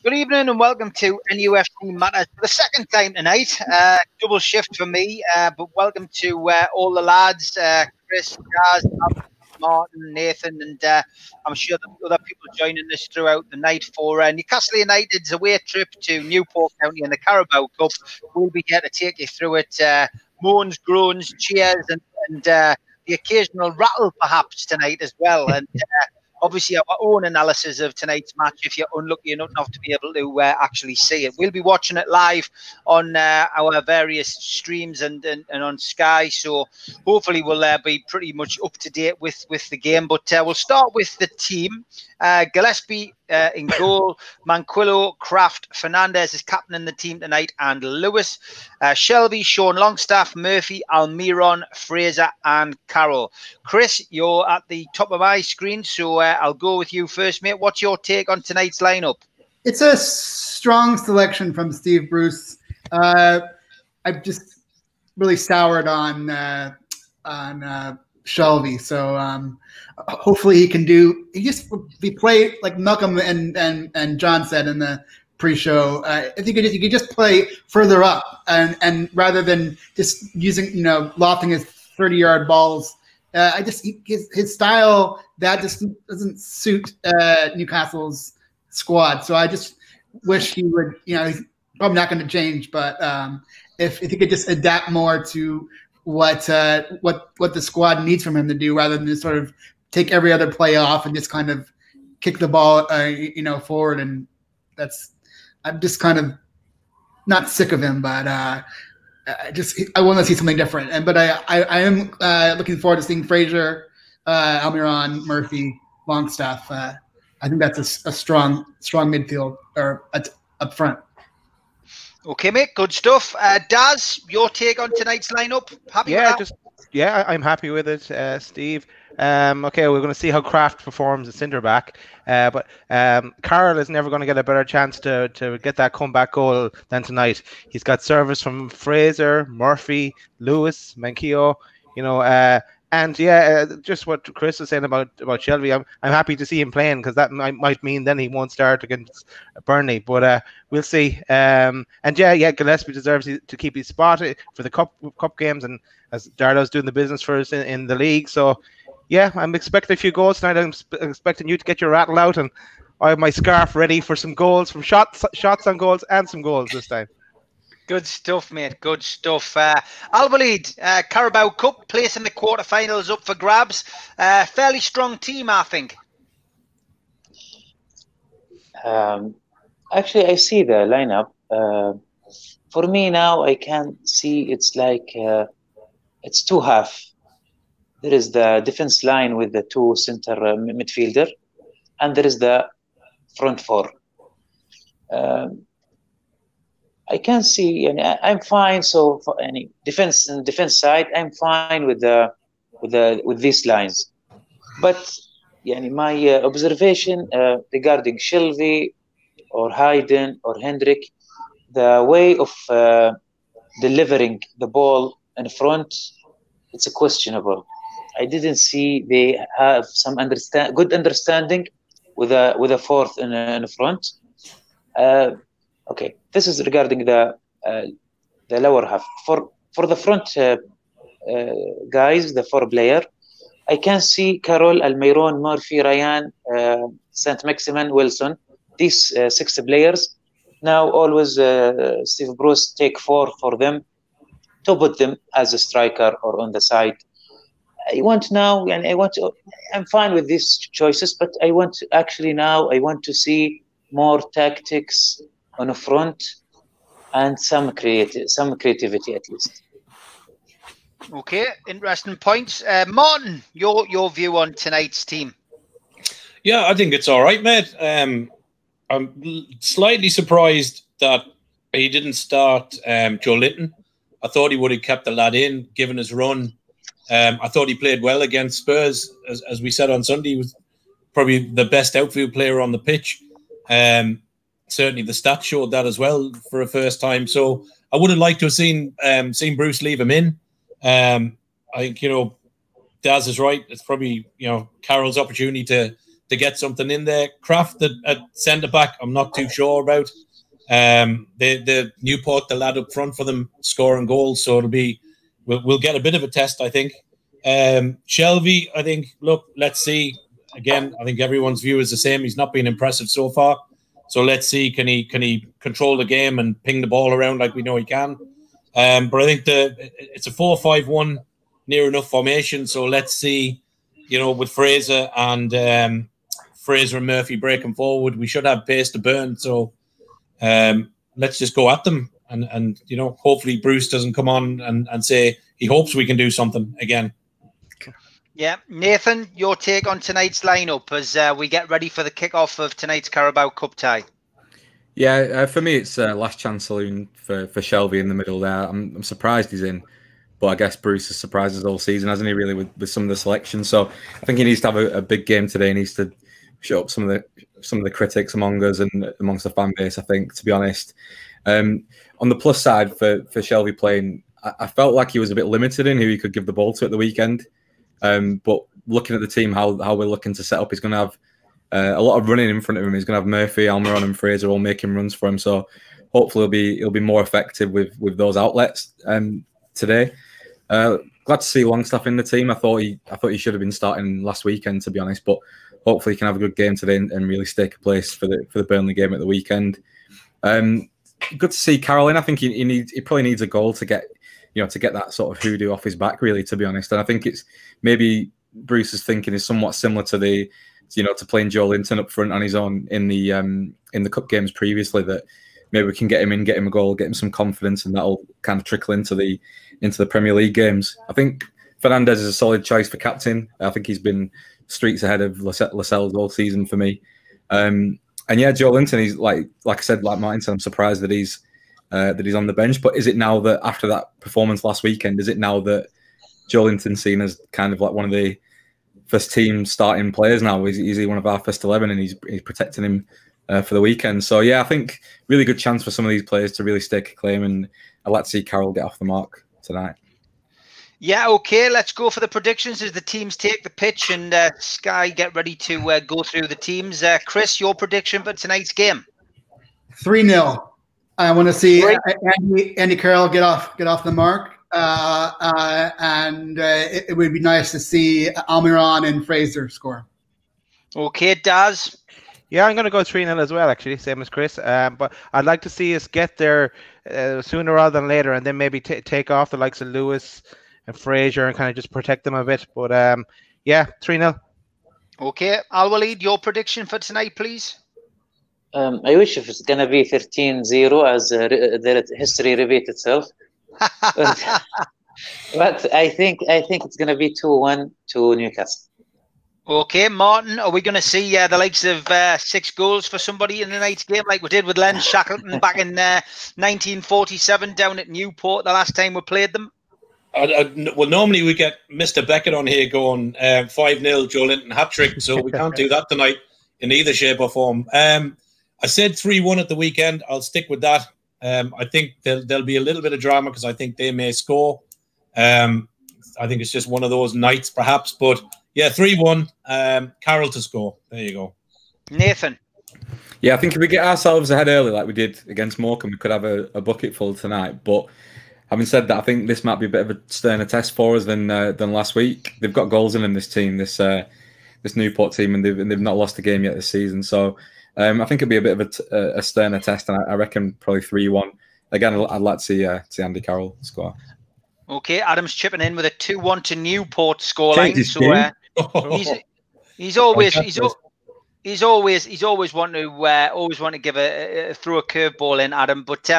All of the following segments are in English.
Good evening and welcome to NUFC Matters for the second time tonight. Double shift for me, but welcome to all the lads, Chris, Gaz, Martin, Nathan, and I'm sure that other people joining us throughout the night for Newcastle United's away trip to Newport County in the Carabao Cup. We'll be here to take you through it. Moans, groans, cheers, and the occasional rattle perhaps tonight as well. And obviously our own analysis of tonight's match if you're unlucky enough not to be able to actually see it. We'll be watching it live on our various streams and on Sky, so hopefully we'll be pretty much up to date with the game. But we'll start with the team. Gillespie in goal, Manquillo, Kraft, Fernandez is captaining the team tonight, and Lewis, Shelby, Sean Longstaff, Murphy, Almiron, Fraser and Carroll. Chris, you're at the top of my screen, so I'll go with you first, mate. What's your take on tonight's lineup? It's a strong selection from Steve Bruce. I've just really soured on Shelby, so hopefully he can do. He play like Malcolm and John said in the pre-show. I think he could just play further up and rather than just using lofting his 30-yard balls. His style that just doesn't suit Newcastle's squad. So I just wish he would. He's probably not going to change, but if he could just adapt more to what the squad needs from him to do, rather than just sort of take every other play off and just kind of kick the ball, forward. And I'm just kind of not sick of him, but I want to see something different. But I am looking forward to seeing Fraser, Almiron, Murphy, Longstaff. I think that's a strong midfield or up front. Okay, mate, good stuff. Daz, your take on tonight's lineup? Happy with that? I'm happy with it, Steve. Okay, we're going to see how Kraft performs at centre back, but Carroll is never going to get a better chance to get that comeback goal than tonight. He's got service from Fraser, Murphy, Lewis, Manquillo, and just what Chris was saying about Shelby. I'm happy to see him playing, because that might mean then he won't start against Burnley, but we'll see. Gillespie deserves to keep his spot for the cup games, and as Darlow's doing the business for us in the league. So yeah, I'm expecting a few goals tonight. I'm expecting you to get your rattle out, and I have my scarf ready for some goals, from shots on goals, and some goals this time. Good stuff, mate. Good stuff. Al-Walid, Carabao Cup, place in the quarterfinals up for grabs. Fairly strong team, I think. Actually, I see the lineup. For me now, I can see it's like it's two half. There is the defense line with the two center midfielder, and there is the front four. I can see, and I'm fine. So for any defense side, I'm fine with these lines. But my observation regarding Shelby or Hayden or Hendrik, the way of delivering the ball in front, it's a questionable. I didn't see they have some good understanding with a fourth in front. Okay, this is regarding the lower half. For the front guys, the four player, I can see Carroll, Almiron, Murphy, Ryan, Saint Maximin, Wilson. These 6 players. Now always Steve Bruce take 4 for them to put them as a striker or on the side. I'm fine with these choices, but I want to see more tactics on the front and some creativity at least. Okay, interesting points. Martin, your view on tonight's team? Yeah, I think it's all right, mate. I'm slightly surprised that he didn't start Joe Linton. I thought he would have kept the lad in, given his run. I thought he played well against Spurs. As we said on Sunday, he was probably the best outfield player on the pitch. Certainly the stats showed that as well for a first time. So I would have liked to have seen Bruce leave him in. I think, Daz is right. It's probably, Carroll's opportunity to to get something in there. Kraft at centre back, I'm not too sure about. The Newport, the lad up front for them, scoring goals, so we'll get a bit of a test, I think. Shelby, I think. Look, let's see. Again, I think everyone's view is the same. He's not been impressive so far, so let's see. Can he control the game and ping the ball around like we know he can? But I think it's a 4-5-1 near enough formation. So let's see. With Fraser and Murphy breaking forward, we should have pace to burn. So let's just go at them. And hopefully Bruce doesn't come on and say he hopes we can do something again. Yeah. Nathan, your take on tonight's lineup as we get ready for the kickoff of tonight's Carabao Cup tie. Yeah, for me, it's last chance saloon for Shelby in the middle there. I'm surprised he's in. But I guess Bruce has surprised us all season, hasn't he, really, with some of the selections. So I think he needs to have a big game today. He needs to shut up some of the critics among us and amongst the fan base, I think, to be honest. On the plus side for Shelby playing, I felt like he was a bit limited in who he could give the ball to at the weekend. But looking at the team, how we're looking to set up, he's going to have a lot of running in front of him. He's going to have Murphy, Almiron and Fraser all making runs for him. So hopefully he'll be more effective with those outlets today. Glad to see Longstaff in the team. I thought he should have been starting last weekend, to be honest. But hopefully he can have a good game today and really stake a place for the Burnley game at the weekend. Good to see Carroll in. I think he probably needs a goal to get that sort of hoodoo off his back, really, to be honest. And I think it's maybe Bruce's thinking is somewhat similar to to playing Joe Linton up front on his own in the cup games previously, that maybe we can get him in, get him a goal, get him some confidence, and that'll kind of trickle into the Premier League games. I think Fernandez is a solid choice for captain. I think he's been streets ahead of Lascelles all season for me. And yeah, Joe Linton, he's like I said, like Martin said, I'm surprised that he's on the bench. But is it now that after that performance last weekend, is it now that Joe Linton's seen as kind of like one of the first team starting players now? Is he one of our first 11 and he's protecting him for the weekend? So yeah, I think really good chance for some of these players to really stake a claim, and I'd like to see Carroll get off the mark tonight. Yeah, okay, let's go for the predictions as the teams take the pitch, and Sky, get ready to go through the teams. Chris, your prediction for tonight's game? 3-0. I want to see Andy Carroll get off the mark, and it would be nice to see Almiron and Fraser score. Okay, Daz. Yeah, I'm going to go 3-0 as well, actually, same as Chris. But I'd like to see us get there sooner rather than later, and then maybe take off the likes of Lewis and Fraser and kind of just protect them a bit. But yeah, 3-0. Okay, Al-Walid, your prediction for tonight, please. I wish if it's going to be 13-0 as the history repeats itself. But I think it's going to be 2-1 to Newcastle. Okay, Martin, are we going to see the likes of 6 goals for somebody in the night's game like we did with Len Shackleton back in 1947 down at Newport the last time we played them? Well, normally we get Mr. Beckett on here going 5-0 Joe Linton hat-trick, so we can't do that tonight in either shape or form. I said 3-1 at the weekend. I'll stick with that. I think there'll be a little bit of drama because I think they may score. I think it's just one of those nights, perhaps. But yeah, 3-1. Carroll to score. There you go. Nathan. Yeah, I think if we get ourselves ahead early like we did against Morecambe, we could have a bucket full tonight. But having said that, I think this might be a bit of a sterner test for us than last week. They've got goals in this team, this Newport team, and they've not lost a game yet this season. So I think it'll be a bit of a sterner test, and I reckon probably 3-1. Again, I'd like to see Andy Carroll score. Okay, Adam's chipping in with a 2-1 to Newport scoreline. So he's always want to give throw a curveball in, Adam. But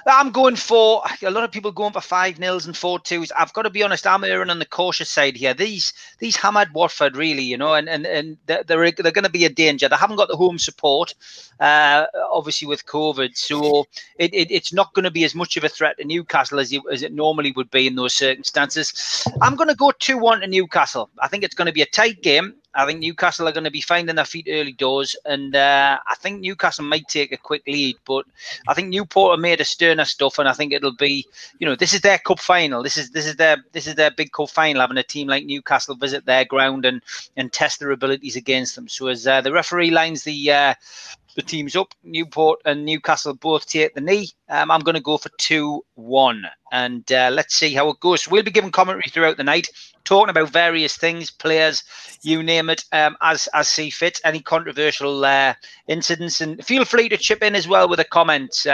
I'm going for a lot of people going for 5-0 and 4-2s. I've got to be honest, I'm erring on the cautious side here. These hammered Watford, really, and they're going to be a danger. They haven't got the home support, obviously with COVID, so it's not going to be as much of a threat to Newcastle as it normally would be in those circumstances. I'm going to go 2-1 to Newcastle. I think it's going to be a tight game. I think Newcastle are going to be finding their feet early doors, and I think Newcastle might take a quick lead. But I think Newport are made of sterner stuff, and I think it'll be, this is their cup final. This is their big cup final, having a team like Newcastle visit their ground and test their abilities against them. So as the referee lines the teams up, Newport and Newcastle both take the knee. I'm going to go for 2-1, and let's see how it goes. We'll be giving commentary throughout the night, talking about various things, players, you name it, as see fit. Any controversial incidents, and feel free to chip in as well with a comment.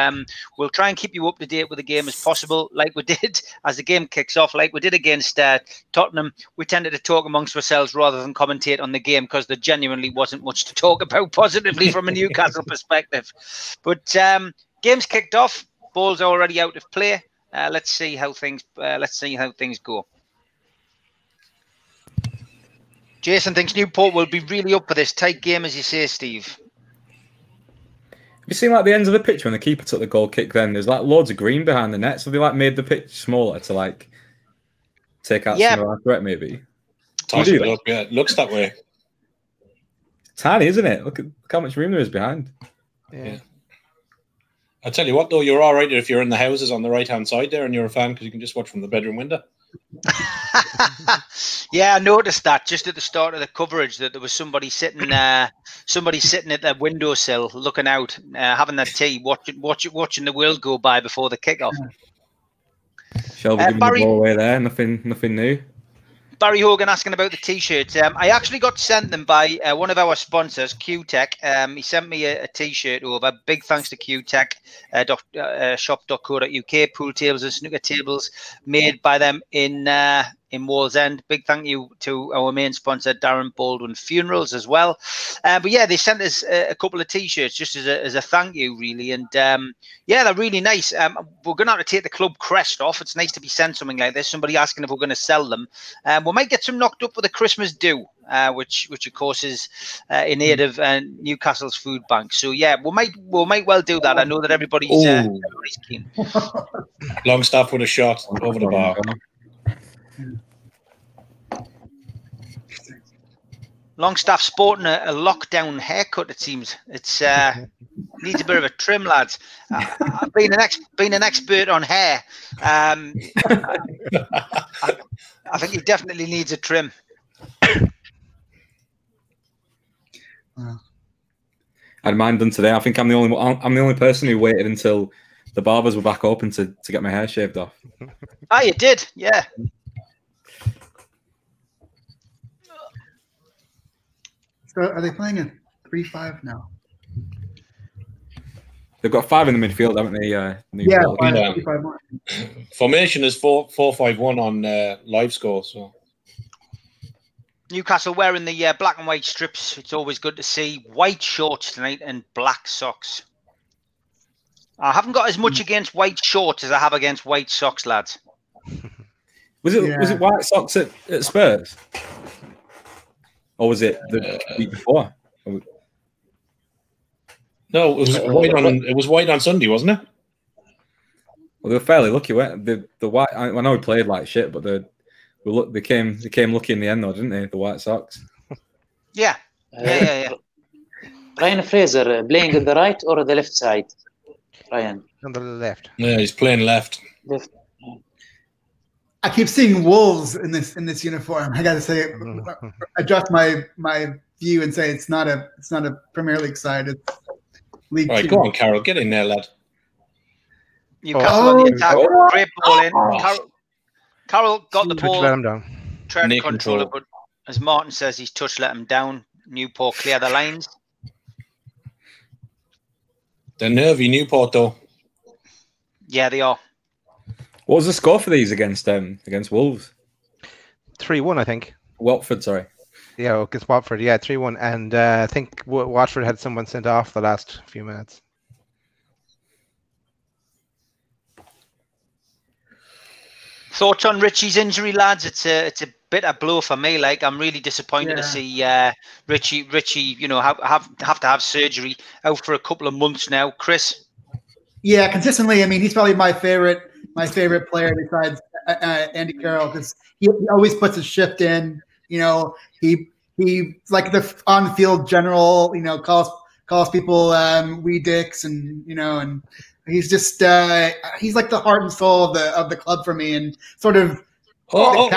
We'll try and keep you up to date with the game as possible, like we did as the game kicks off, like we did against Tottenham. We tended to talk amongst ourselves rather than commentate on the game because there genuinely wasn't much to talk about positively from a Newcastle perspective. But game's kicked off. Ball's already out of play. Let's see how things go. Jason thinks Newport will be really up for this tight game, as you say, Steve. Have you seen like the ends of the pitch when the keeper took the goal kick? Then there's like loads of green behind the net, so they like made the pitch smaller to like take out some of our threat. Maybe. It looks that way. It's tiny, isn't it? Look how much room there is behind. Yeah. I tell you what, though, you're all right if you're in the houses on the right-hand side there and you're a fan because you can just watch from the bedroom window. Yeah, I noticed that just at the start of the coverage that there was somebody sitting at the windowsill looking out, having their tea, watching the world go by before the kickoff. Shelby giving the ball away there. Nothing new. Barry Hogan asking about the T-shirts. I actually got sent them by one of our sponsors, Q-Tech. He sent me a T-shirt over. Big thanks to Q-Tech, shop.co.uk. Pool tables and snooker tables made by them in Wallsend. Big thank you to our main sponsor, Darren Baldwin Funerals, as well. But yeah, they sent us a couple of T-shirts just as a thank you, really. And yeah, they're really nice. We're going to have to take the club crest off. It's nice to be sent something like this. Somebody asking if we're going to sell them. We might get some knocked up for the Christmas do, which of course is in aid of Newcastle's food bank. So yeah, we might well do that. I know that everybody's keen. Longstaff with a shot over the bar. Longstaff sporting a lockdown haircut. It seems it's needs a bit of a trim, lads. Being an expert on hair, I think he definitely needs a trim. I had mine done today. I think I'm the only person who waited until the barbers were back open to get my hair shaved off. Ah, you did, yeah. So are they playing a 3-5 now? They've got 5 in the midfield, haven't they? Yeah, 3-5 more. Formation is 4-5-1 on live score. So Newcastle wearing the black and white strips. It's always good to see. White shorts tonight and black socks. I haven't got as much against white shorts as I have against white socks, lads. Was it white socks at Spurs? Or was it the week before? No, it was white on Sunday, wasn't it? Well, they were fairly lucky. The white. I know we played like shit, but they came lucky in the end, though, didn't they? The White Sox. Yeah. Ryan Fraser playing on the right or the left side? Ryan on the left. Yeah, he's playing left. I keep seeing Wolves in this uniform. I got to say, adjust my view and say it's not a Premier League side. It's League Two. Go on, Carol, get in there, lad. Newcastle on the attack. Great ball in. Carol got the ball. Let him down. Trying to control it, but as Martin says, he's touched, let him down. Newport clear the lines. They're nervy, Newport, though. Yeah, they are. What was the score for these against Wolves? 3-1, I think. Watford, sorry. Yeah, against Watford. Yeah, 3-1. And I think Watford had someone sent off the last few minutes. Thoughts on Richie's injury, lads? It's a bitter blow for me. Like, I'm really disappointed to see Richie, have to have surgery, out for a couple of months now. Chris? Yeah, consistently. I mean, he's probably my favorite player besides Andy Carroll, because he always puts a shift in. He he like the on-field general, calls people wee dicks, and and he's just he's like the heart and soul of the club for me, and sort of. Gillespie.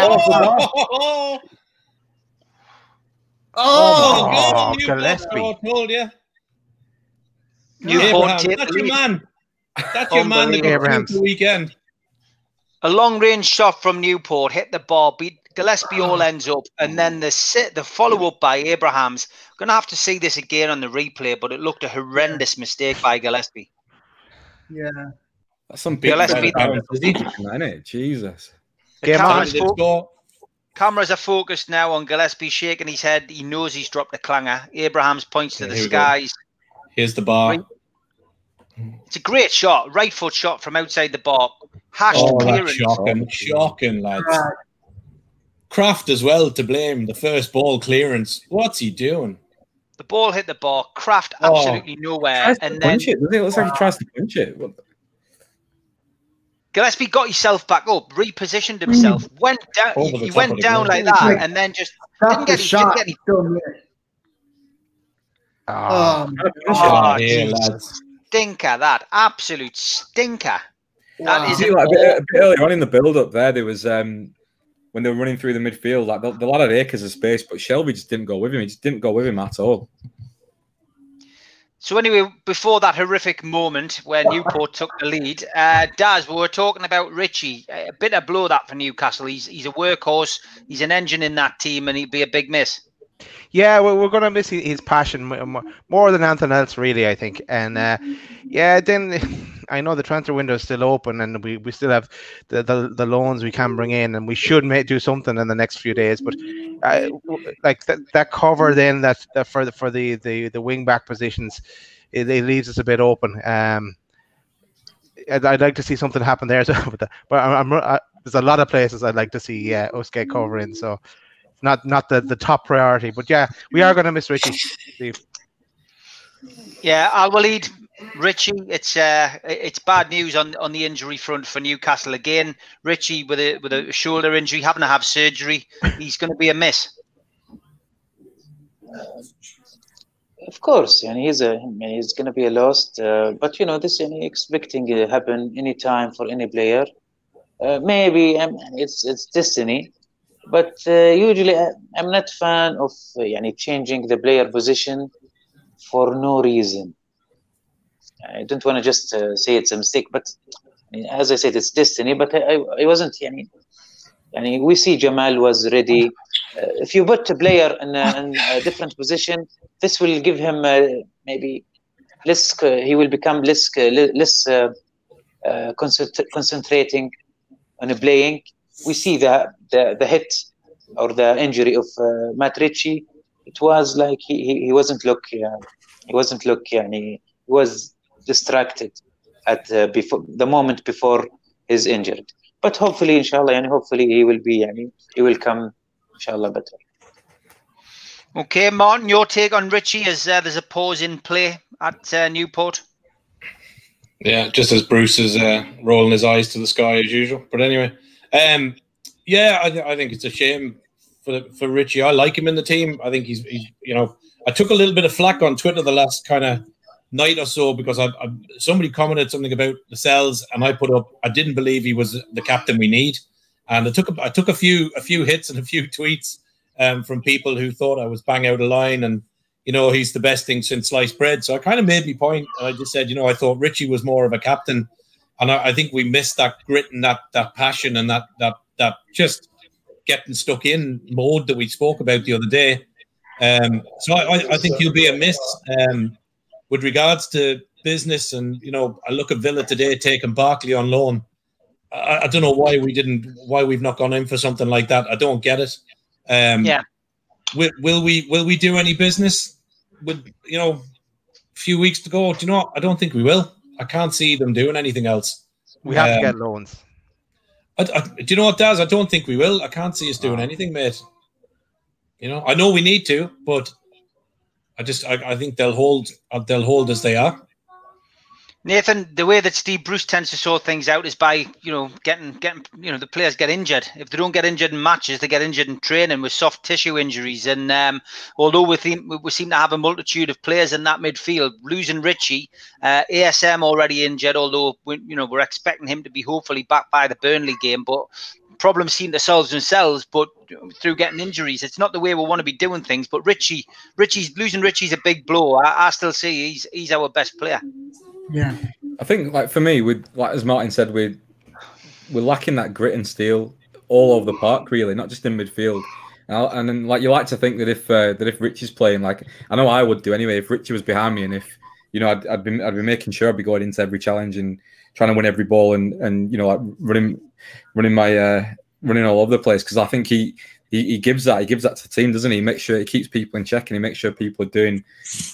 I told you. Newport, that's your man. That's your man that got the weekend. A long-range shot from Newport hit the bar, beat Gillespie all ends up, and then the follow-up by Abraham's. Going to have to see this again on the replay, but it looked a horrendous mistake by Gillespie. Yeah. That's some big Jesus. Cameras are focused now on Gillespie shaking his head. He knows he's dropped a clanger. Abrahams points to the skies. Here's the bar. It's a great shot, right foot shot from outside the bar. Clearance. Shocking, lads. Kraft as well to blame. The first ball clearance. What's he doing? The ball hit the bar. Kraft absolutely nowhere. And then it looks like he tries to punch it. Gillespie got himself back up, repositioned himself, went down. He went down like that, and then just didn't get any. Stinker! That absolute stinker. That is a bit earlier on in the build-up. There was when they were running through the midfield, like the lad had acres of space, but Shelby just didn't go with him. He just didn't go with him at all. So anyway, before that horrific moment where Newport took the lead, Daz, we were talking about Richie. A bit of blow that for Newcastle. He's a workhorse. He's an engine in that team, and he'd be a big miss. Yeah, we're going to miss his passion more than anything else, really, I think. And then I know the transfer window is still open, and we still have the loans we can bring in, and we should do something in the next few days. But like that cover then that for the wing back positions, it leaves us a bit open. I'd like to see something happen there. But there's a lot of places I'd like to see us get cover in. So. Not the top priority, but yeah, we are going to miss Richie, Steve. Yeah, I'll lead Richie. It's bad news on the injury front for Newcastle again. Richie with a shoulder injury, having to have surgery. He's going to be a miss. Of course, and he's going to be a loss. But this expecting it happen anytime for any player. Maybe it's destiny. But usually, I'm not a fan of changing the player position for no reason. I don't want to just say it's a mistake, but as I said, it's destiny. But I wasn't. We see Jamal was ready. If you put a player in a different position, this will give him maybe less. He will become less concentrating on playing. We see the hit or the injury of Matt Richie. It was like he wasn't look. He was distracted at before the moment before his injury. But hopefully, inshallah, hopefully he will be. He will come, inshallah, better. Okay, Martin, your take on Richie as there's a pause in play at Newport. Yeah, just as Bruce is rolling his eyes to the sky as usual. But anyway. I think it's a shame for Richie. I like him in the team. I think he's I took a little bit of flack on Twitter the last kind of night or so because somebody commented something about the cells, and I put up I didn't believe he was the captain we need, and I took a few hits and a few tweets from people who thought I was bang out of line, and he's the best thing since sliced bread. So I kind of made my point, and I just said I thought Richie was more of a captain. And I think we missed that grit and that passion and that just getting stuck in mode that we spoke about the other day. So I think he'll be a miss. With regards to business, and I look at Villa today taking Barkley on loan. I don't know why we've not gone in for something like that. I don't get it. Will we do any business with a few weeks to go? Do you know what? I don't think we will. I can't see them doing anything else. We have to get loans. Do you know what, Daz? I don't think we will. I can't see us doing anything, mate. I know we need to, but I think they'll hold as they are. Nathan, the way that Steve Bruce tends to sort things out is by, getting the players get injured. If they don't get injured in matches, they get injured in training with soft tissue injuries. And although we seem to have a multitude of players in that midfield, losing Richie, ASM already injured, although we're expecting him to be hopefully back by the Burnley game, but problems seem to solve themselves, but through getting injuries. It's not the way we want to be doing things. But losing Richie's a big blow. I still say he's our best player. Yeah, I think, like, for me, as Martin said, we're lacking that grit and steel all over the park, really, not just in midfield. And then, like, you like to think that if Richie's playing, like, I know I would do anyway, if Richie was behind me, and if I'd be making sure I'd be going into every challenge and trying to win every ball, and like running all over the place, because I think he gives that to the team, doesn't he? He makes sure he keeps people in check, and he makes sure people are doing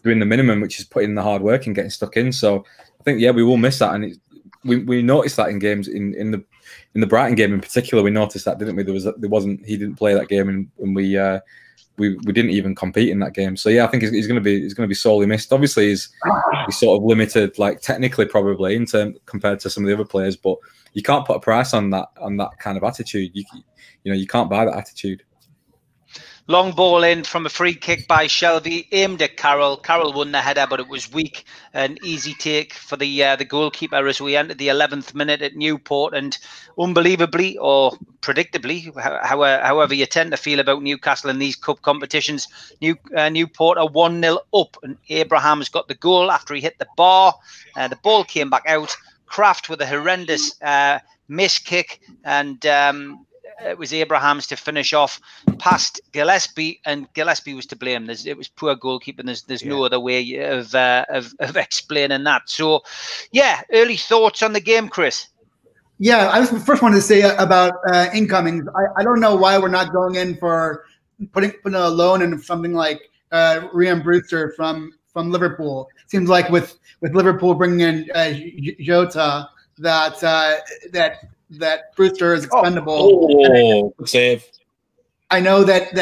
the minimum, which is putting in the hard work and getting stuck in. So I think, yeah, we will miss that, and we noticed that in games in the Brighton game in particular. We noticed that, didn't we? He didn't play that game, and we didn't even compete in that game. So yeah, I think he's going to be sorely missed. Obviously, he's sort of limited, like, technically, probably compared to some of the other players, but you can't put a price on that kind of attitude. You can't buy that attitude. Long ball in from a free kick by Shelby, aimed at Carroll. Carroll won the header, but it was weak. An easy take for the goalkeeper as we entered the 11th minute at Newport. And unbelievably, or predictably, however you tend to feel about Newcastle in these cup competitions, Newport are 1-0 up, and Abraham's got the goal after he hit the bar. The ball came back out. Kraft with a horrendous miss kick, and it was Abraham's to finish off past Gillespie, and Gillespie was to blame. It was poor goalkeeping. There's no other way of explaining that. So, yeah, early thoughts on the game, Chris? Yeah, I was the first one to say about incomings. I don't know why we're not going in for putting a loan in something like Ryan Brewster from Liverpool. Seems like with Liverpool bringing in Jota, that Brewster is expendable. Oh, save! I know that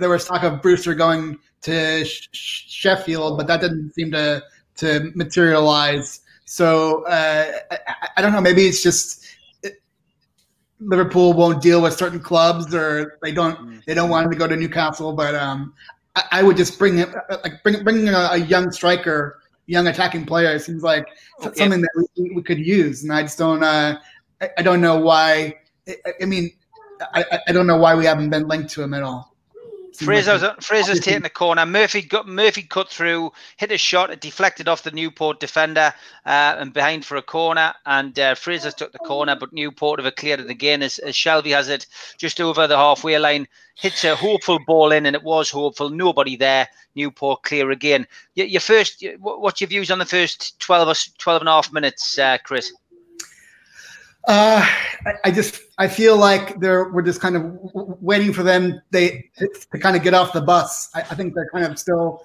there was talk of Brewster going to Sheffield, but that didn't seem to materialize. So I don't know. Maybe it's just Liverpool won't deal with certain clubs, or they don't want him to go to Newcastle. But I would just bring a young striker, young attacking player. It seems like something that we could use, and I just don't. I don't know why. I mean, I don't know why we haven't been linked to him at all. Fraser's taking the corner. Murphy cut through, hit a shot, it deflected off the Newport defender and behind for a corner. And Fraser took the corner, but Newport have cleared it again as Shelby has it just over the halfway line. Hits a hopeful ball in, and it was hopeful. Nobody there. Newport clear again. What's your views on the first 12 and a half minutes, Chris? I feel like we're just kind of waiting for them to kind of get off the bus. I think they're kind of still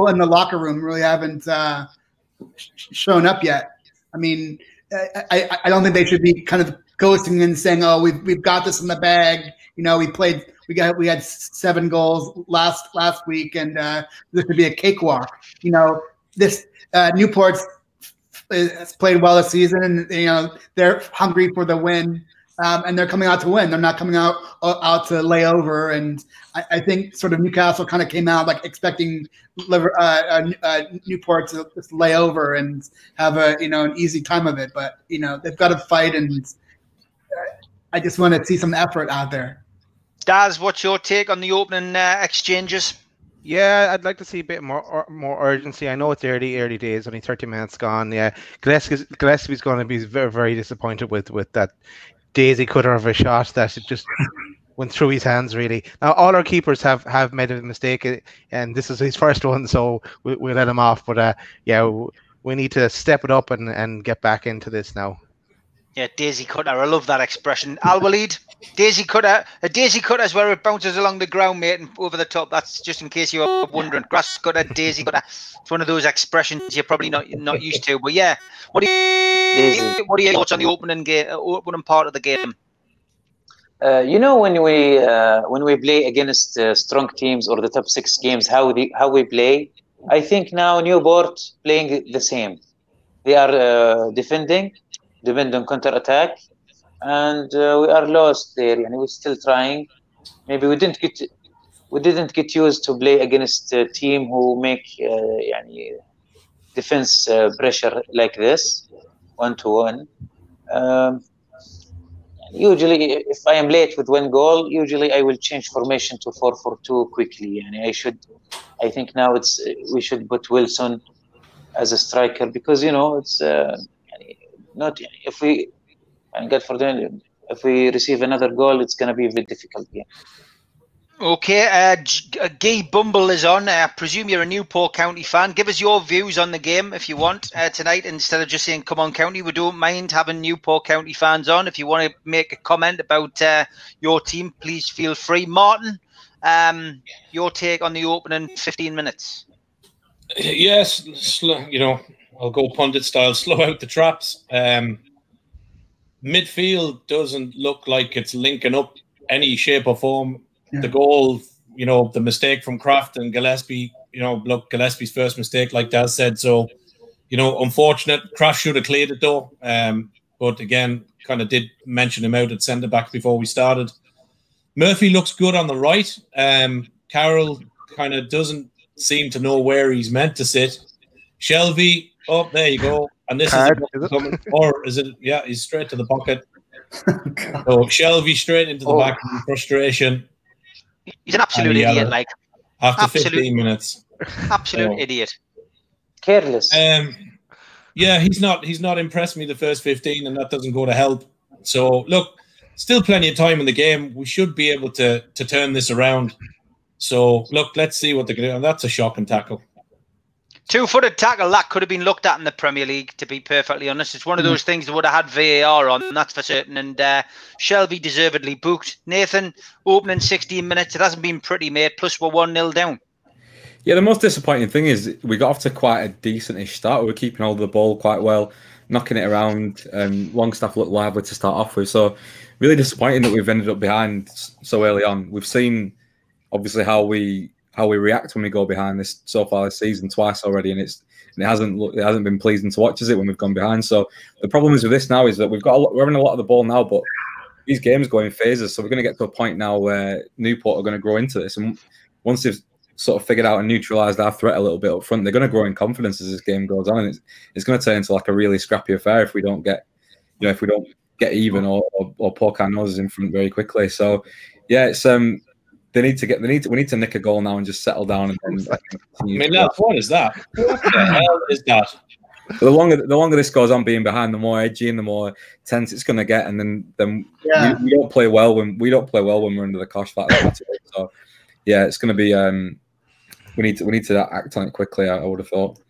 in the locker room, really haven't shown up yet. I mean, I don't think they should be kind of ghosting and saying, "Oh, we've got this in the bag." We had 7 goals last week, and this could be a cakewalk. This Newport's has played well this season, and they're hungry for the win, and they're coming out to win. They're not coming out to lay over. And I think sort of Newcastle kind of came out like expecting Newport to just lay over and have an easy time of it. But they've got to fight, and I just want to see some effort out there. Daz, what's your take on the opening exchanges? Yeah, I'd like to see a bit more urgency. I know it's early days, only 30 minutes gone. Yeah, Gillespie's going to be very, very disappointed with that daisy cutter of a shot that just went through his hands, really. Now, all our keepers have made a mistake, and this is his first one, so we'll let him off. But yeah, we need to step it up and get back into this now. Yeah, daisy cutter. I love that expression. Al-Walid, daisy cutter. A daisy cutter is where it bounces along the ground, mate, and over the top. That's just in case you're wondering. Grass cutter, daisy cutter. It's one of those expressions you're probably not used to. But yeah, what are your thoughts on the opening part of the game? When we play against strong teams or the top 6 games, how we play, I think now Newport playing the same. they are defending, depend on counter attack, and we are lost there. And we're still trying. Maybe we didn't get used to play against a team who make defense pressure like this, 1-1. Usually, if I am late with one goal, usually I will change formation to 4-4-2 quickly. And I think now we should put Wilson as a striker, because it's not, if we, and God forbid, if we receive another goal, it's going to be a very difficult game. Okay, Guy Bumble is on. I presume you're a Newport County fan. Give us your views on the game if you want tonight, instead of just saying "Come on, County." We don't mind having Newport County fans on. If you want to make a comment about your team, please feel free. Martin, your take on the opening 15 minutes? Yes, I'll go pundit style. Slow out the traps. Midfield doesn't look like it's linking up any shape or form. Yeah. The goal, the mistake from Kraft and Gillespie, look, Gillespie's first mistake, like Daz said. So, unfortunate. Kraft should have cleared it though. But again, kind of did mention him out at centre back before we started. Murphy looks good on the right. Carroll kind of doesn't seem to know where he's meant to sit. Shelby, oh, there you go. And this is it? Yeah, he's straight to the pocket. So Shelby straight into the back in frustration. He's an absolute idiot, like after 15 minutes. Absolute idiot. Careless. Yeah, he's not impressed me the first 15, and that doesn't go to help. So look, still plenty of time in the game. We should be able to turn this around. So look, let's see what they can do. And that's a shocking tackle. Two-footed tackle, that could have been looked at in the Premier League, to be perfectly honest. It's one of those things that would have had VAR on, that's for certain. And Shelby deservedly booked. Nathan, opening 16 minutes, it hasn't been pretty, mate. Plus, we're 1-0 down. Yeah, the most disappointing thing is we got off to quite a decent-ish start. We were keeping hold of the ball quite well, knocking it around. Longstaff looked lively to start off with. So really disappointing that we've ended up behind so early on. We've seen, obviously, how we react when we go behind this so far this season twice already, and it hasn't been pleasing to watch, is it, when we've gone behind? So the problem is with this now is that we're having a lot of the ball now, but these games go in phases. So we're going to get to a point now where Newport are going to grow into this, and once they've sort of figured out and neutralised our threat a little bit up front, they're going to grow in confidence as this game goes on, and it's going to turn into like a really scrappy affair if we don't get even or poke our noses in front very quickly. So yeah, it's we need to nick a goal now and just settle down. And what is that? What the hell is that? The longer this goes on being behind, the more edgy and the more tense it's going to get. And then we don't play well when we're under the cosh like that. So yeah, it's going to be. We need to act on it quickly. I would have thought.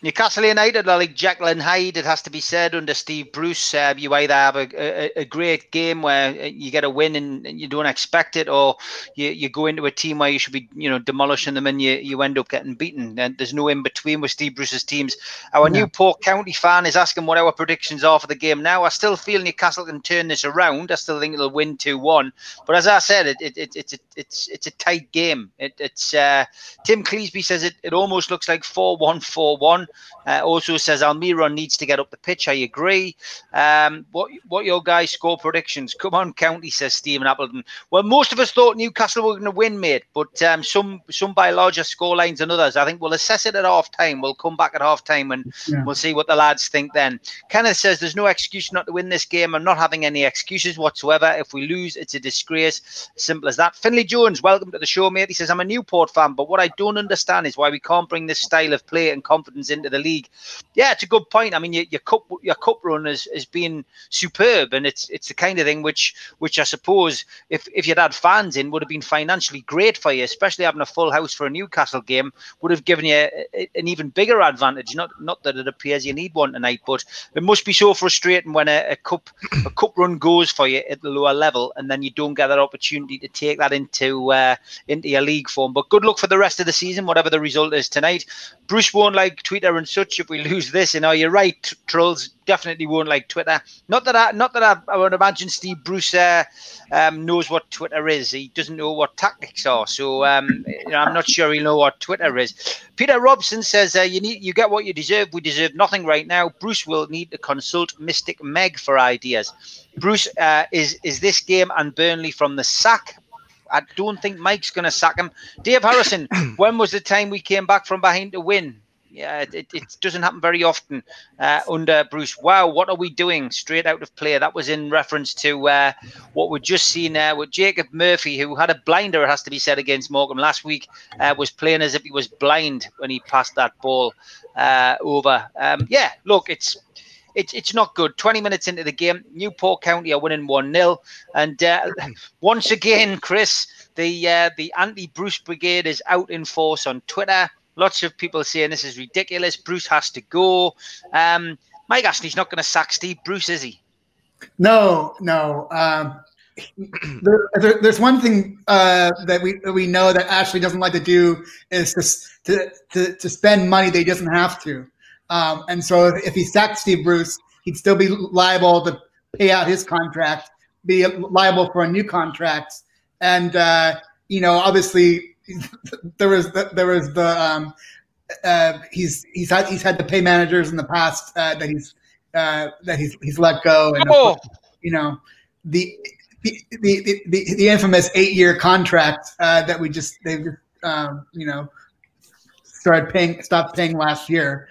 Newcastle United are like Jekyll and Hyde, it has to be said, under Steve Bruce. You either have a great game where you get a win and you don't expect it, or you go into a team where you should be demolishing them and you end up getting beaten. And there's no in between with Steve Bruce's teams. Our Newport County fan is asking what our predictions are for the game now. I still feel Newcastle can turn this around. I still think it'll win 2-1. But as I said, it's a tight game. It's Tim Cleesby says it almost looks like 4-1-4-1. Also says Almiron needs to get up the pitch. I agree. What your guys' score predictions? Come on, County, says Stephen Appleton. Well, most of us thought Newcastle were going to win, mate, but some by larger score lines than others. I think we'll assess it at half time. We'll come back at half time and we'll see what the lads think then. Kenneth says there's no excuse not to win this game. I'm not having any excuses whatsoever. If we lose, it's a disgrace. Simple as that. Finley Jones, welcome to the show, mate. He says, I'm a Newport fan, but what I don't understand is why we can't bring this style of play and confidence into the league. Yeah, it's a good point. I mean, your cup run has been superb, and it's the kind of thing which I suppose if you'd had fans in would have been financially great for you, especially having a full house for a Newcastle game would have given you an even bigger advantage. Not that it appears you need one tonight, but it must be so frustrating when a cup run goes for you at the lower level, and then you don't get that opportunity to take that into your league form. But good luck for the rest of the season, whatever the result is tonight. Bruce won't like Twitter and such if we lose this. And you're right, trolls definitely won't like Twitter. Not that I would imagine Steve Bruce knows what Twitter is. He doesn't know what tactics are. So I'm not sure he'll know what Twitter is. Peter Robson says you get what you deserve. We deserve nothing right now. Bruce will need to consult Mystic Meg for ideas. Bruce, is this game and Burnley from the sack? I don't think Mike's going to sack him. Dave Harrison, when was the time we came back from behind to win? Yeah, it doesn't happen very often under Bruce. Wow, what are we doing? Straight out of play. That was in reference to what we've just seen with Jacob Murphy, who had a blinder, it has to be said, against Morecambe last week, was playing as if he was blind when he passed that ball over. Yeah, look, it's not good. 20 minutes into the game, Newport County are winning 1-0. And once again, Chris, the anti-Bruce brigade is out in force on Twitter. Lots of people saying this is ridiculous. Bruce has to go. Mike Ashley's not going to sack Steve Bruce, is he? No. There's one thing that we know that Ashley doesn't like to do is to spend money that he doesn't have to. And so if he sacked Steve Bruce, he'd still be liable to pay out his contract, be liable for a new contract. And, obviously he's had to pay managers in the past that he's let go. And, the infamous 8-year contract that stopped paying last year.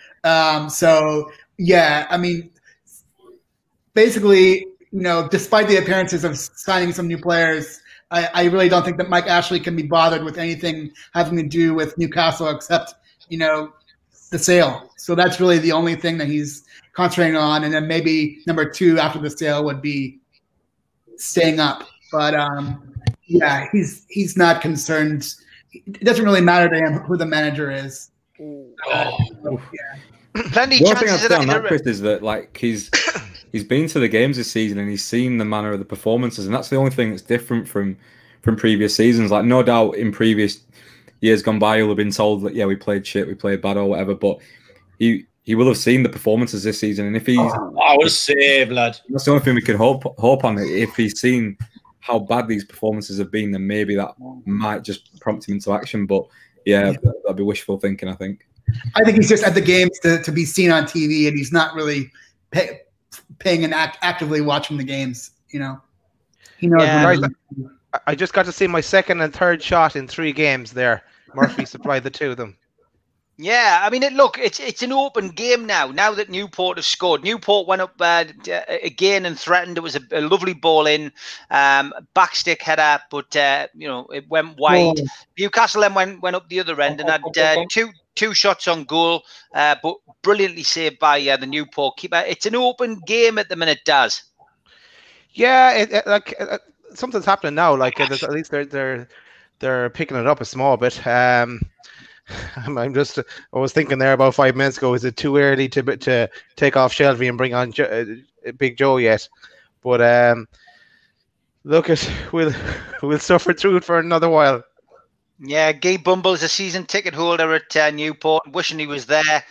So yeah, I mean, basically, despite the appearances of signing some new players, I really don't think that Mike Ashley can be bothered with anything having to do with Newcastle except, the sale. So that's really the only thing that he's concentrating on. And then maybe number 2 after the sale would be staying up. But yeah, he's not concerned. It doesn't really matter to him who the manager is. Yeah. Plenty The of only thing I'd chances say on of that, Chris, is that he's been to the games this season and he's seen the manner of the performances, and that's the only thing that's different from previous seasons. Like, no doubt in previous years gone by, he'll have been told that, yeah, we played shit, we played bad or whatever, but he will have seen the performances this season, and if he's I was saved, lad. That's the only thing we can hope on. If he's seen how bad these performances have been, then maybe that might just prompt him into action. But yeah, that'd be wishful thinking, I think. I think he's just at the games to be seen on TV, and he's not really paying and actively watching the games. He knows. Yeah, I just got to see my second and third shot in 3 games there. Murphy supplied the 2 of them. Yeah, I mean, it's an open game now. Now that Newport have scored, Newport went up again and threatened. It was a lovely ball in, backstick header, but it went wide. Newcastle then went up the other end and had two shots on goal, but brilliantly saved by the Newport keeper. It's an open game at the minute, Daz. Yeah, something's happening now. Like at least they're picking it up a small bit. I was thinking there about 5 minutes ago, is it too early to take off Shelby and bring on Big Joe yet? But look, we'll suffer through it for another while. Yeah, Guy Bumble's a season ticket holder at Newport, wishing he was there.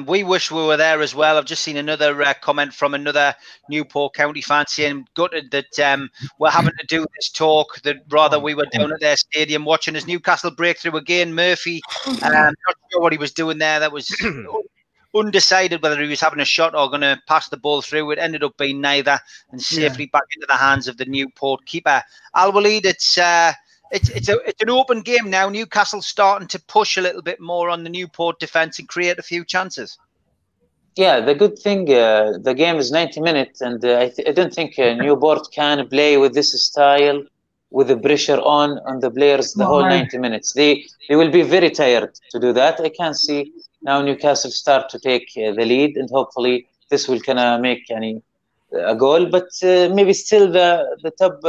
We wish we were there as well. I've just seen another comment from another Newport County fan saying, gutted that we're having to do this talk, that rather we were down at their stadium watching his Newcastle breakthrough again. Murphy, not sure what he was doing there. That was undecided whether he was having a shot or going to pass the ball through. It ended up being neither, and safely back into the hands of the Newport keeper. Al-Walid, it's an open game now. Newcastle starting to push a little bit more on the Newport defence and create a few chances. Yeah, the good thing, the game is 90 minutes, and I don't think Newport can play with this style, with the pressure on the players the whole 90 minutes. They will be very tired to do that. I can see now Newcastle start to take the lead, and hopefully this will kind of make a goal. But maybe still the top,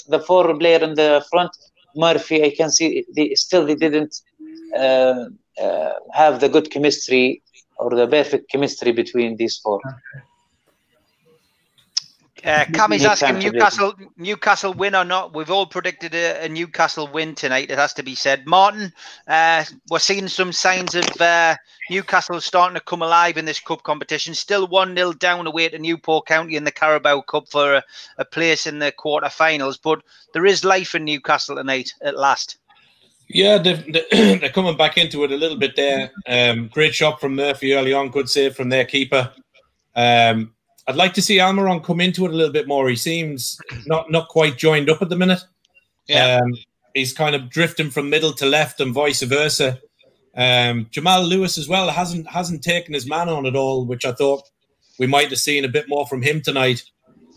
the 4 player in the front, Murphy, I can see they didn't have the good chemistry or the perfect chemistry between these 4. Cammy's Need asking time to Newcastle win or not. We've all predicted a Newcastle win tonight. It has to be said. Martin, we're seeing some signs of Newcastle starting to come alive in this cup competition. Still 1-0 down away to Newport County in the Carabao Cup for a place in the quarter-finals. But there is life in Newcastle tonight at last. Yeah, they're coming back into it a little bit there. Great shot from Murphy early on. Good save from their keeper. I'd like to see Almiron come into it a little bit more. He seems not quite joined up at the minute. Yeah. He's kind of drifting from middle to left and vice versa. Jamal Lewis as well hasn't taken his man on at all, which I thought we might have seen a bit more from him tonight.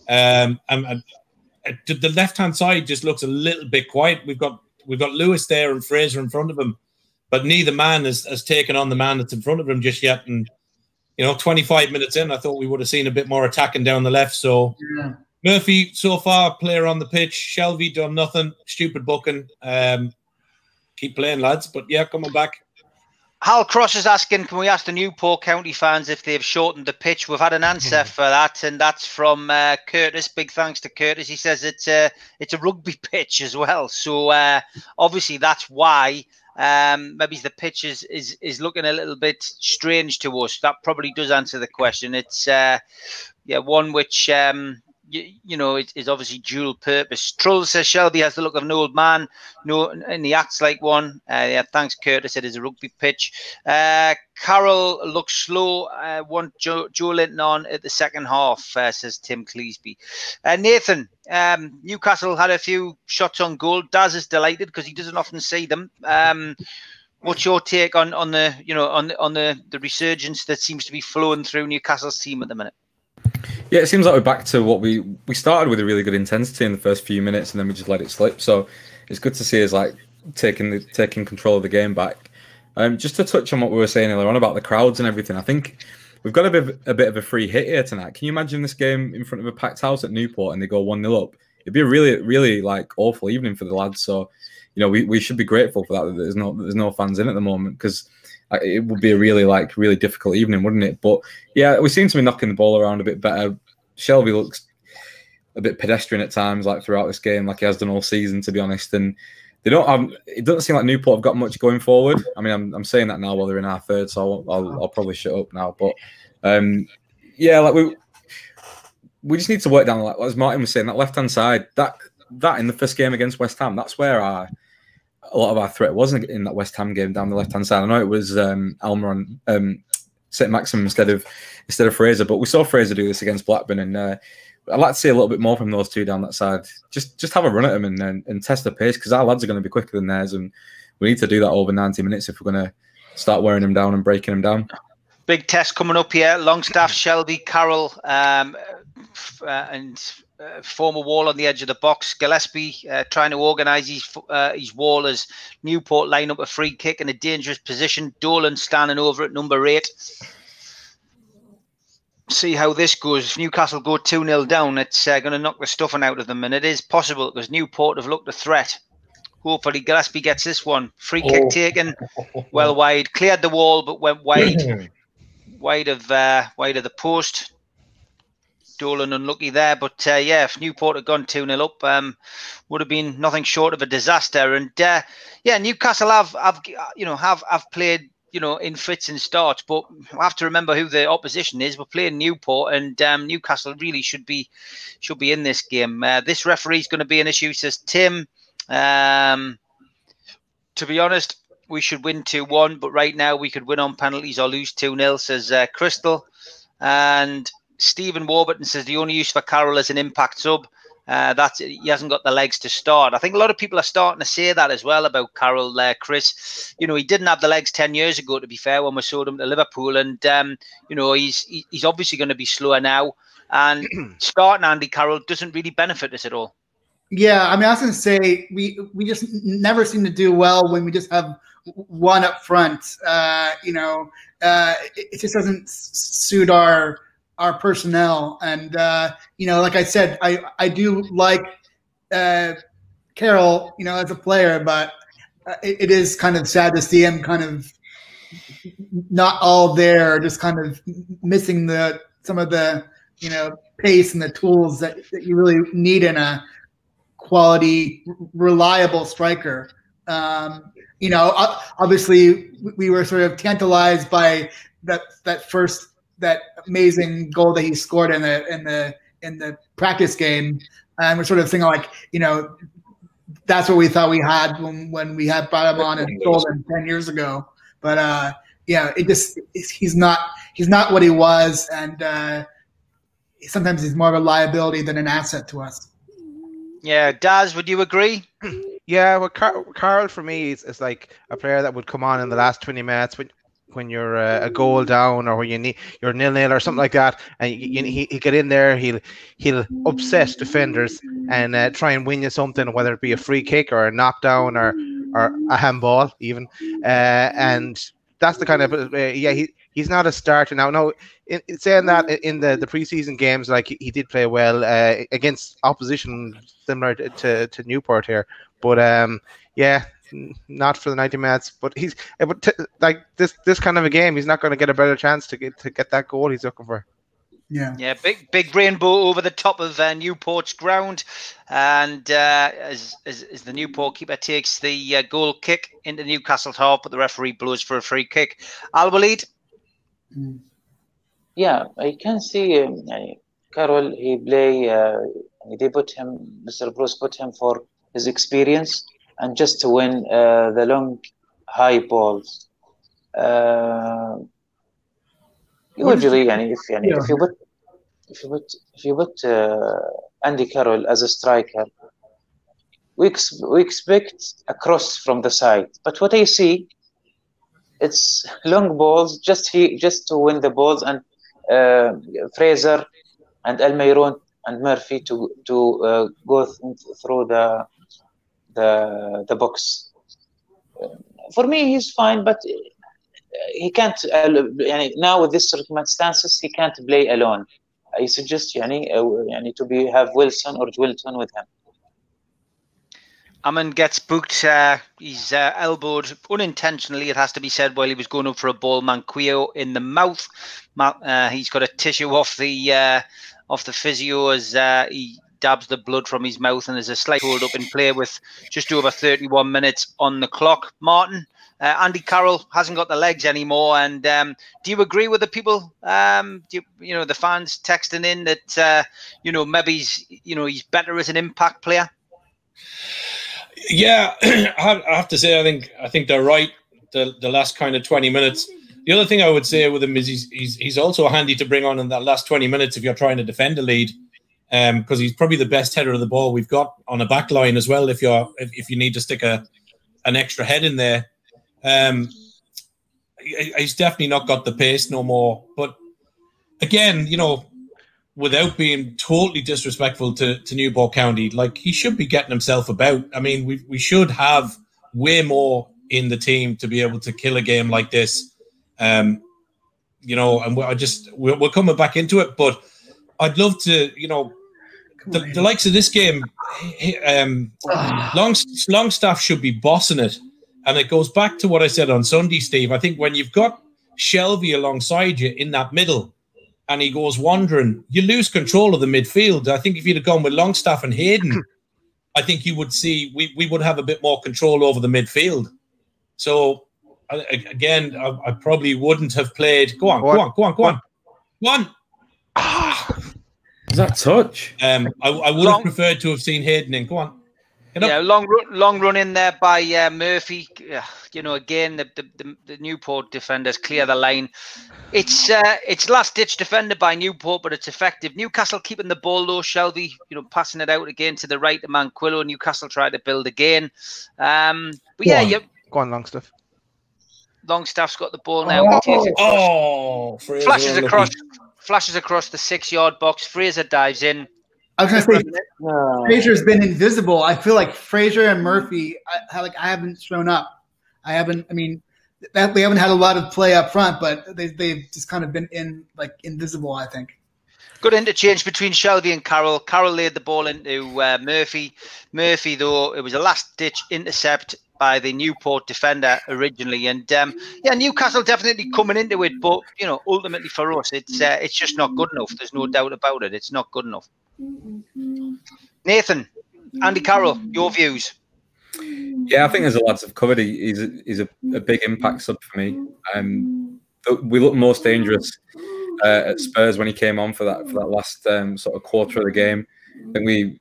And the left-hand side just looks a little bit quiet. We've got Lewis there and Fraser in front of him, but neither man has taken on the man that's in front of him just yet. And 25 minutes in, I thought we would have seen a bit more attacking down the left. So yeah. Murphy, so far, player on the pitch. Shelby done nothing. Stupid booking. Keep playing, lads. But yeah, coming back. Hal Cross is asking, can we ask the Newport County fans if they've shortened the pitch? We've had an answer for that, and that's from Curtis. Big thanks to Curtis. He says it's a rugby pitch as well. So obviously that's why. Maybe the pitch is looking a little bit strange to us. That probably does answer the question. It's one which it is obviously dual purpose. Trull says Shelby has the look of an old man, and he acts like one. Thanks, Curtis. It is a rugby pitch. Carroll looks slow. Want Joe Linton on at the second half, says Tim Cleesby. Nathan, Newcastle had a few shots on goal. Daz is delighted because he doesn't often see them. What's your take on the resurgence that seems to be flowing through Newcastle's team at the minute? Yeah, it seems like we're back to what we started with a really good intensity in the first few minutes, and then we just let it slip. So it's good to see us like taking control of the game back. Just to touch on what we were saying earlier on about the crowds and everything, I think we've got a bit of a free hit here tonight. Can you imagine this game in front of a packed house at Newport and they go 1-0 up? It'd be a really, really like awful evening for the lads. So we should be grateful for that there's no fans in at the moment, because it would be a really difficult evening, wouldn't it? But yeah, we seem to be knocking the ball around a bit better. Shelby looks a bit pedestrian at times, like throughout this game, like he has done all season, to be honest. And it doesn't seem like Newport have got much going forward. I mean, I'm saying that now while they're in our third, so I'll probably shut up now. But we just need to work down, like as Martin was saying, that left-hand side. That in the first game against West Ham, that's where a lot of our threat wasn't in that West Ham game down the left-hand side. I know it was Almiron, St. Maxim instead of Fraser, but we saw Fraser do this against Blackburn, and I'd like to see a little bit more from those two down that side. Just have a run at them and test the pace, because our lads are going to be quicker than theirs, and we need to do that over 90 minutes if we're going to start wearing them down and breaking them down. Big test coming up here. Longstaff, Shelby, Carroll, and former wall on the edge of the box. Gillespie trying to organise his wall as Newport line up a free kick in a dangerous position. Dolan standing over at number 8. See how this goes. If Newcastle go 2-0 down, it's going to knock the stuffing out of them, and it is possible because Newport have looked a threat. Hopefully Gillespie gets this one. Free kick taken, well wide. Cleared the wall, but went wide. wide of the post. Dolan unlucky there, but if Newport had gone 2-0 up, would have been nothing short of a disaster. And Newcastle have played in fits and starts, but we have to remember who the opposition is. We're playing Newport, and Newcastle really should be in this game. This referee's going to be an issue, says Tim. To be honest, we should win 2-1, but right now we could win on penalties or lose 2-0, says Crystal. And Stephen Warburton says the only use for Carroll is an impact sub. He hasn't got the legs to start. I think a lot of people are starting to say that as well about Carroll, Chris. He didn't have the legs 10 years ago, to be fair, when we sold him to Liverpool. And, he's obviously going to be slower now. And starting Andy Carroll doesn't really benefit us at all. Yeah, I mean, I was going to say, we just never seem to do well when we just have one up front. It just doesn't suit our personnel. And, like I said, I do like Carroll, as a player, but it is kind of sad to see him kind of not all there, just kind of missing some of the pace and the tools that you really need in a quality, reliable striker. Obviously we were sort of tantalized by that amazing goal that he scored in the practice game, and we're sort of thinking like, that's what we thought we had when we had brought him on and sold him 10 years ago. But he's not what he was, and sometimes he's more of a liability than an asset to us. Yeah, Daz, would you agree? Yeah, well, Carl for me is like a player that would come on in the last 20 minutes when you're a goal down, or when you're 0-0 or something like that, and he get in there, he'll upset defenders and try and win you something, whether it be a free kick or a knockdown or a handball even, and that's the kind of he's not a starter now. No, saying that, in the preseason games, like he did play well against opposition similar to Newport here, but not for the 90 minutes. But like this kind of a game, he's not going to get a better chance to get that goal he's looking for. Yeah, big rainbow over the top of Newport's ground, and as the Newport keeper takes the goal kick into Newcastle's half, but the referee blows for a free kick. Al-Walid? Yeah, I can see Carroll. They put him, Mr. Bruce put him for his experience and just to win the long, high balls. Usually, if you put Andy Carroll as a striker, we expect a cross from the side. But what I see, it's long balls just to win the balls, and Fraser and Almiron and Murphy to go through the box. For me, he's fine, but he can't. Now with these circumstances, he can't play alone. I suggest to have Wilson or Wilton with him. Aman gets booked. He's elbowed unintentionally, it has to be said, while he was going up for a ball. Manquillo in the mouth. He's got a tissue off the physio as he dabs the blood from his mouth, and there's a slight hold up in play with just over 31 minutes on the clock. Martin, Andy Carroll hasn't got the legs anymore, and do you agree with the people? The fans texting in that maybe he's better as an impact player. Yeah, I have to say, I think they're right. The last kind of 20 minutes. The other thing I would say with him is he's also handy to bring on in that last 20 minutes if you're trying to defend a lead, because he's probably the best header of the ball we've got on a back line as well. If you need to stick an extra head in there, he's definitely not got the pace no more. But again, without being totally disrespectful to Newport County, like, he should be getting himself about. I mean, we should have way more in the team to be able to kill a game like this. And we're coming back into it, but I'd love to, the likes of this game, Longstaff should be bossing it. And it goes back to what I said on Sunday, Steve. I think when you've got Shelby alongside you in that middle, and he goes wandering, you lose control of the midfield. I think if you'd have gone with Longstaff and Hayden, I think you would see we would have a bit more control over the midfield. So, again, I probably wouldn't have played. Go on. Is that touch? I would have preferred to have seen Hayden in. Go on. Yeah, long run in there by Murphy. Again, the Newport defenders clear the line. It's last ditch defended by Newport, but it's effective. Newcastle keeping the ball though. Shelby, passing it out again to the right to Manquillo. Newcastle tried to build again. Go on, Longstaff. Longstaff's got the ball now. Flashes across the 6-yard box. Fraser dives in. I was going to say, Fraser's been invisible. I feel like Fraser and Murphy, I haven't shown up. We haven't had a lot of play up front, but they've just kind of been invisible, I think. Good interchange between Shelby and Carroll. Carroll laid the ball into Murphy. Murphy, though, it was a last-ditch intercept. by the Newport defender originally, and yeah, Newcastle definitely coming into it, but you know, ultimately for us, it's just not good enough. There's no doubt about it. It's not good enough. Nathan, Andy Carroll, your views? Yeah, I think as the lads have covered, he's a big impact sub for me. We looked most dangerous at Spurs when he came on for that last sort of quarter of the game. I think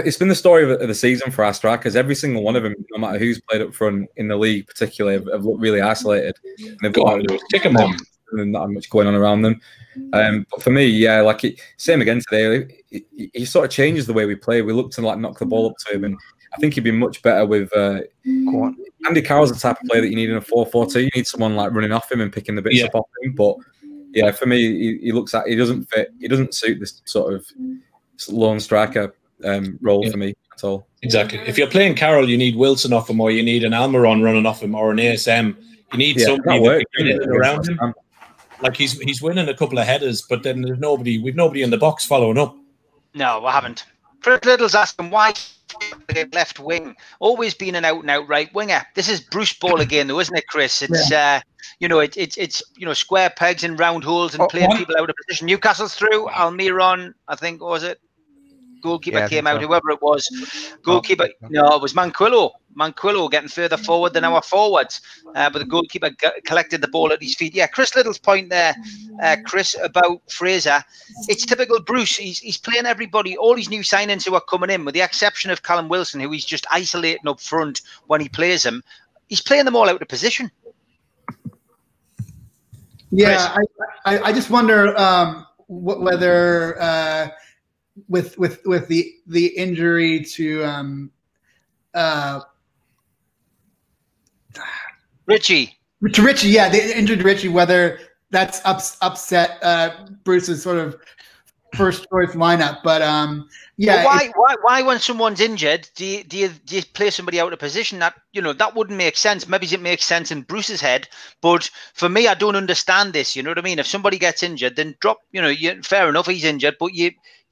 it's been the story of the season for our strikers. Every single one of them, no matter who's played up front in the league, particularly, have looked really isolated. And they've got not much going on around them. But for me, yeah, like same again today. He sort of changes the way we play. We look to like knock the ball up to him, and I think he'd be much better with. Andy Carroll's the type of player that you need in a 4-4-2. You need someone like running off him and picking the bits up off him. But yeah, for me, he looks like he doesn't fit. He doesn't suit this sort of lone striker role for me at all. Exactly. If you're playing Carroll, you need Wilson off him, or you need an Almiron running off him, or an ASM. You need somebody that can get in and around him. Like he's winning a couple of headers, but then we've nobody in the box following up. No, I haven't. Chris Little's asking why left wing, always been an out and out right winger. This is Bruce ball again, though, isn't it, Chris? It's it's square pegs and round holes and playing people out of position. Newcastle's through. Almiron, I think, was it? Goalkeeper came out, whoever it was. Goalkeeper, no, it was Manquillo. Manquillo getting further forward than our forwards. But the goalkeeper collected the ball at his feet. Yeah, Chris Little's point there, Chris, about Fraser. It's typical Bruce. He's playing everybody, all these new signings who are coming in, with the exception of Callum Wilson, who he's just isolating up front when he plays them. He's playing them all out of position. Yeah, I just wonder whether with the injury to Richie, yeah, the injured Richie, whether that's upset Bruce's sort of first choice lineup, but yeah. Well, why when someone's injured, do you play somebody out of position? That that wouldn't make sense. Maybe it makes sense in Bruce's head, but for me, I don't understand this. You know what I mean? If somebody gets injured, then drop. Fair enough, he's injured, but you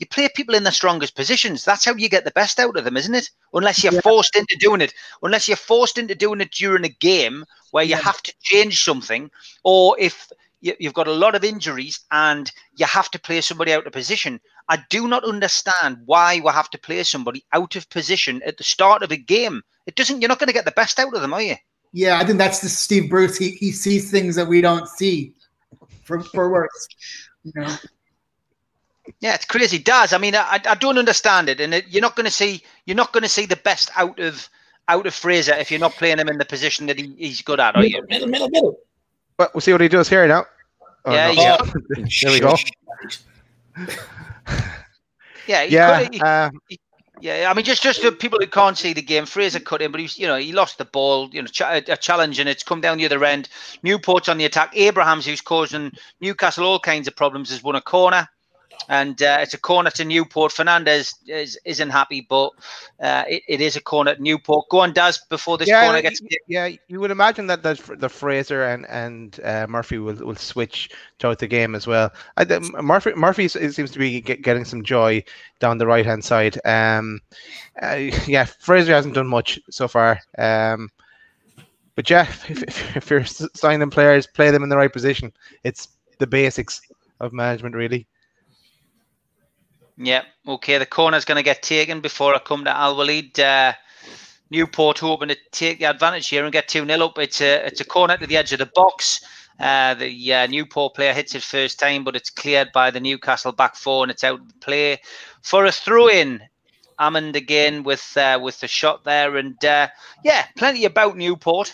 play people in the strongest positions. That's how you get the best out of them, isn't it? Unless you're forced into doing it. Unless you're forced into doing it during a game where you have to change something, or if you've got a lot of injuries and you have to play somebody out of position. I do not understand why we have to play somebody out of position at the start of a game. You're not going to get the best out of them, are you? Yeah, I think that's the Steve Bruce. He sees things that we don't see for worse. Yeah, it's crazy. It does. I mean, I don't understand it, and you're not going to see the best out of Fraser if you're not playing him in the position that he's good at, are you? Middle. But we'll see what he does here now. Yeah. There we go. Yeah. I mean, just for people who can't see the game, Fraser cut in, but he lost the ball. A challenge, and it's come down the other end. Newport's on the attack. Abrahams, who's causing Newcastle all kinds of problems, has won a corner. And it's a corner to Newport. Fernandez isn't happy, but it is a corner to Newport. Go on, Daz, before this corner gets... Yeah, you would imagine that the Fraser and Murphy will switch throughout the game as well. Murphy seems to be getting some joy down the right-hand side. Fraser hasn't done much so far. But yeah, if you're signing players, play them in the right position. It's the basics of management, really. Yeah, okay. The corner's going to get taken before I come to Al Walid. Newport hoping to take the advantage here and get 2-0 up. It's a corner to the edge of the box. The Newport player hits it first time, but it's cleared by the Newcastle back four, and it's out of the play for a throw-in. Hammond again with the shot there, and plenty about Newport.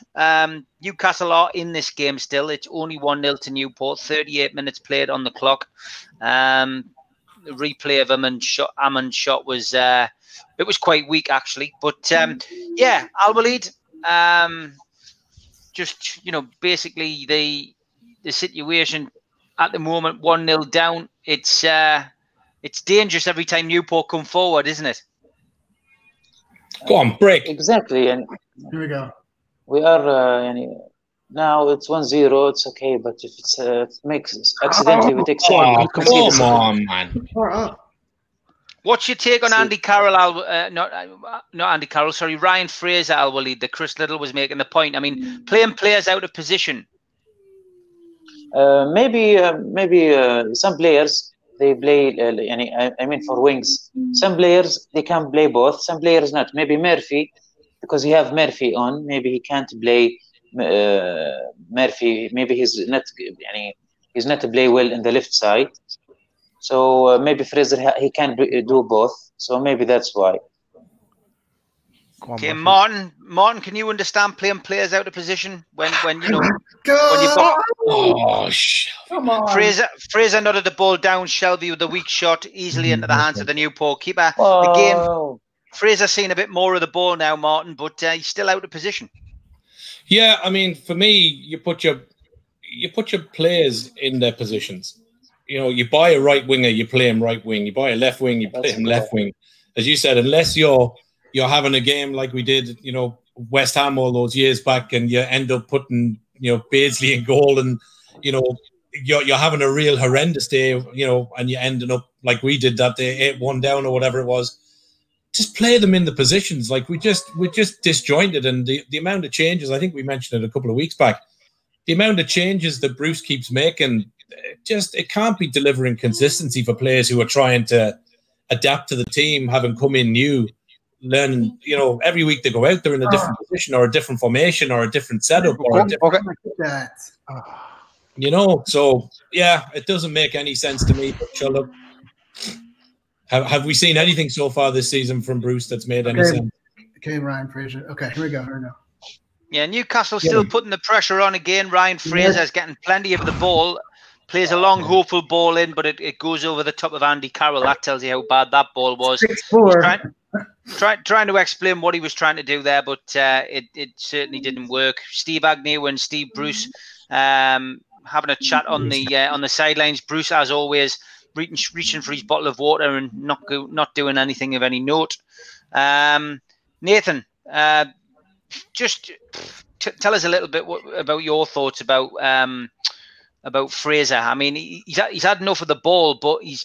Newcastle are in this game still. It's only 1-0 to Newport. 38 minutes played on the clock. The replay of Hammond's shot was it was quite weak actually, but Al Walid, just basically the situation at the moment, 1-0 down. It's dangerous every time Newport come forward, isn't it? Go on, break. Exactly, and here we go. We are now it's 1-0. It's okay, but if it makes accidentally we take 7. Come on, man. What's your take on Andy Carroll? Not Andy Carroll. Sorry, Ryan Fraser. Al-Walid. That Chris Little was making the point. I mean, playing players out of position. Maybe some players they play. I mean, for wings, some players they can play both. Some players not. Maybe Murphy, because you have Murphy on. Maybe he can't play. Murphy. Maybe he's not to play well in the left side. So maybe Fraser he can do both. So maybe that's why. Okay, Martin, can you understand playing players out of position when you know when you've got Come on. Fraser nodded the ball down Shelby with a weak shot easily into the hands of the Newport keeper. Whoa. Again, Fraser's seen a bit more of the ball now, Martin, but he's still out of position. Yeah, I mean, for me, you put your players in their positions. You know, you buy a right winger, you play him right wing. You buy a left wing, you play him left wing. As you said, unless you're having a game like we did, you know, West Ham all those years back, and you end up putting, you know, Beardsley in goal, and you know, you're having a real horrendous day, you know, and you're ending up like we did that day, 8-1 down or whatever it was. Just play them in the positions. Like we're just disjointed, and the amount of changes. I think we mentioned it a couple of weeks back. The amount of changes that Bruce keeps making. It can't be delivering consistency for players who are trying to adapt to the team, having come in new, learning, you know, every week they go out, they're in a different position or a different formation or a different setup or a different, you know, so yeah, it doesn't make any sense to me. But sure, look, have we seen anything so far this season from Bruce that's made any sense? Okay, Ryan Fraser. Okay, here we go. Yeah, Newcastle still putting the pressure on again. Ryan Fraser's getting plenty of the ball. Plays a long, hopeful ball in, but it goes over the top of Andy Carroll. That tells you how bad that ball was. Trying to explain what he was trying to do there, but it certainly didn't work. Steve Agnew and Steve Bruce having a chat on the sidelines. Bruce, as always, reaching for his bottle of water and not doing anything of any note. Nathan, just tell us a little bit about your thoughts about Fraser. I mean, he's had enough of the ball, but he's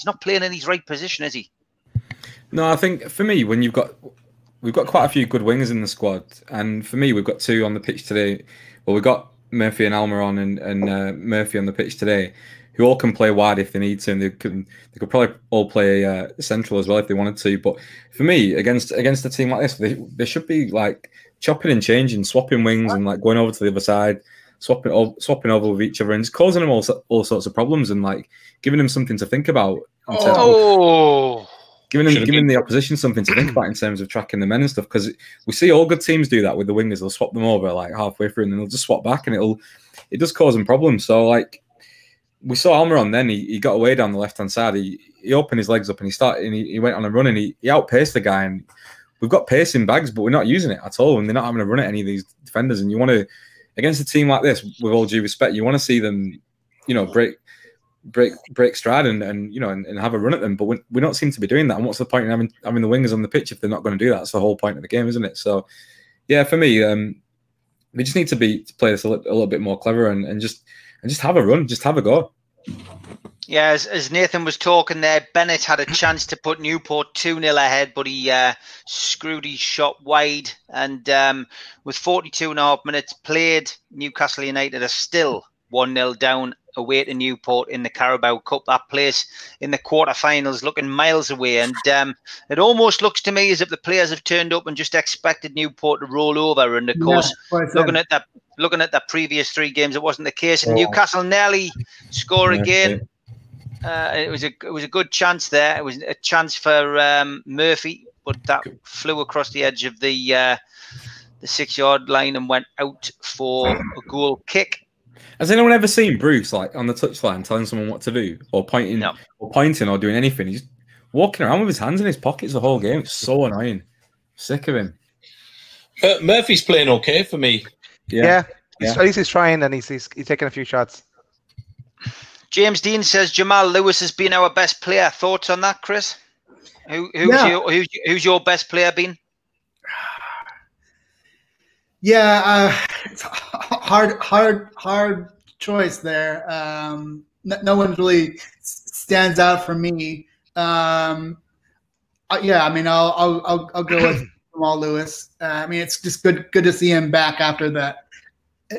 not playing in his right position, is he? No, I think for me, when we've got quite a few good wingers in the squad, and for me, we've got two on the pitch today. Well, we've got Murphy and Almiron and Murphy on the pitch today, who all can play wide if they need to, and they could probably all play central as well if they wanted to. But for me, against a team like this, they should be like chopping and changing, swapping wings, and like going over to the other side. Swapping over with each other and just causing them all sorts of problems, and like giving them something to think about. Giving the opposition something to think about in terms of tracking the men and stuff. Because we see all good teams do that with the wingers. They'll swap them over like halfway through, and then they'll just swap back, and it does cause them problems. So like we saw Almiron then, he got away down the left hand side. He opened his legs up and he went on a run, and he outpaced the guy. And we've got pace in bags, but we're not using it at all, and they're not having a run at any of these defenders. And you want to. Against a team like this, with all due respect, you want to see them, you know, break stride and you know and have a run at them. But we don't seem to be doing that. And what's the point in having the wingers on the pitch if they're not going to do that? That's the whole point of the game, isn't it? So, yeah, for me, we just need to play this a little bit more clever and just have a run, just have a go. Yeah, as Nathan was talking there, Bennett had a chance to put Newport 2-0 ahead, but he screwed his shot wide. And with 42.5 minutes played, Newcastle United are still 1-0 down away to Newport in the Carabao Cup. That place in the quarterfinals looking miles away. And it almost looks to me as if the players have turned up and just expected Newport to roll over. And, of course, looking at the previous three games, it wasn't the case. And Newcastle nearly score again. It was a good chance there. It was a chance for Murphy, but that flew across the edge of the 6-yard line and went out for a goal kick. Has anyone ever seen Bruce like on the touchline telling someone what to do or pointing or doing anything? He's walking around with his hands in his pockets the whole game. It's so annoying. Sick of him. Murphy's playing okay for me. Yeah. At least he's trying, and he's taking a few shots. James Dean says Jamal Lewis has been our best player. Thoughts on that, Chris? Who's your best player been? Yeah, it's hard choice there. No one really stands out for me. Yeah, I mean, I'll go with Jamal Lewis. I mean, it's just good to see him back after that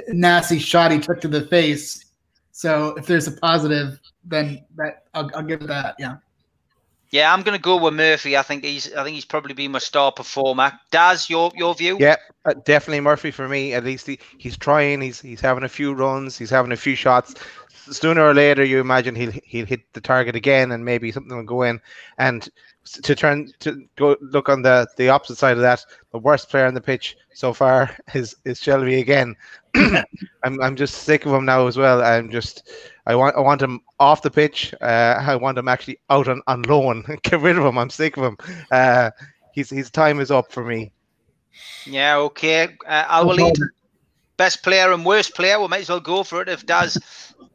nasty shot he took to the face. So if there's a positive, then I'll give it that. Yeah. Yeah, I'm going to go with Murphy. I think he's probably been my star performer. Daz, your view? Yeah, definitely Murphy for me. At least he's trying. He's having a few runs. He's having a few shots. Sooner or later, you imagine he'll hit the target again, and maybe something will go in. And to go look on the opposite side of that, the worst player on the pitch so far is Shelby again. I'm just sick of him now as well. I want him off the pitch. I want him actually out on loan. Get rid of him. I'm sick of him. His time is up for me. Yeah, okay. I'll lead best player and worst player. We might as well go for it if Daz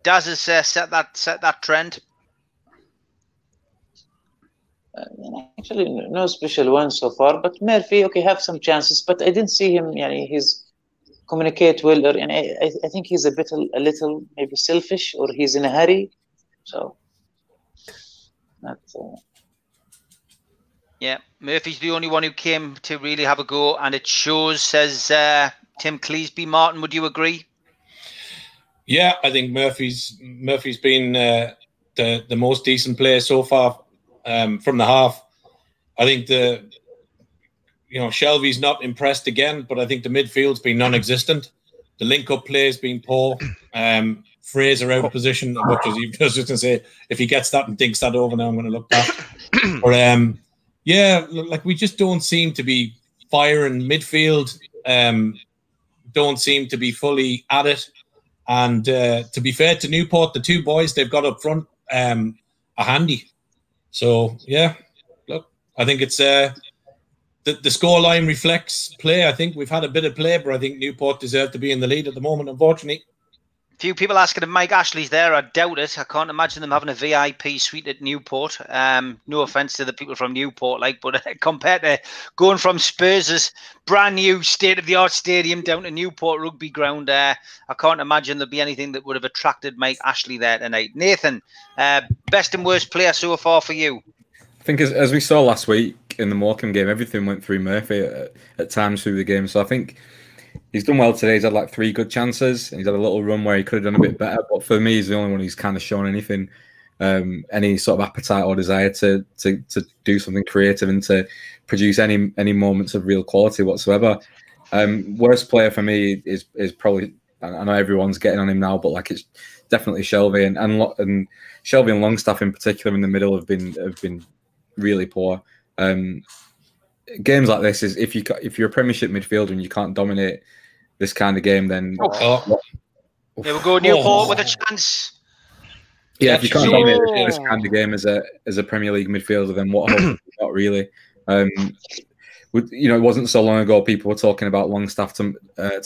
has set that trend. Actually, no special one so far. But Murphy, okay, have some chances. But I didn't see him. He's communicate well, and I think he's a little maybe selfish, or he's in a hurry. So, yeah, Murphy's the only one who came to really have a go, and it shows. Says Tim Cleesby. Martin, would you agree? Yeah, I think Murphy's been the most decent player so far from the half. I think Shelby's not impressed again, but I think the midfield's been non-existent. The link-up play has been poor. Fraser out of position, much as you was just going to say, if he gets that and thinks that over now, I'm going to look back. But yeah, like we just don't seem to be firing midfield. Don't seem to be fully at it. And to be fair to Newport, the two boys they've got up front are handy. So yeah, look, I think it's the scoreline reflects play. I think we've had a bit of play, but I think Newport deserve to be in the lead at the moment, unfortunately. Few people asking if Mike Ashley's there. I doubt it. I can't imagine them having a VIP suite at Newport. No offence to the people from Newport, but compared to going from Spurs' brand new state-of-the-art stadium down to Newport Rugby Ground, I can't imagine there'd be anything that would have attracted Mike Ashley there tonight. Nathan, best and worst player so far for you? I think as we saw last week in the Morecambe game, everything went through Murphy at times through the game. So I think he's done well today. He's had like 3 good chances, and he's had a little run where he could have done a bit better. But for me, he's the only one who's kind of shown anything, any sort of appetite or desire to do something creative and to produce any moments of real quality whatsoever. Worst player for me is probably, I know everyone's getting on him now, but like it's definitely Shelby and Shelby and Longstaff in particular in the middle have been really poor. Games like this is if you're a Premiership midfielder and you can't dominate this kind of game, then there we go, Newport with a chance. Yeah, if you can't dominate this kind of game as a Premier League midfielder, then what hope have you got really? It wasn't so long ago people were talking about Longstaff to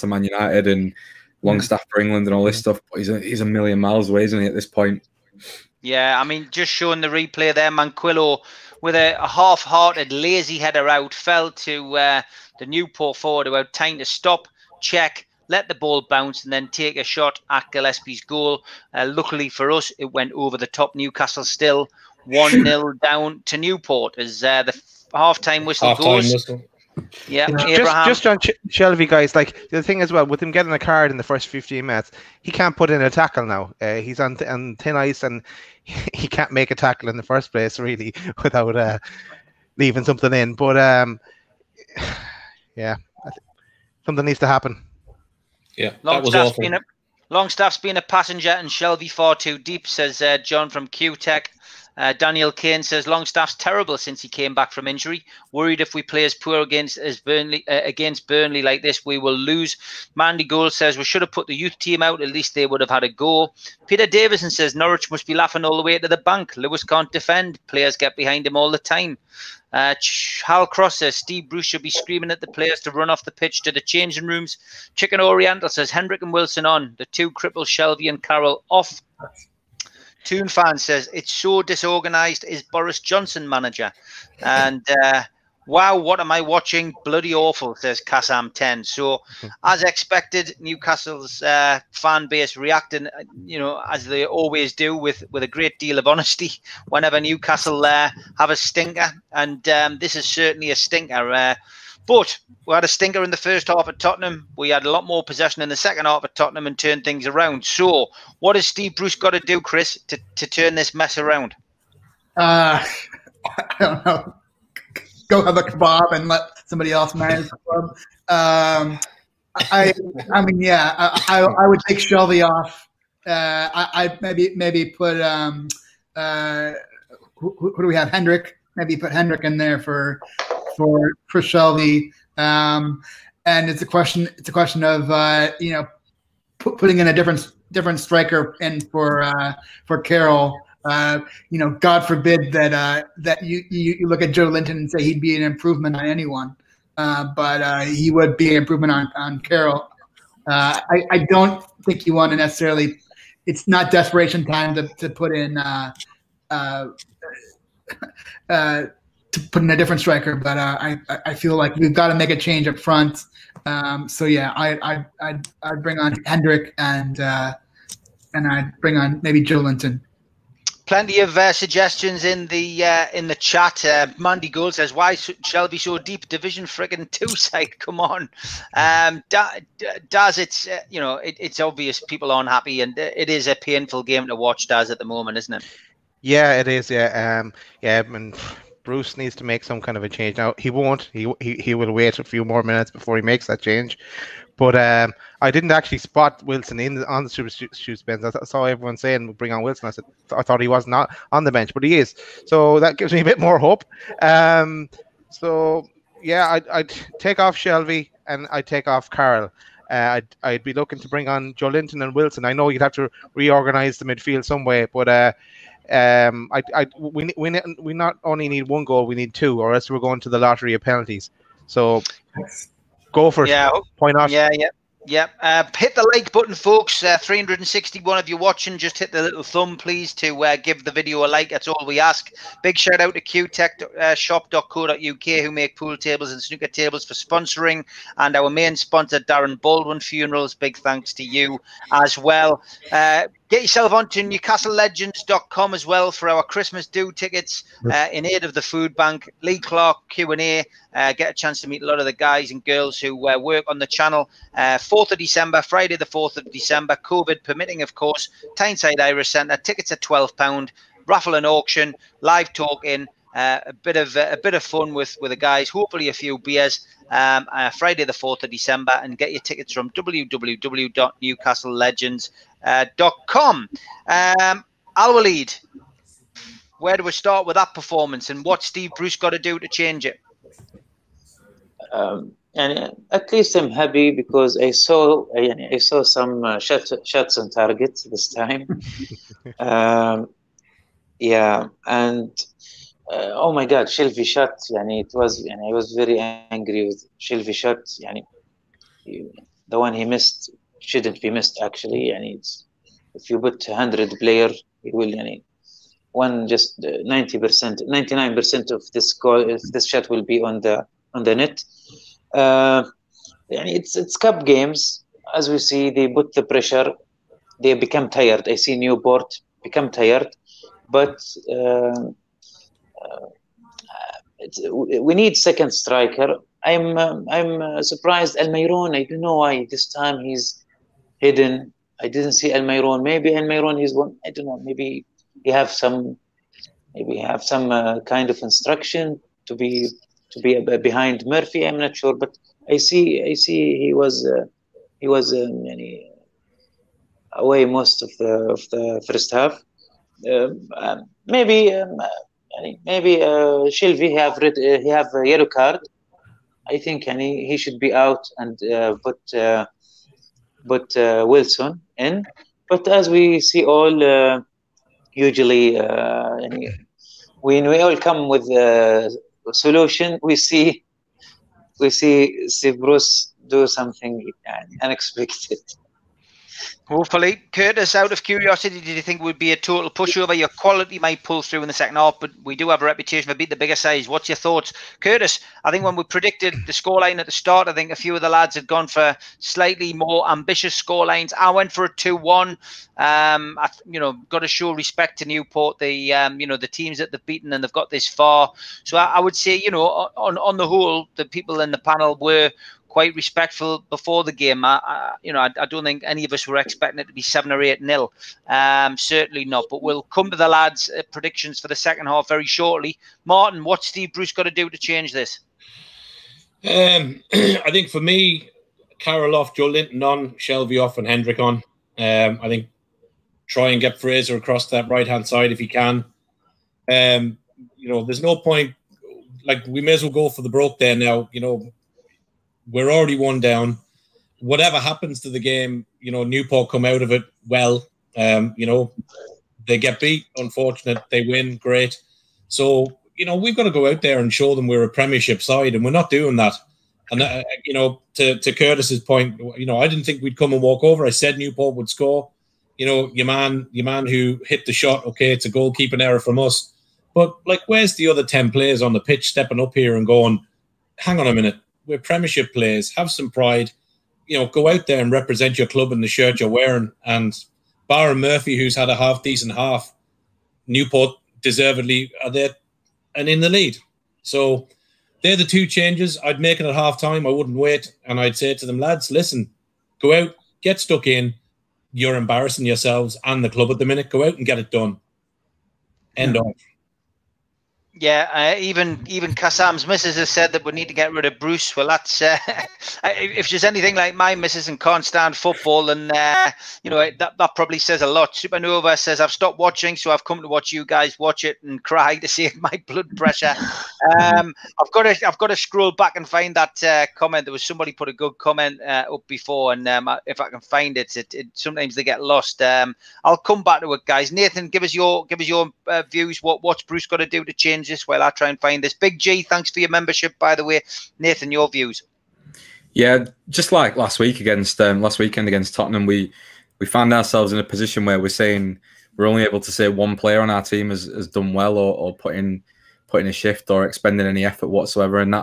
Man United and Longstaff for England and all this stuff, but he's a million miles away, isn't he, at this point? Yeah, I mean, just showing the replay there, Manquillo with a half-hearted, lazy header out, fell to the Newport forward who had time to stop, check, let the ball bounce, and then take a shot at Gillespie's goal. Luckily for us, it went over the top. Newcastle still 1-0 down to Newport as the half-time whistle goes. Yeah, just on Shelby, guys. Like the thing as well with him getting a card in the first 15 minutes, he can't put in a tackle now. He's on thin ice and he can't make a tackle in the first place, really, without leaving something in. But yeah, something needs to happen. Yeah, that was awful. Longstaff's been a passenger and Shelby far too deep, says John from Q-Tech. Daniel Kane says Longstaff's terrible since he came back from injury. Worried if we play as poor against Burnley like this, we will lose. Mandy Gold says we should have put the youth team out. At least they would have had a go. Peter Davison says Norwich must be laughing all the way to the bank. Lewis can't defend. Players get behind him all the time. Hal Cross says Steve Bruce should be screaming at the players to run off the pitch to the changing rooms. Chicken Oriental says Hendrick and Wilson on. The two cripples Shelby and Carroll off. Toon Fan says it's so disorganised. Is Boris Johnson manager? And Wow, what am I watching? Bloody awful, says Kassam 10. So, as expected, Newcastle's fan base reacting, as they always do, with a great deal of honesty whenever Newcastle have a stinker. And this is certainly a stinker. But we had a stinker in the first half at Tottenham. We had a lot more possession in the second half at Tottenham and turned things around. So, what has Steve Bruce got to do, Chris, to turn this mess around? I don't know. Go have a kebab and let somebody else manage the club. I would take Shelby off. I maybe put who do we have? Hendrick. Maybe put Hendrick in there for Shelby. And it's a question of putting in a different striker in for Carroll. God forbid that you look at Joe Linton and say he'd be an improvement on anyone, but he would be an improvement on Carroll. I don't think you want to necessarily. It's not desperation time to put in to put in a different striker, but I feel like we've got to make a change up front. So yeah, I'd bring on Hendrick and I'd bring on maybe Joe Linton. Plenty of suggestions in the chat. Mandy Gould says, "Why Shelby so deep? Division friggin' 2 side. Come on." Daz, it's obvious people aren't happy, and it is a painful game to watch, Daz, at the moment, isn't it? Yeah, it is. Yeah, and Bruce needs to make some kind of a change. Now he won't. He will wait a few more minutes before he makes that change. But I didn't actually spot Wilson on the substitute bench. I saw everyone saying bring on Wilson. I thought he was not on the bench, but he is. So that gives me a bit more hope. So yeah, I'd take off Shelby and I'd take off Carroll. I'd be looking to bring on Joe Linton and Wilson. I know you'd have to reorganize the midfield some way, but we not only need one goal, we need 2, or else we're going to the lottery of penalties. So go for it. Yeah. Why not? Yeah. Hit the like button, folks. 361 of you watching. Just hit the little thumb, please, to give the video a like. That's all we ask. Big shout out to qtechshop.co.uk, who make pool tables and snooker tables, for sponsoring, and our main sponsor, Darren Baldwin Funerals. Big thanks to you as well. Get yourself onto NewcastleLegends.com as well for our Christmas do tickets in aid of the food bank. Lee Clark Q&A. Get a chance to meet a lot of the guys and girls who work on the channel. 4th of December, Friday the 4th of December, COVID permitting, of course. Tyneside Irish Centre. Tickets at £12. Raffle and auction. Live talking. A bit of fun with the guys. Hopefully a few beers. Friday the 4th of December, and get your tickets from www.newcastlelegends.com. Al-Walid, where do we start with that performance, and what Steve Bruce got to do to change it? And at least I'm happy because I saw some shots on target this time. And oh my God, Shelby shot. I was very angry with Shelby shot. The one he missed shouldn't be missed actually. If you put 100 player, it will. One just 90%, 99% of this shot will be on the net. It's cup games. As we see, they put the pressure. They become tired. I see Newport become tired, but we need second striker. I'm surprised Almiron. I don't know why this time he's hidden. I didn't see Almiron. Maybe Almiron is one. I don't know. Maybe he have some. Maybe have some kind of instruction to be behind Murphy. I'm not sure, but I see he was away most of the first half. Maybe Shelby have a yellow card. I think he should be out and put Wilson in. But as we see all, usually when we all come with a solution, we see Steve Bruce do something unexpected. Hopefully. Curtis, out of curiosity, did you think it would be a total pushover? Your quality might pull through in the second half, but we do have a reputation for beating the bigger size. What's your thoughts? Curtis, I think when we predicted the scoreline at the start, I think a few of the lads had gone for slightly more ambitious scorelines. I went for a 2-1. Got to show respect to Newport, the teams that they've beaten and they've got this far. So I would say, on the whole, the people in the panel were quite respectful before the game. I don't think any of us were expecting it to be 7 or 8-0. Certainly not. But we'll come to the lads' predictions for the second half very shortly. Martin, what's Steve Bruce got to do to change this? I think for me, Carroll off, Joe Linton on, Shelby off, and Hendrick on. I think try and get Fraser across that right-hand side if he can. There's no point. Like, we may as well go for the broke there now. We're already 1 down. Whatever happens to the game, Newport come out of it well. They get beat, unfortunate. They win, great. So, we've got to go out there and show them we're a Premiership side, and we're not doing that. And, to Curtis's point, I didn't think we'd come and walk over. I said Newport would score. Your man who hit the shot, okay, it's a goalkeeping error from us. But, where's the other 10 players on the pitch stepping up here and going, hang on a minute, we're Premiership players, have some pride, go out there and represent your club in the shirt you're wearing. And Byron Murphy, who's had a half-decent half, Newport deservedly are there and in the lead. So they're the 2 changes. I'd make it at half-time. I wouldn't wait. And I'd say to them, lads, listen, go out, get stuck in. You're embarrassing yourselves and the club at the minute. Go out and get it done. End of. Yeah, even Kassam's missus has said that we need to get rid of Bruce. Well, that's if she's anything like my missus and can't stand football, then that probably says a lot. Supernova says, I've stopped watching, so I've come to watch you guys watch it and cry to save my blood pressure. I've got to scroll back and find that comment. There was somebody put a good comment up before, and if I can find it, sometimes they get lost. I'll come back to it, guys. Nathan, give us your views. What's Bruce got to do to change this while I try and find this? Big G, thanks for your membership, by the way. Nathan, your views? Yeah, just like last weekend against Tottenham, we found ourselves in a position where we're saying we're only able to say one player on our team has done well or put in a shift or expended any effort whatsoever, and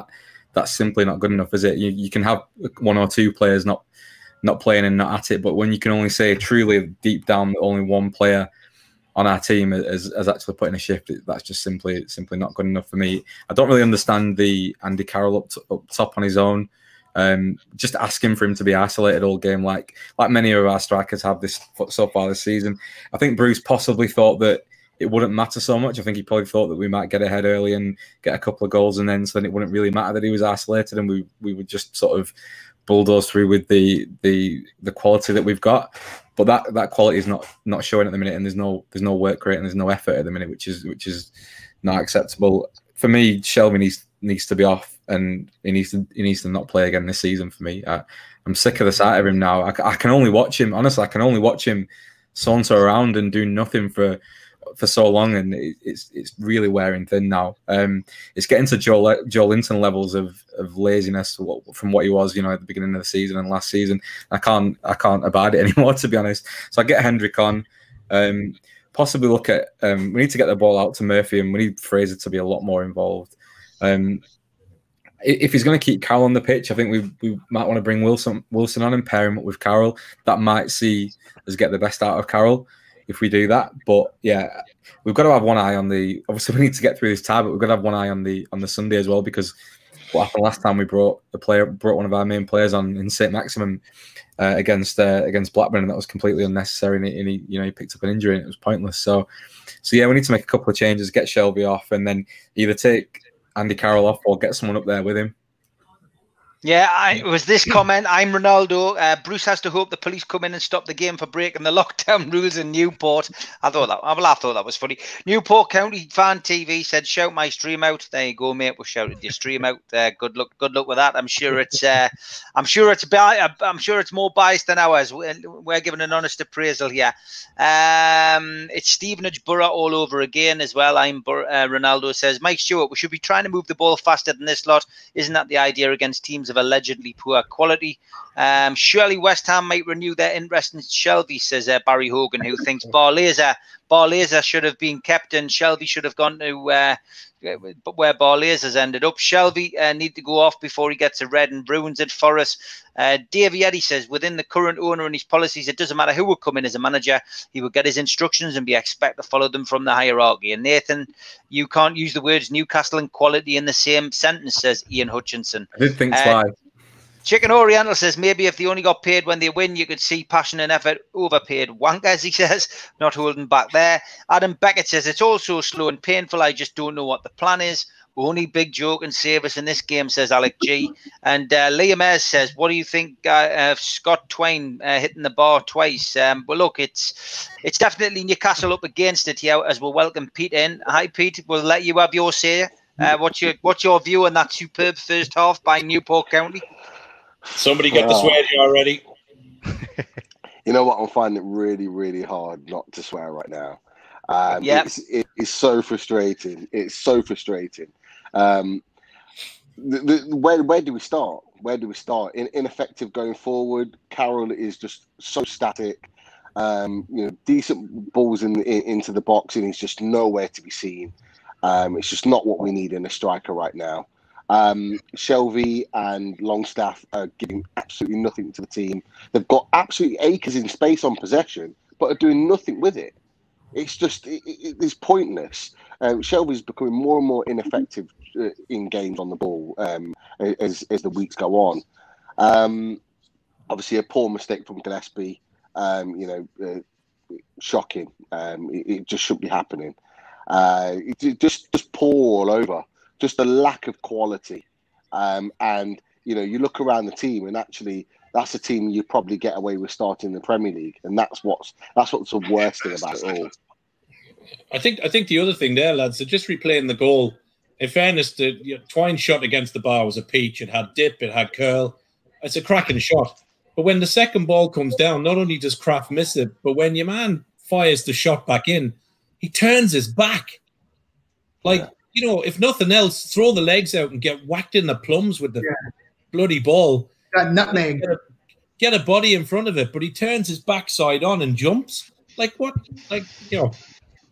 that's simply not good enough, is it? You can have 1 or 2 players not playing and not at it, but when you can only say truly deep down that only one player on our team has actually put in a shift, that's just simply not good enough for me. I don't really understand the Andy Carroll up top on his own. Just asking for him to be isolated all game, like many of our strikers have so far this season. I think Bruce possibly thought that it wouldn't matter so much. I think he probably thought that we might get ahead early and get a couple of goals, and then it wouldn't really matter that he was isolated, and we would just sort of bulldoze through with the quality that we've got. But that quality is not showing at the minute, and there's no work rate and there's no effort at the minute, which is not acceptable. For me, Shelby needs to be off, and he needs to not play again this season. For me, I'm sick of the sight of him now. I can only watch him. Honestly, I can only watch him saunter around and do nothing for so long, and it's really wearing thin now. It's getting to Joe Linton levels of laziness from what he was, at the beginning of the season and last season. I can't abide it anymore, to be honest. So I get Hendrick on. Possibly look at we need to get the ball out to Murphy, and we need Fraser to be a lot more involved. If he's going to keep Carroll on the pitch, I think we might want to bring Wilson on and pair him up with Carroll. That might see us get the best out of Carroll if we do that. But yeah, we've got to have one eye on obviously we need to get through this tie, but we've got to have one eye on the Sunday as well, because what happened last time we brought one of our main players on in St. Maximum against Blackburn, and that was completely unnecessary, and he picked up an injury and it was pointless. So yeah, we need to make a couple of changes, get Shelby off, and then either take Andy Carroll off or get someone up there with him. Yeah, it was this comment. I'm Ronaldo. Bruce has to hope the police come in and stop the game for breaking the lockdown rules in Newport. I thought that was funny. Newport County Fan TV said, "Shout my stream out." There you go, mate. We shouted your stream out. Good luck with that. I'm sure it's more biased than ours. We're giving an honest appraisal here. It's Stevenage Borough all over again as well. Ronaldo says, Mike Stewart, we should be trying to move the ball faster than this lot. Isn't that the idea against teams of of allegedly poor quality. Surely West Ham might renew their interest in Shelby, says Barry Hogan, who thinks Barlaser should have been kept and Shelby should have gone to where Barlaser's ended up. Shelby need to go off before he gets a red and ruins it for us. Davey Eddy says, within the current owner and his policies, it doesn't matter who will come in as a manager. He will get his instructions and be expected to follow them from the hierarchy. And Nathan, you can't use the words Newcastle and quality in the same sentence, says Ian Hutchinson. I did think twice. Chicken Oriental says, maybe if they only got paid when they win, you could see passion and effort. Overpaid wankers, he says, not holding back there. Adam Beckett says, it's all so slow and painful, I just don't know what the plan is. Only Big Joe can save us in this game, says Alec G. And Liam Ayres says, what do you think of Scott Twine hitting the bar twice? Well, look, it's definitely Newcastle up against it here as we'll welcome Pete in. Hi, Pete. We'll let you have your say. What's your view on that superb first half by Newport County? Somebody get the swear already. You know what? I'm finding it really, really hard not to swear right now. It's so frustrating. It's so frustrating. Where do we start? Where do we start? Ineffective going forward. Carroll is just so static. Decent balls into the box, and he's just nowhere to be seen. It's just not what we need in a striker right now. Shelby and Longstaff are giving absolutely nothing to the team. They've got absolutely acres in space on possession, but are doing nothing with it. It's just it's pointless. Shelby's becoming more and more ineffective in games on the ball as the weeks go on. Obviously, a poor mistake from Gillespie. Shocking. It just shouldn't be happening. It just poor all over. Just a lack of quality. And you look around the team, and actually, that's a team you probably get away with starting in the Premier League, and that's what's the worst thing about it all. I think the other thing there, lads, they're just replaying the goal. In fairness, the Twine shot against the bar was a peach. It had dip, it had curl. It's a cracking shot. But when the second ball comes down, not only does Kraft miss it, but when your man fires the shot back in, he turns his back. If nothing else, throw the legs out and get whacked in the plums with the bloody ball. Got nutmeg. Get a body in front of it, but he turns his backside on and jumps. Like what?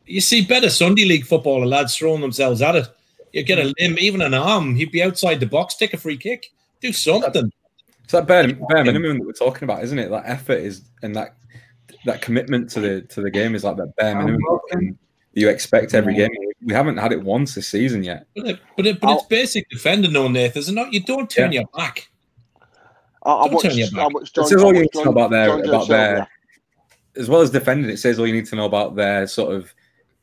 You see better Sunday League footballer lads throwing themselves at it. You get a limb, even an arm, he'd be outside the box, take a free kick, do something. It's that bare minimum that we're talking about, isn't it? That effort is, and that commitment to the game is like that bare minimum you expect every game. We haven't had it once this season yet. But it's basic defending, though, Nathan, isn't it? You don't turn your back. It says all you need to know about their, as well as defending. It says all you need to know about their sort of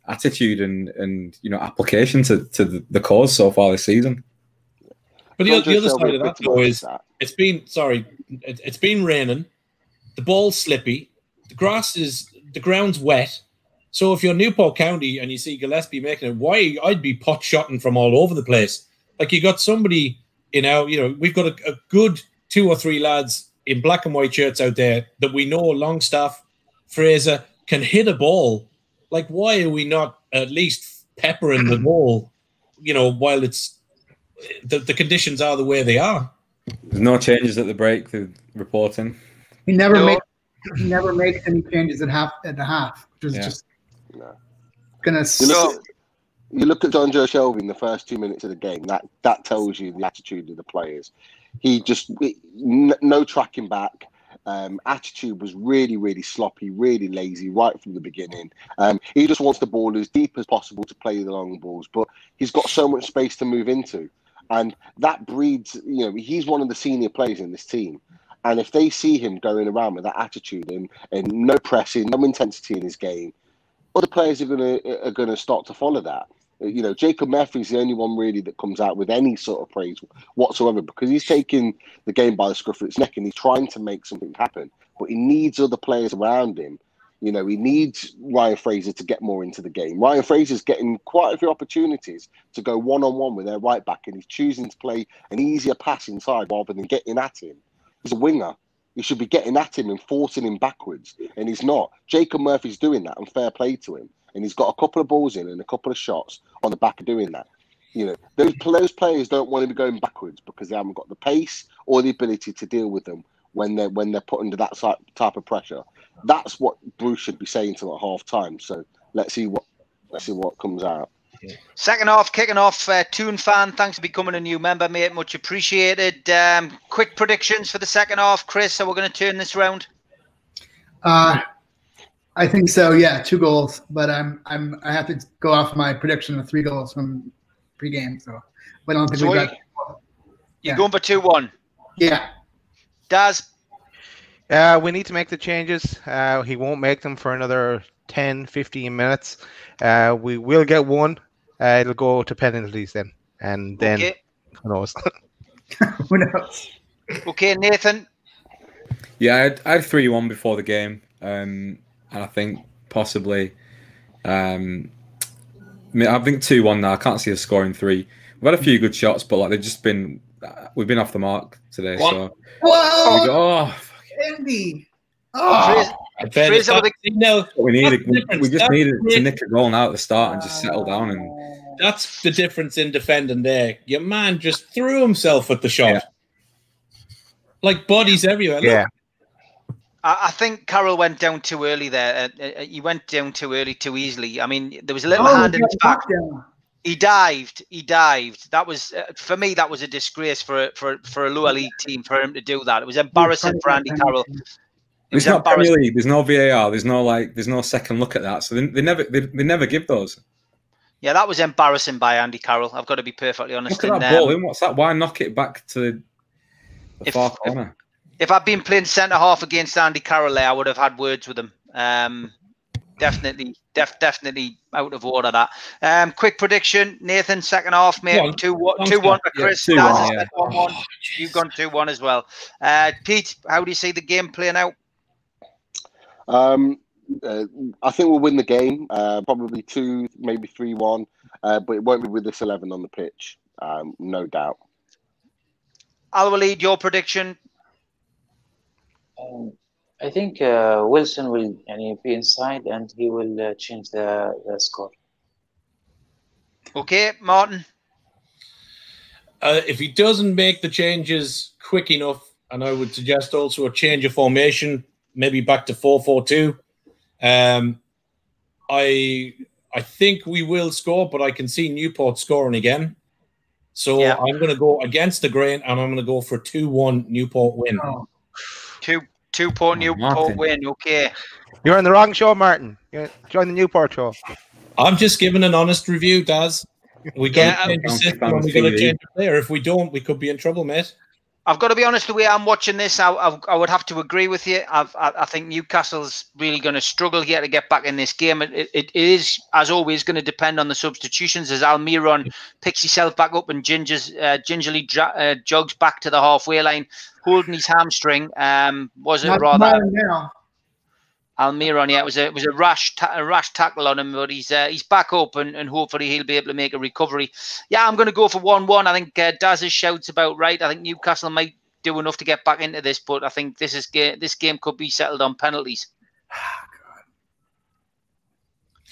attitude and application to the cause so far this season. But the other side of that though is it's been raining, the ball's slippy, the ground's wet. So if you're Newport County and you see Gillespie making it, I'd be pot shotting from all over the place. Like you got somebody we've got a good 2 or 3 lads in black and white shirts out there that we know, Longstaff, Fraser, can hit a ball. Like, why are we not at least peppering the ball, while it's the conditions are the way they are? There's no changes at the break, the reporting. He never makes any changes at the half, which is just gonna You look at John Joe Shelby in the first 2 minutes of the game, that tells you the attitude of the players. He just no tracking back. Attitude was really, really sloppy, really lazy right from the beginning. He just wants the ball as deep as possible to play the long balls, but he's got so much space to move into. And that breeds, he's one of the senior players in this team. And if they see him going around with that attitude and no pressing, no intensity in his game, other players are gonna start to follow that. Jacob Murphy's the only one really that comes out with any sort of praise whatsoever, because he's taking the game by the scruff of its neck and he's trying to make something happen. But he needs other players around him. He needs Ryan Fraser to get more into the game. Ryan Fraser's getting quite a few opportunities to go one-on-one with their right back, and he's choosing to play an easier pass inside rather than getting at him. He's a winger. He should be getting at him and forcing him backwards, and he's not. Jacob Murphy's doing that, and fair play to him. And he's got a couple of balls in and a couple of shots on the back of doing that. Those players don't want to be going backwards because they haven't got the pace or the ability to deal with them when they're put under that type of pressure. That's what Bruce should be saying to them at half time. So let's see what comes out. Second half, kicking off. Toon fan, thanks for becoming a new member, mate. Much appreciated. Quick predictions for the second half, Chris. So we're going to turn this round. I think so. Yeah, 2 goals, but I have to go off my prediction of 3 goals from pre-game. So, but I don't think So we got. You're going for 2-1. Yeah. Daz. We need to make the changes. He won't make them for another 10, 15 minutes. We will get one. It'll go to penalties then. And then, who knows? Who knows? Okay, Nathan. Yeah, I had 3-1 before the game. And I think possibly, I think 2-1 now. I can't see us scoring 3. We've had a few good shots, but like we've been off the mark today. What? So Whoa! we go, Andy. we just needed to nick a goal now at the start and just settle down. And that's the difference in defending there. Your man just threw himself at the shot. Yeah. Like bodies everywhere. Yeah. I think Carroll went down too early there. He went down too early, too easily. I mean, there was a little hand in his back. He dived. That was for me. That was a disgrace for a lower league team for him to do that. It was embarrassing for Andy Carroll. It's not Premier League. There's no VAR. There's no second look at that. So they never give those. Yeah, that was embarrassing by Andy Carroll. I've got to be perfectly honest. Look at that ball in. What's that? Why knock it back to the far corner? If I'd been playing centre half against Andy Carroll there, I would have had words with him. Definitely out of order that. Quick prediction, Nathan, second half, mate. 2-1 for Chris. Yeah, 2-1, yeah. 1-1. You've gone 2-1 as well. Pete, how do you see the game playing out? I think we'll win the game. Probably 2, maybe 3-1. But it won't be with this 11 on the pitch. No doubt. Al-Walid, your prediction? I think Wilson will be inside and he will change the score. Okay, Martin. If he doesn't make the changes quick enough, and I would suggest also a change of formation, maybe back to 4-4-2. I think we will score, but I can see Newport scoring again. So yeah. I'm going to go against the grain, and I'm going to go for 2-1 Newport win. Oh. 2-point Newport win. Okay. You're on the wrong show, Martin. Join the Newport show. I'm just giving an honest review, Daz. We got to change the system and we got to change the player. If we don't, we could be in trouble, mate. I've got to be honest, the way I'm watching this, I would have to agree with you. I think Newcastle's really going to struggle here to get back in this game. It is, as always, going to depend on the substitutions as Almiron picks himself back up and gingerly jogs back to the halfway line, holding his hamstring. Was it Not rather... now. Almiron, yeah, it was a rash tackle on him, but he's back up and hopefully he'll be able to make a recovery. Yeah, I'm going to go for 1-1. I think Daz's shout's about right. I think Newcastle might do enough to get back into this, but I think this game could be settled on penalties.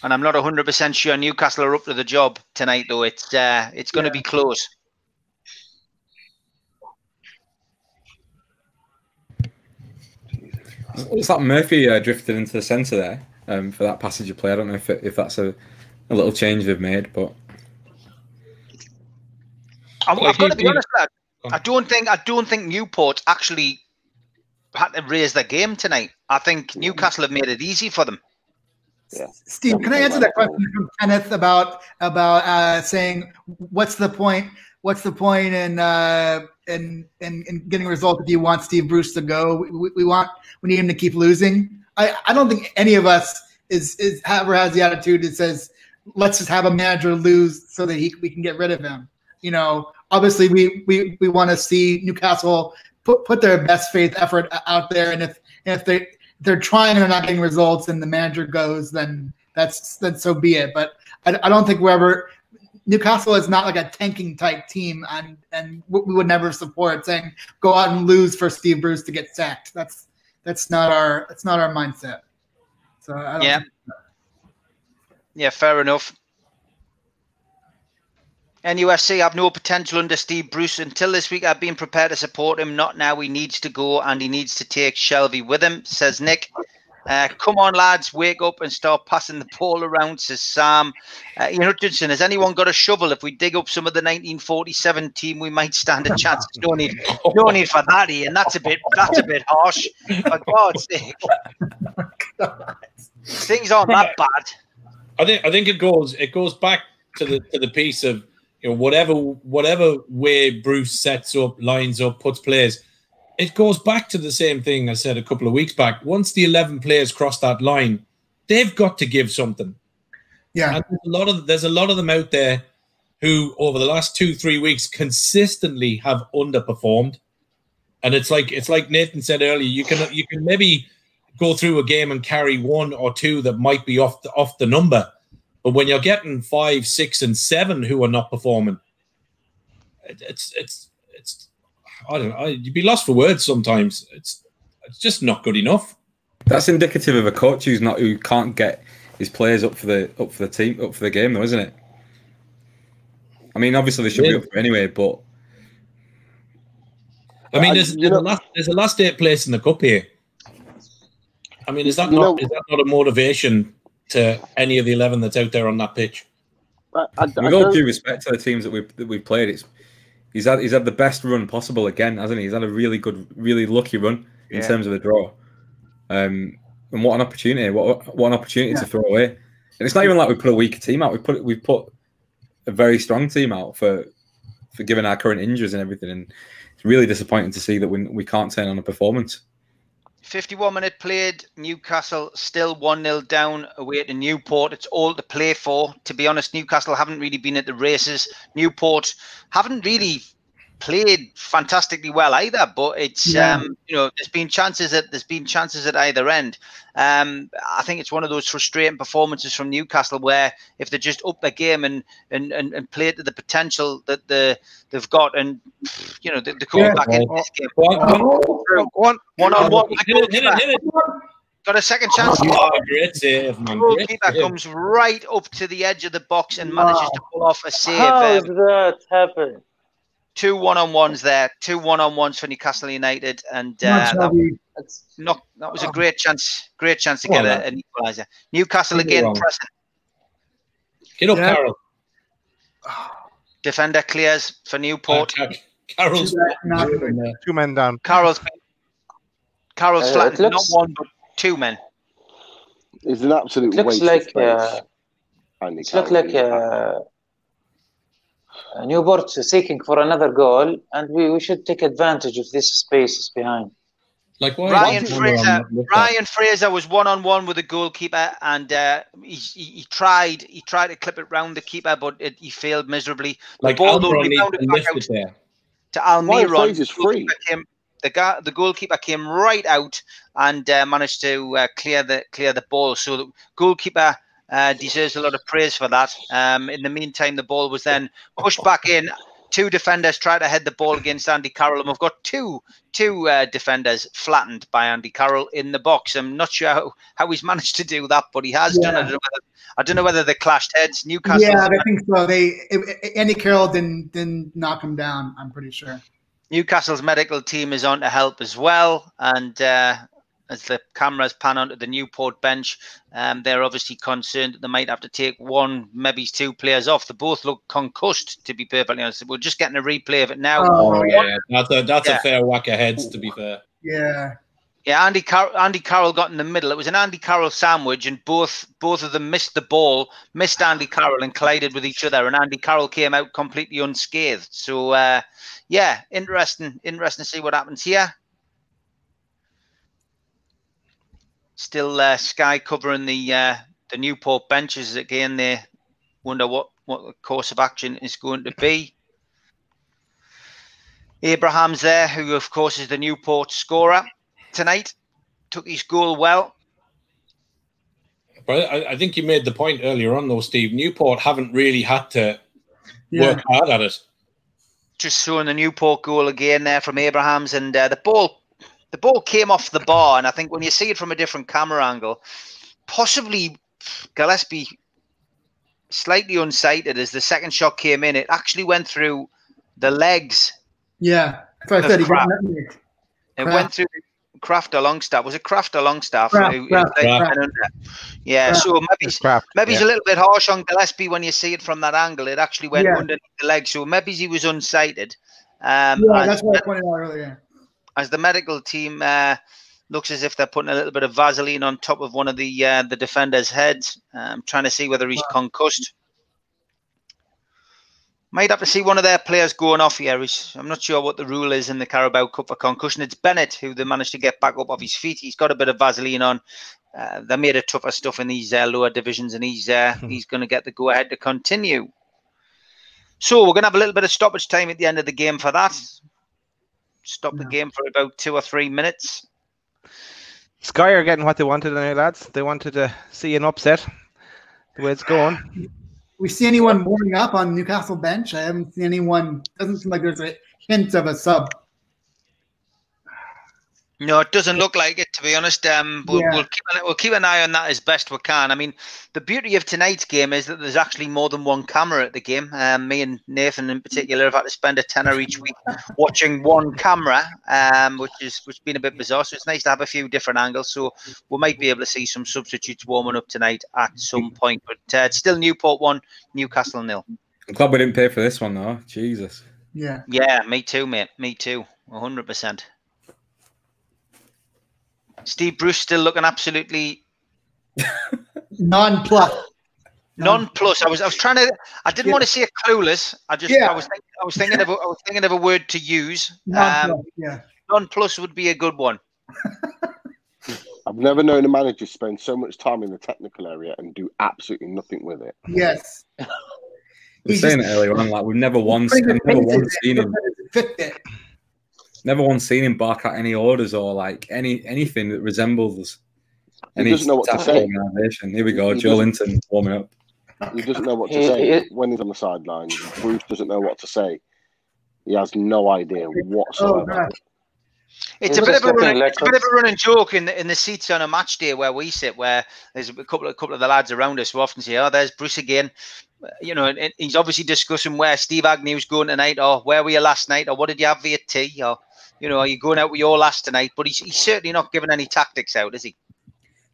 And I'm not 100% sure Newcastle are up to the job tonight, though. It's going to be close. It's that Murphy drifted into the centre there for that passage of play. I don't know if that's a little change they've made, but I've got to be honest, lad. I don't think Newport actually had to raise their game tonight. I think Newcastle have made it easy for them. Yeah. Steve, can I answer that question from Kenneth about saying what's the point? What's the point in getting results if you want Steve Bruce to go? We need him to keep losing. I don't think any of us has the attitude that says let's just have a manager lose so that we can get rid of him. You know, obviously we want to see Newcastle put their best faith effort out there, and if they're trying and they're not getting results and the manager goes, then so be it. But I don't think Newcastle is not like a tanking type team, and we would never support saying go out and lose for Steve Bruce to get sacked. That's not our mindset. So I don't think so. Yeah, fair enough. NUFC have no potential under Steve Bruce. Until this week, I've been prepared to support him. Not now. He needs to go, and he needs to take Shelby with him, says Nick. Come on, lads, wake up and start passing the ball around, says Sam. Ian Hutchinson, has anyone got a shovel? If we dig up some of the 1947 team, we might stand a chance. No need for that, Ian. That's a bit harsh. For God's sake. Things aren't that bad. I think it goes back to the piece of, you know, whatever way Bruce sets up, lines up, puts players. It goes back to the same thing I said a couple of weeks back. Once the 11 players cross that line, they've got to give something. Yeah. And there's a lot of them out there who, over the last 2-3 weeks, consistently have underperformed. And it's like Nathan said earlier, you can maybe go through a game and carry 1 or 2 that might be off the number. But when you're getting 5, 6, and 7 who are not performing, it's I don't know. You'd be lost for words sometimes. It's just not good enough. That's indicative of a coach who can't get his players up for the game, though, isn't it? I mean, obviously they should be up for it anyway, but I mean, there's a last 8 place in the cup here. I mean, is that not a motivation to any of the 11 that's out there on that pitch? With all due respect to the teams that we've played, he's had the best run possible again, hasn't he? He's had a really good, really lucky run in terms of the draw. And what an opportunity! What an opportunity to throw away. And it's not even like we put a weaker team out. We've put a very strong team out for given our current injuries and everything. And it's really disappointing to see that we can't turn on a performance. 51 minutes played. Newcastle still 1-0 down away to Newport. It's all to play for. To be honest, Newcastle haven't really been at the races. Newport haven't really played fantastically well either. But it's there's been chances at either end. I think it's one of those frustrating performances from Newcastle where if they just up their game and play to the potential that they've got, and they come back in this game. One-on-one. Hit it. Got a second chance. Great save, man. Goalkeeper comes right up to the edge of the box and manages to pull off a save. How did that happen? 2 one-on-ones there. 2 one-on-ones for Newcastle United, and that was a great chance. Great chance to get an equaliser. Newcastle again pressing. Get up, Carroll. Defender clears for Newport. Carroll's 2 men down. Carroll's flattened, not 1 but 2 men. It's an absolute waste of space. It looks like Newport seeking for another goal, and we should take advantage of this spaces behind. Like what? Ryan Fraser was 1-on-1 with the goalkeeper, and he tried to clip it round the keeper, but he failed miserably. The ball rebounded back out to Almiron. Fraser's free. The goalkeeper came right out and managed to clear the ball. So the goalkeeper deserves a lot of praise for that. In the meantime, the ball was then pushed back in. 2 defenders tried to head the ball against Andy Carroll, and we've got two defenders flattened by Andy Carroll in the box. I'm not sure how he's managed to do that, but he has done it. I don't know whether they clashed heads. Newcastle. Yeah, I think so. Andy Carroll didn't knock him down, I'm pretty sure. Newcastle's medical team is on to help as well, and as the cameras pan onto the Newport bench, they're obviously concerned that they might have to take 1, maybe 2 players off. They both look concussed, to be perfectly honest. We're just getting a replay of it now. Oh, yeah. That's a fair whack of heads, to be fair. Yeah. Yeah, Andy Carroll got in the middle. It was an Andy Carroll sandwich, and both of them missed the ball, missed Andy Carroll, and collided with each other. And Andy Carroll came out completely unscathed. So, yeah, interesting to see what happens here. Still sky covering the Newport benches again. They wonder what the course of action is going to be. Abraham's there, who of course is the Newport scorer tonight. Took his goal well. But I think you made the point earlier on, though, Steve. Newport haven't really had to work hard at it. Just showing the Newport goal again there from Abraham's, and the ball came off the bar, and I think when you see it from a different camera angle, possibly Gillespie slightly unsighted as the second shot came in. It actually went through the legs. Yeah. So I said he got nutmegged. It went through Kraft or Longstaff. Was it Kraft or Longstaff? Kraft. Yeah, Kraft. so maybe he's a little bit harsh on Gillespie when you see it from that angle. It actually went underneath the leg, so maybe he was unsighted. That's what I pointed out earlier. As the medical team looks as if they're putting a little bit of Vaseline on top of one of the defenders' heads, trying to see whether he's concussed. Might have to see one of their players going off here. I'm not sure what the rule is in the Carabao Cup for concussion. It's Bennett who they managed to get back up off his feet. He's got a bit of Vaseline on. They made it tougher stuff in these lower divisions, and he's going to get the go-ahead to continue. So we're going to have a little bit of stoppage time at the end of the game for that. Stop the game for about 2 or 3 minutes. Sky are getting what they wanted now, lads. They wanted to see an upset. The way it's going. We see anyone warming up on Newcastle bench? I haven't seen anyone. Doesn't seem like there's a hint of a sub. No, it doesn't look like it, to be honest. We'll keep an eye on that as best we can. I mean, the beauty of tonight's game is that there's actually more than one camera at the game. Me and Nathan in particular have had to spend a tenner each week watching one camera, which has been a bit bizarre. So it's nice to have a few different angles. So we might be able to see some substitutes warming up tonight at some point. But it's still Newport 1, Newcastle 0. I'm glad we didn't pay for this one, though. Jesus. Yeah. Yeah, me too, mate. Me too. 100%. Steve Bruce still looking absolutely non-plus. Non-plus. I was trying to. I didn't want to say clueless. I was thinking of a word to use. Non-plus would be a good one. I've never known a manager spend so much time in the technical area and do absolutely nothing with it. Yes. We were saying it earlier on, like we've never once seen him. Never once seen him bark at any orders or like anything that resembles any doesn't know what to say. Organization. Here we go, Joe Linton warming up. He doesn't know what to say when he's on the sidelines. Bruce doesn't know what to say. He has no idea whatsoever. It's a bit of a running joke in the seats on a match day where we sit, where there's a couple of the lads around us who often say, "Oh, there's Bruce again." You know, and he's obviously discussing where Steve Agnew's going tonight, or where were you last night, or what did you have for your tea, or are you going out with your lass tonight? But he's certainly not giving any tactics out, is he?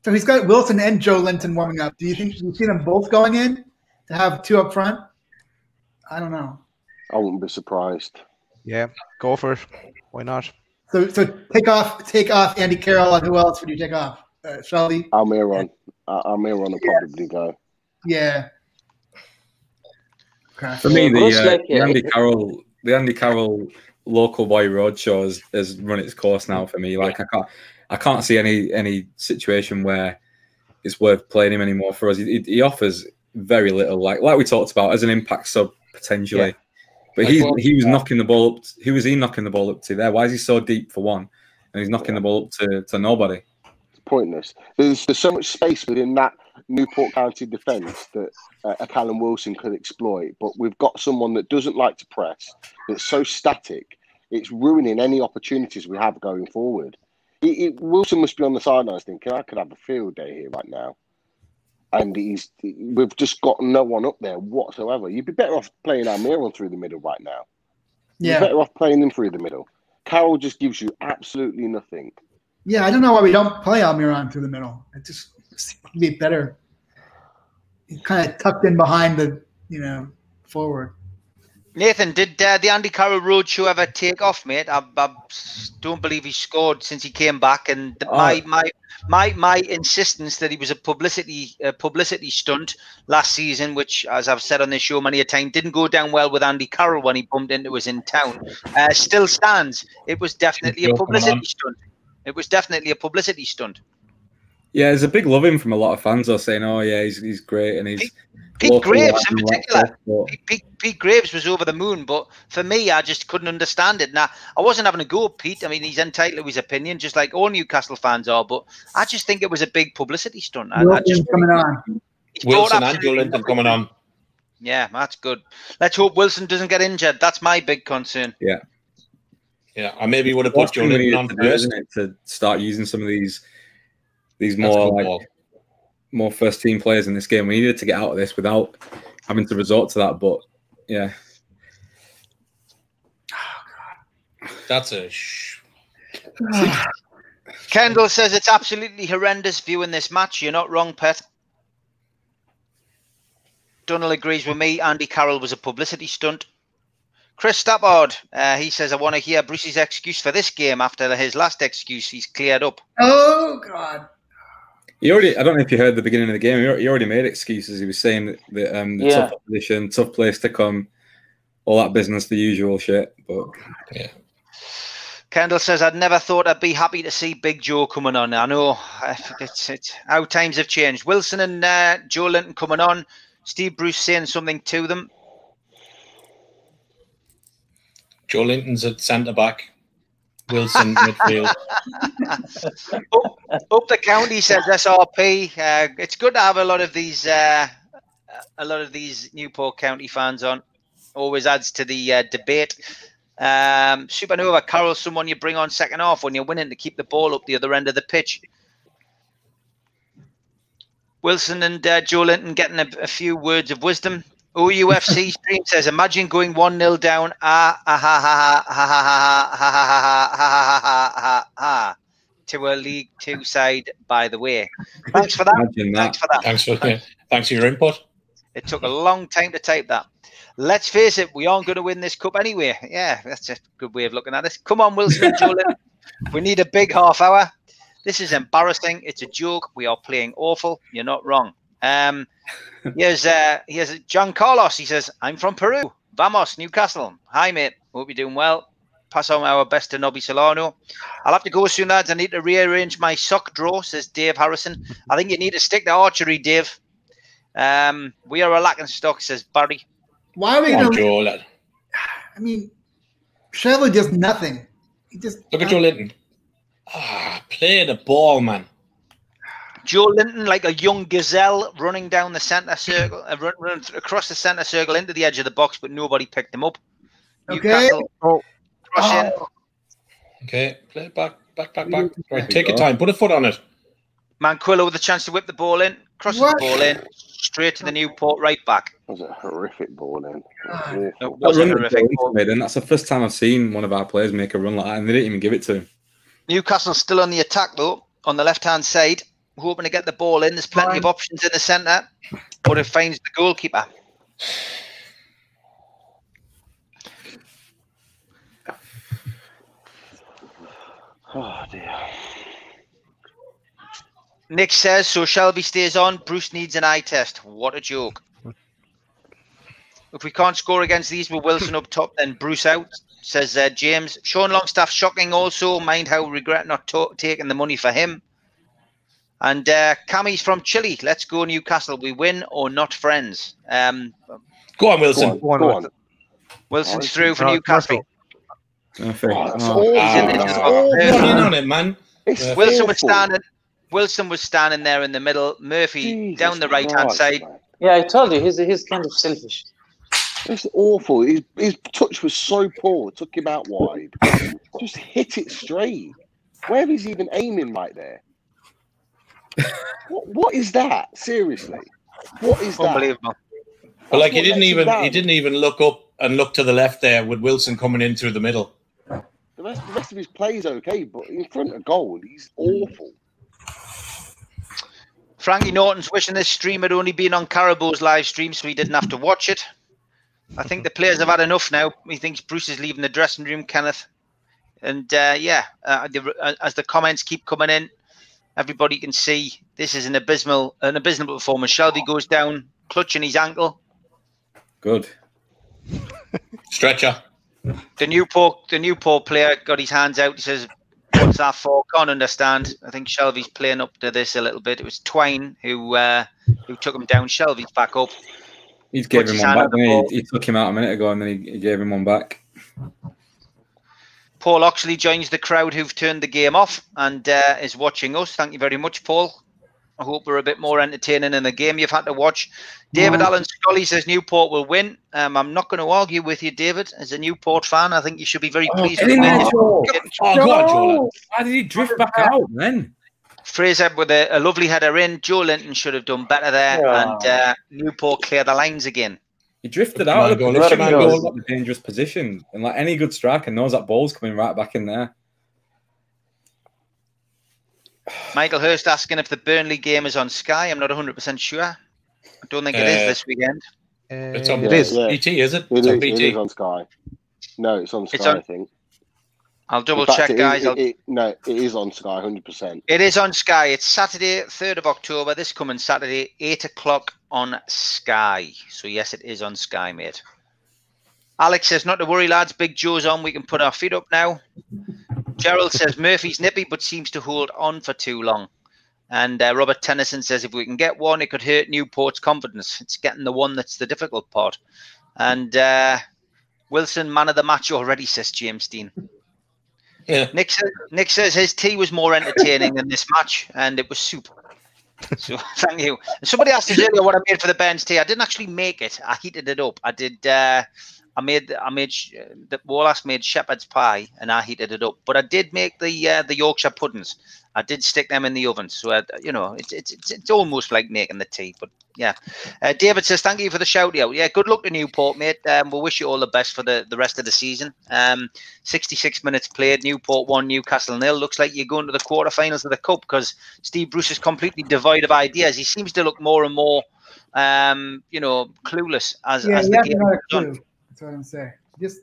So he's got Wilson and Joe Linton warming up. Do you think you see them both going in to have two up front? I don't know. I wouldn't be surprised. Yeah, go for it. Why not? So take off Andy Carroll. And who else would you take off? Shelby? Almiron. Almiron will probably go. Yeah. Okay. For me, the Andy Carroll local boy roadshow has run its course now for me. Like I can't see any situation where it's worth playing him anymore for us. He offers very little, like we talked about, as an impact sub potentially. Yeah. But he was knocking the ball up. Who was he knocking the ball up to there? Why is he so deep for one, and he's knocking the ball up to nobody? It's pointless. There's so much space within that Newport County defence that a Callum Wilson could exploit. But we've got someone that doesn't like to press, that's so static, it's ruining any opportunities we have going forward. Wilson must be on the sidelines thinking, I could have a field day here right now. And we've just got no one up there whatsoever. You'd be better off playing Almiron through the middle right now. Yeah. You're better off playing them through the middle. Carroll just gives you absolutely nothing. Yeah, I don't know why we don't play Almiron through the middle. It just seems to be better. He's kind of tucked in behind the, forward. Nathan, did the Andy Carroll roadshow ever take off, mate? I don't believe he scored since he came back, and my insistence that he was a publicity stunt last season, which, as I've said on this show many a time, didn't go down well with Andy Carroll when he bumped into us in town, still stands. It was definitely a publicity stunt. It was definitely a publicity stunt. Yeah, there's a big loving from a lot of fans though, saying, "Oh yeah, he's great," and he's Pete Graves in particular. Pete Graves was over the moon, but for me, I just couldn't understand it. Now, I wasn't having a go at Pete. I mean, he's entitled to his opinion, just like all Newcastle fans are. But I just think it was a big publicity stunt. Wilson coming on. Wilson and Joe Linton coming on. Yeah, that's good. Let's hope Wilson doesn't get injured. That's my big concern. Yeah. Yeah, I maybe would have put Joe Linton on first. To start using some of these more first team players in this game. We needed to get out of this without having to resort to that. But yeah, That's a. Kendall says it's absolutely horrendous viewing this match. You're not wrong, Pet. Donald agrees with me. Andy Carroll was a publicity stunt. Chris Stappard, he says, I want to hear Bruce's excuse for this game after his last excuse he's cleared up. Oh, God. I don't know if you heard the beginning of the game. He already made excuses. He was saying that the tough position, tough place to come, all that business, the usual shit. But yeah. Kendall says, I'd never thought I'd be happy to see Big Joe coming on. I know it's how times have changed. Wilson and Joe Linton coming on. Steve Bruce saying something to them. Joe Linton's at centre-back. Wilson midfield. Up the county, says SRP. It's good to have a lot of these Newport County fans on. Always adds to the debate. Supernova, Carroll, someone you bring on second half when you're winning to keep the ball up the other end of the pitch. Wilson and Joe Linton getting a few words of wisdom. OUFC stream says, imagine going 1-0 down to a League Two side, by the way. Thanks for that. Thanks for your input. It took a long time to type that. Let's face it, we aren't going to win this cup anyway. Yeah, that's a good way of looking at this. Come on, Wilson and Joe Linton. We need a big half hour. This is embarrassing. It's a joke. We are playing awful. You're not wrong. Here's John Carlos. He says, I'm from Peru. Vamos, Newcastle. Hi, mate. Hope you're doing well. Pass on our best to Nobby Solano. I'll have to go soon, lads. I need to rearrange my sock drawer, says Dave Harrison. I think you need to stick to archery, Dave. We are a lacking stock, says Barry. Why are we going to... I mean, Shelley does nothing. He just... Look at Joe Linton. Play the ball, man. Joe Linton, like a young gazelle, running down the centre circle, running across the centre circle into the edge of the box, but nobody picked him up. Okay. In. Okay, play it back. Right, take your time. Put a foot on it. Manquillo with a chance to whip the ball in. Crosses the ball in. Straight to the Newport right back. That was a horrific ball then. It was a horrific ball. And that's the first time I've seen one of our players make a run like that, and they didn't even give it to him. Newcastle's still on the attack, though, on the left-hand side. Hoping to get the ball in. There's plenty of options in the centre, but it finds the goalkeeper. Oh, dear. Nick says, so Shelby stays on. Bruce needs an eye test. What a joke. If we can't score against these with Wilson up top, then Bruce out, says James. Sean Longstaff, shocking also. Mind how regret not taking the money for him. And Cammy's from Chile. Let's go Newcastle. We win or not friends. Go on, Wilson. Go on. Wilson's through for Newcastle. On it, man. Wilson was standing there in the middle. Murphy down the right-hand side. Man. Yeah, I told you, he's kind of selfish. It's awful. His touch was so poor. Took him out wide. Just hit it straight. Where is he even aiming right there? What is that? Seriously, what is that? Unbelievable. But like he didn't even look up and look to the left there with Wilson coming in through the middle. The rest of his play is okay, but in front of goal, he's awful. Frankie Norton's wishing this stream had only been on Carabao's live stream so he didn't have to watch it. I think the players have had enough now. He thinks Bruce is leaving the dressing room, Kenneth. And as the comments keep coming in, everybody can see this is an abysmal performance. Shelby goes down, clutching his ankle. Good. Stretcher. The Newport player got his hands out. He says, what's that for? Can't understand. I think Shelby's playing up to this a little bit. It was Twine who took him down. Shelby's back up. He gave him one back. He took him out a minute ago and then he gave him one back. Paul Oxley joins the crowd who've turned the game off and is watching us. Thank you very much, Paul. I hope we're a bit more entertaining in the game you've had to watch. David Allen Scully says Newport will win. I'm not going to argue with you, David. As a Newport fan, I think you should be very pleased with it. Go on, Joel. Why did he drift back out then? Fraser with a lovely header in. Joe Linton should have done better there, and Newport clear the lines again. He drifted out of the position, let him go. like a dangerous position, and like any good striker knows that ball's coming right back in there. Michael Hurst asking if the Burnley game is on Sky. I'm not 100% sure. I don't think it is this weekend. It's on it is. BT, is it? It on is, BT. it is on Sky. No, it's on Sky, I think. I'll double check, guys. No, it is on Sky, 100%. It is on Sky. It's Saturday, 3rd of October. This coming Saturday, 8 o'clock on Sky. So, yes, it is on Sky, mate. Alex says, not to worry, lads. Big Joe's on. We can put our feet up now. Gerald says, Murphy's nippy, but seems to hold on for too long. And Robert Tennyson says, if we can get one, it could hurt Newport's confidence. It's getting the one that's the difficult part. And Wilson, man of the match already, says James Dean. Yeah. Nick says his tea was more entertaining than this match, and it was soup. So thank you. Somebody asked us earlier what I made for the Ben's tea. I didn't actually make it. I heated it up. I did. I made the Wallace made shepherd's pie, and I heated it up. But I did make the Yorkshire puddings. I did stick them in the oven, so you know it's almost like making the tea. But yeah, David says thank you for the shout out. Yeah, good luck to Newport, mate. We'll wish you all the best for the rest of the season. 66 minutes played. Newport 1, Newcastle 0. Looks like you're going to the quarterfinals of the cup because Steve Bruce is completely devoid of ideas. He seems to look more and more, clueless as the game goes on. That's what I'm saying. Just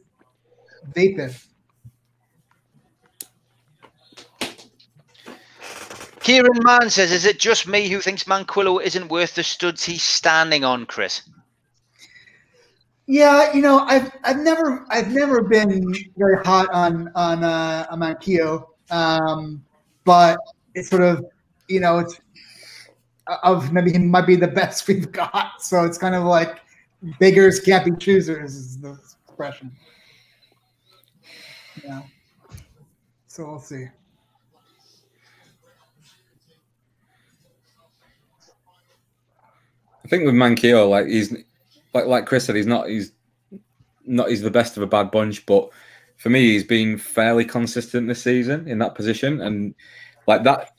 vaping. Kieran Mann says, is it just me who thinks Manquillo isn't worth the studs he's standing on, Chris? Yeah, I've never been very hot on Manquillo, but it's sort of it's maybe he might be the best we've got, so it's kind of like beggars can't be choosers is the expression. Yeah, so we'll see. I think with Manquillo, like he's like Chris said, he's the best of a bad bunch, but for me, he's been fairly consistent this season in that position, and like that,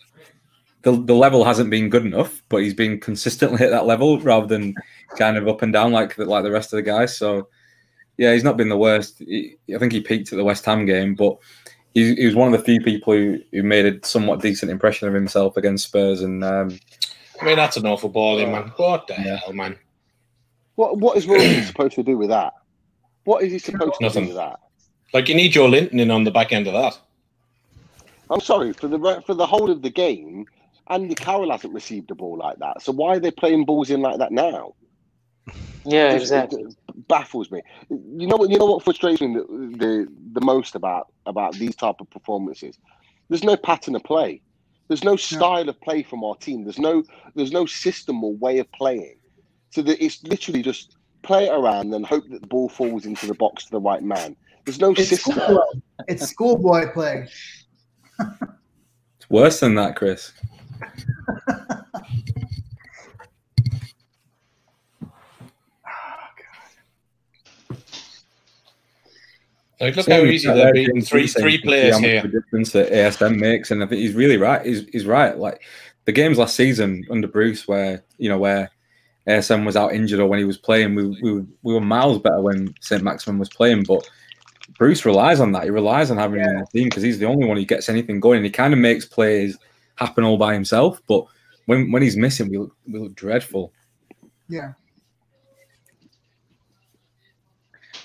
the level hasn't been good enough, but he's been consistently at that level rather than kind of up and down like the rest of the guys. So yeah, he's not been the worst. I think he peaked at the West Ham game, but he was one of the few people who made a somewhat decent impression of himself against Spurs. And I mean, that's an awful ball, man. What the hell, man? What is Rory supposed to do with that? What is he supposed to do with that? Like, you need Joe Linton in on the back end of that. I'm sorry, for the whole of the game, Andy Carroll hasn't received a ball like that. So why are they playing balls in like that now? Yeah, exactly. It baffles me. You know what frustrates me the most about these type of performances? There's no pattern of play. There's no style of play from our team. There's no system or way of playing. So that it's literally just play it around and hope that the ball falls into the box to the right man. There's no system. It's schoolboy play. It's worse than that, Chris. Like, look how easy they're beating three players here. The difference that ASM makes, and I think he's really right. He's right. Like the games last season under Bruce, where ASM was out injured or when he was playing, we were miles better when St. Maximin was playing. But Bruce relies on that. He relies on having him in the team because he's the only one who gets anything going. And he kind of makes plays happen all by himself. But when he's missing, we look dreadful. Yeah.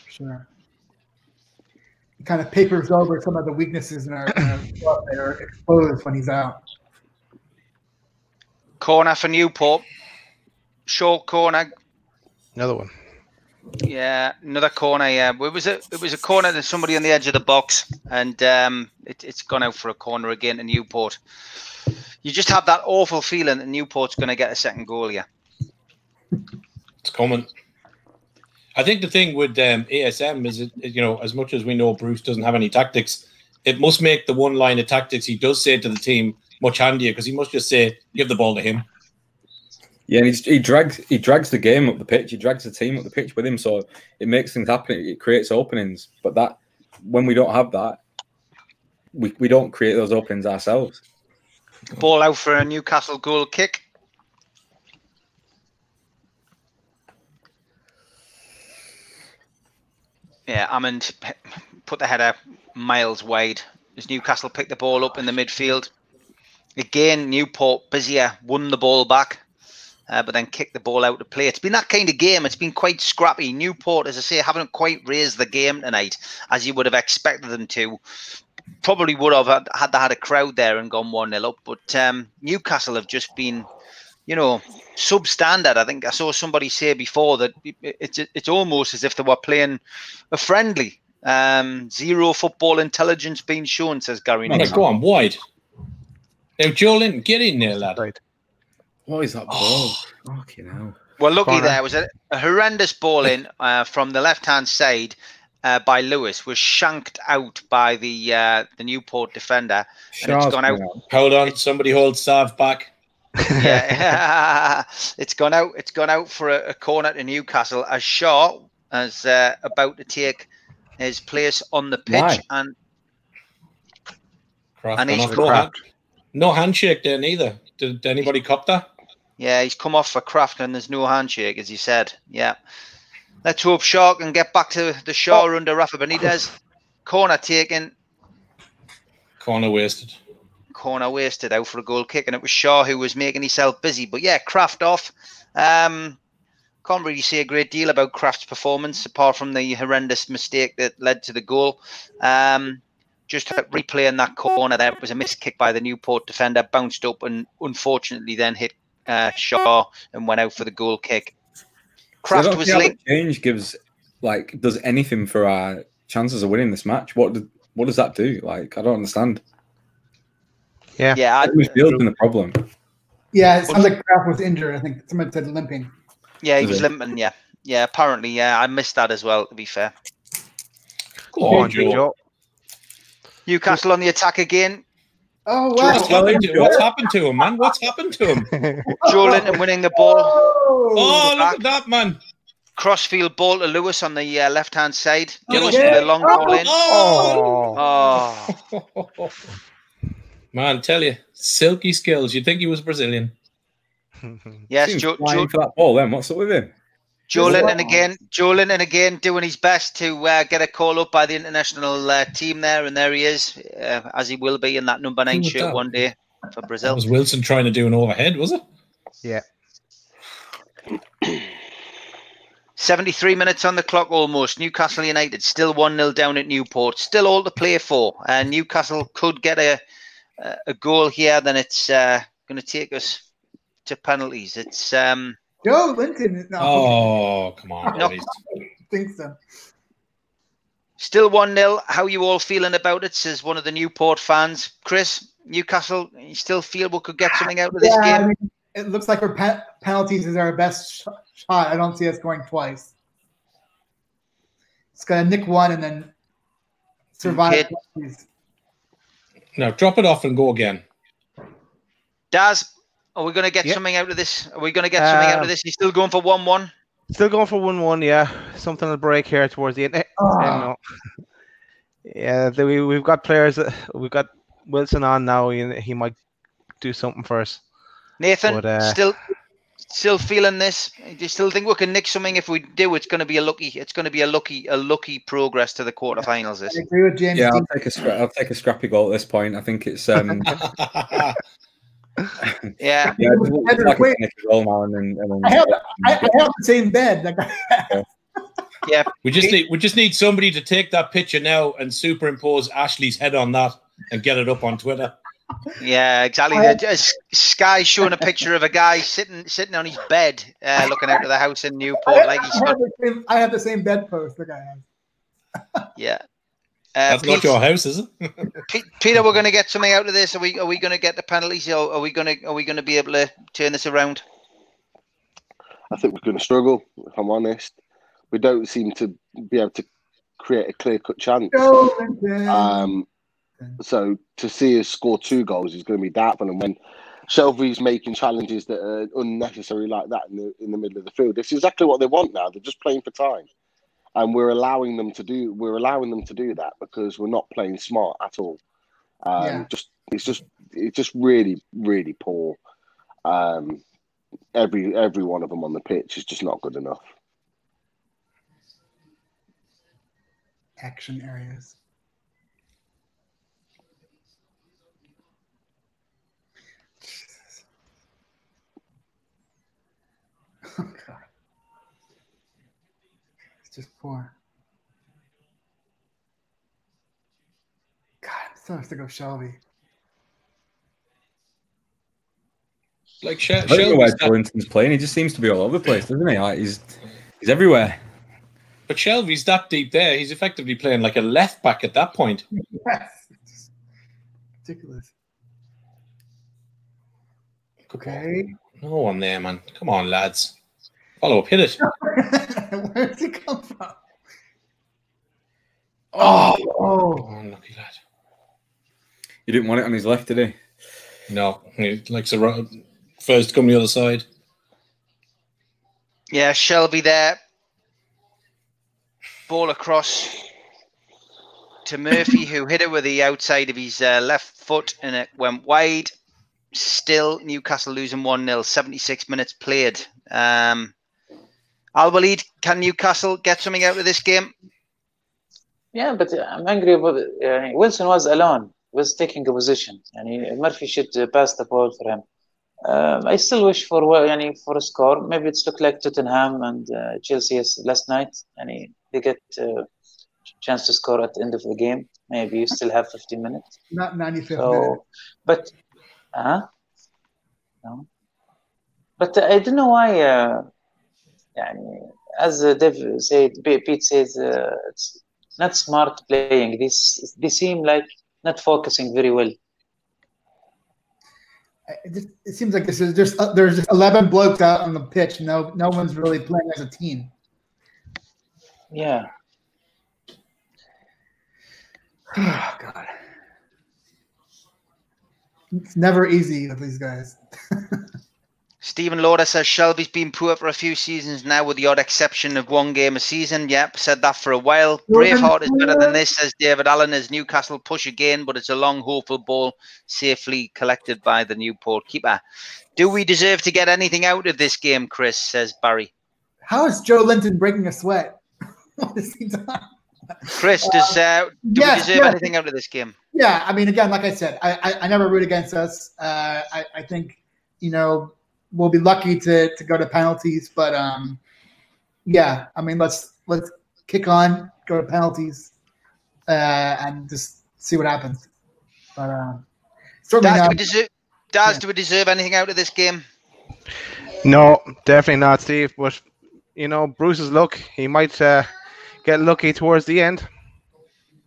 Sure. He kind of papers over some of the weaknesses in our club that are exposed when he's out. Corner for Newport. Short corner. Another one. Yeah, another corner. Yeah, it was a corner to somebody on the edge of the box, and it's gone out for a corner again to Newport. You just have that awful feeling that Newport's going to get a second goal. Yeah, it's coming. I think the thing with ASM is, as much as we know Bruce doesn't have any tactics, it must make the one line of tactics he does say to the team much handier because he must just say, give the ball to him. Yeah, and he drags the game up the pitch. He drags the team up the pitch with him, so it makes things happen. It creates openings. But that when we don't have that, we don't create those openings ourselves. Ball out for a Newcastle goal kick. Yeah, Hammond put the header miles wide as Newcastle picked the ball up in the midfield. Again, Newport busier, won the ball back, but then kicked the ball out to play. It's been that kind of game. It's been quite scrappy. Newport, as I say, haven't quite raised the game tonight as you would have expected them to. Probably would have had a crowd there and gone 1-0 up. But Newcastle have just been, substandard. I think I saw somebody say before that it's almost as if they were playing a friendly. Zero football intelligence being shown, says Gary Nixon. Go on, wide. Now, Joel, get in there, lad. Right. What is that ball? Fucking hell. Well, lucky there was a horrendous ball in from the left-hand side by Lewis, was shanked out by the Newport defender, and it's gone out. Hold on, somebody hold Sav back. Yeah, it's gone out. It's gone out for a corner to Newcastle as Shaw is about to take his place on the pitch. Why? And he's no handshake there neither. Did anybody cop that? Yeah, he's come off for Kraft and there's no handshake, as he said. Yeah. Let's hope Shaw can get back to the Shaw under Rafa Benitez. Corner taken. Corner wasted. Corner wasted out for a goal kick, and it was Shaw who was making himself busy. But yeah, Kraft off. Can't really say a great deal about Kraft's performance apart from the horrendous mistake that led to the goal. Just replaying that corner there, it was a missed kick by the Newport defender, bounced up and unfortunately then hit Shaw and went out for the goal kick. Kraft was linked. Change does anything for our chances of winning this match. What does that do? I don't understand. Yeah, who's building the problem? Yeah, it sounds like Kraft was injured. I think someone said limping. Yeah, he was limping. Yeah, apparently, yeah, I missed that as well. To be fair. Go on, Joe. Newcastle on the attack again. Oh wow! What's happened to him, man? What's happened to him? Joe Linton winning the ball. Oh, look at that, man! Crossfield ball to Lewis on the left-hand side. Lewis with a long ball in. Oh. Man, tell you, silky skills. You'd think he was Brazilian. Yes, Joe for that ball. Then what's up with him? Joe Linton again doing his best to get a call up by the international team there, and there he is, as he will be in that number 9 shirt one day for Brazil. That was Wilson trying to do an overhead, was it? Yeah. 73 minutes on the clock almost. Newcastle United still 1-0 down at Newport. Still all to play for. And Newcastle could get a goal here, then it's going to take us to penalties. It's Joe Linton. No. Oh, come on. I think so. Still 1-0. How are you all feeling about it, says one of the Newport fans. Chris, Newcastle, you still feel we could get something out of this game? I mean, it looks like our penalties is our best shot. I don't see us going twice. It's got to nick one and then survive. No, drop it off and go again. Daz, are we going to get something out of this? Are we going to get something out of this? You're still going for 1-1? Still going for 1-1, yeah. Something will break here towards the end. Yeah, we've got players. We've got Wilson on now. He might do something for us. Nathan, still feeling this? Do you still think we can nick something? If we do, it's going to be a lucky progress to the quarterfinals. I agree with James. Yeah, I'll take a scrappy goal at this point. I think it's yeah. I have the same bed. Yeah. We just need somebody to take that picture now and superimpose Ashley's head on that and get it up on Twitter. Yeah, exactly. Sky showing a picture of a guy sitting on his bed, looking out of the house in Newport. I have the same bedpost the guy has. Yeah. That's not your house, is it? Peter, we're going to get something out of this. Are we going to get the penalties, or are we going to be able to turn this around? I think we're going to struggle. If I'm honest, we don't seem to be able to create a clear-cut chance. So to see us score 2 goals is going to be doubtful. And when Shelby's making challenges that are unnecessary like that in the middle of the field, it's exactly what they want now. They're just playing for time, and we're allowing them to do that because we're not playing smart at all. It's just really, really poor. Every one of them on the pitch is just not good enough. Action areas. Jesus. Oh God. It's just poor. God, it still has to go Shelby. Like I don't know where Shelby's Jordan's playing. He just seems to be all over the place, doesn't he? Like he's everywhere. but Shelby's that deep there. He's effectively playing like a left back at that point. Yes. It's ridiculous. Okay. No one there, man. Come on, lads. Follow up, hit it. Where did it come from? Oh, Unlucky lad. He didn't want it on his left, did he? No, he likes to first come the other side. Yeah, Shelby there. Ball across to Murphy, who hit it with the outside of his left foot, and it went wide. Still, Newcastle losing 1-0, 76 minutes played. Al-Walid, can Newcastle get something out of this game? Yeah, but I'm angry about it. Wilson was alone, was taking a position, and Murphy should pass the ball for him. I still wish for a score. Maybe it's looked like Tottenham and Chelsea last night, and they get a chance to score at the end of the game. Maybe you still have 15 minutes. Not 95th minute. But, no. But I don't know why. As Dev said, Pete says, it's not smart playing. They seem like not focusing very well. It seems like there's just 11 blokes out on the pitch. No one's really playing as a team. Yeah. Oh God. It's never easy with these guys. Stephen Lauder says Shelby's been poor for a few seasons now, with the odd exception of one game a season. Yep, said that for a while. Braveheart is better than this, says David Allen, as Newcastle push again, but it's a long, hopeful ball safely collected by the Newport keeper. Do we deserve to get anything out of this game, Chris, says Barry. How is Joe Linton breaking a sweat? What is he doing? Chris, do we deserve anything out of this game? Yeah, I mean, again, like I said, I never root against us. I think, we'll be lucky to go to penalties, but yeah, I mean, let's kick on, go to penalties, and just see what happens. But certainly do we deserve anything out of this game? No, definitely not, Steve. But Bruce's luck. He might get lucky towards the end.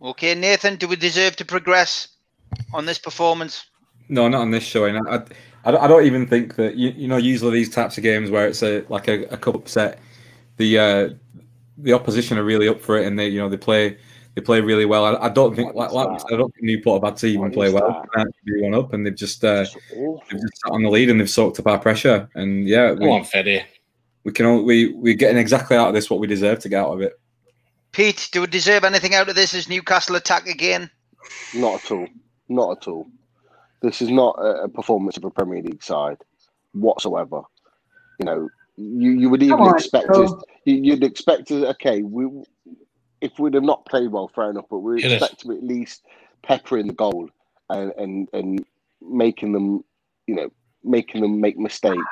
Okay, Nathan, do we deserve to progress on this performance? No, not on this showing. I don't even think that usually these types of games where it's a cup upset, the opposition are really up for it, and they play really well. I don't think I don't think Newport have had to even play well. Be one up, and they've just sat on the lead and they've soaked up our pressure. And yeah, we're getting exactly out of this what we deserve to get out of it. Pete, do we deserve anything out of this as Newcastle attack again? Not at all. Not at all. This is not a performance of a Premier League side whatsoever. You would even expect us. You'd expect us. Okay, if we'd have not played well, fair enough. But we expect to at least pepper in the goal and making them, make mistakes.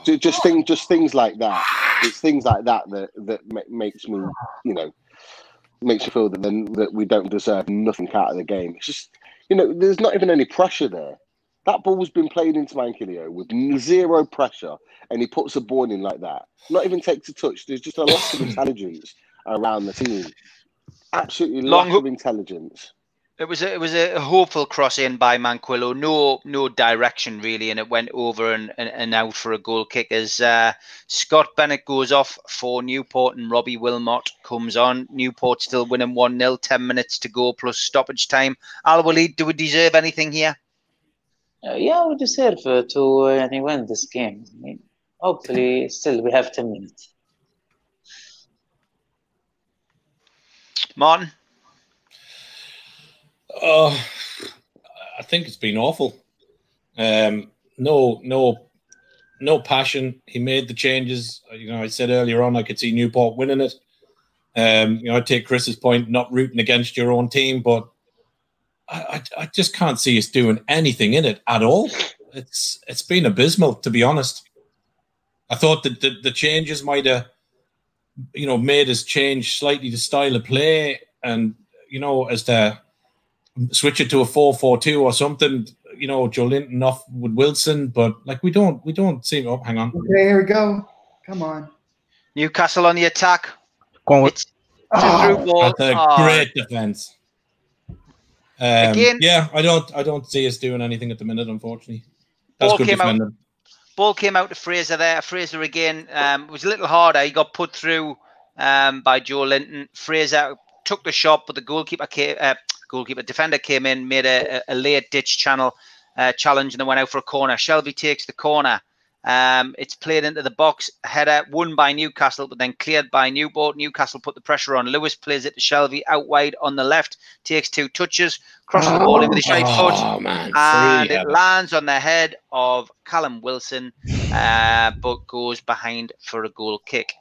Just things like that. It's things like that that makes me, makes you feel that we don't deserve nothing out of the game. It's just. There's not even any pressure there. That ball's been played into Manquillo with zero pressure, and he puts a ball in like that. Not even takes a touch. There's just a lack of intelligence around the team. Absolutely lack of intelligence. It was a hopeful cross in by Manquillo. No direction really, and it went over and out for a goal kick as Scott Bennett goes off for Newport and Robbie Wilmot comes on. Newport still winning 1-0, 10 minutes to go plus stoppage time. Al-Walid, do we deserve anything here? Yeah, we deserve to win this game. I mean, hopefully, still we have 10 minutes. Martin? I think it's been awful. No passion. He made the changes. I said earlier on I could see Newport winning it. I take Chris's point, not rooting against your own team, but I just can't see us doing anything in it at all. It's been abysmal, to be honest. I thought that the changes might have, made us change slightly the style of play, and as to switch it to a 4-4-2 or something. Joe Linton off with Wilson, but we don't seem. Oh, hang on. Okay, here we go. Come on. Newcastle on the attack. Go on with It's a through ball. That's a great defense. Again, yeah, I don't see us doing anything at the minute, unfortunately. Ball came out to Fraser there. Fraser again was a little harder. He got put through by Joe Linton. Fraser took the shot, but the defender came in, made a late ditch challenge, and then went out for a corner. Shelby takes the corner. It's played into the box. Header won by Newcastle, but then cleared by Newport. Newcastle put the pressure on. Lewis plays it to Shelby out wide on the left. Takes 2 touches. Crosses the ball in with his right foot. And it lands on the head of Callum Wilson, but goes behind for a goal kick.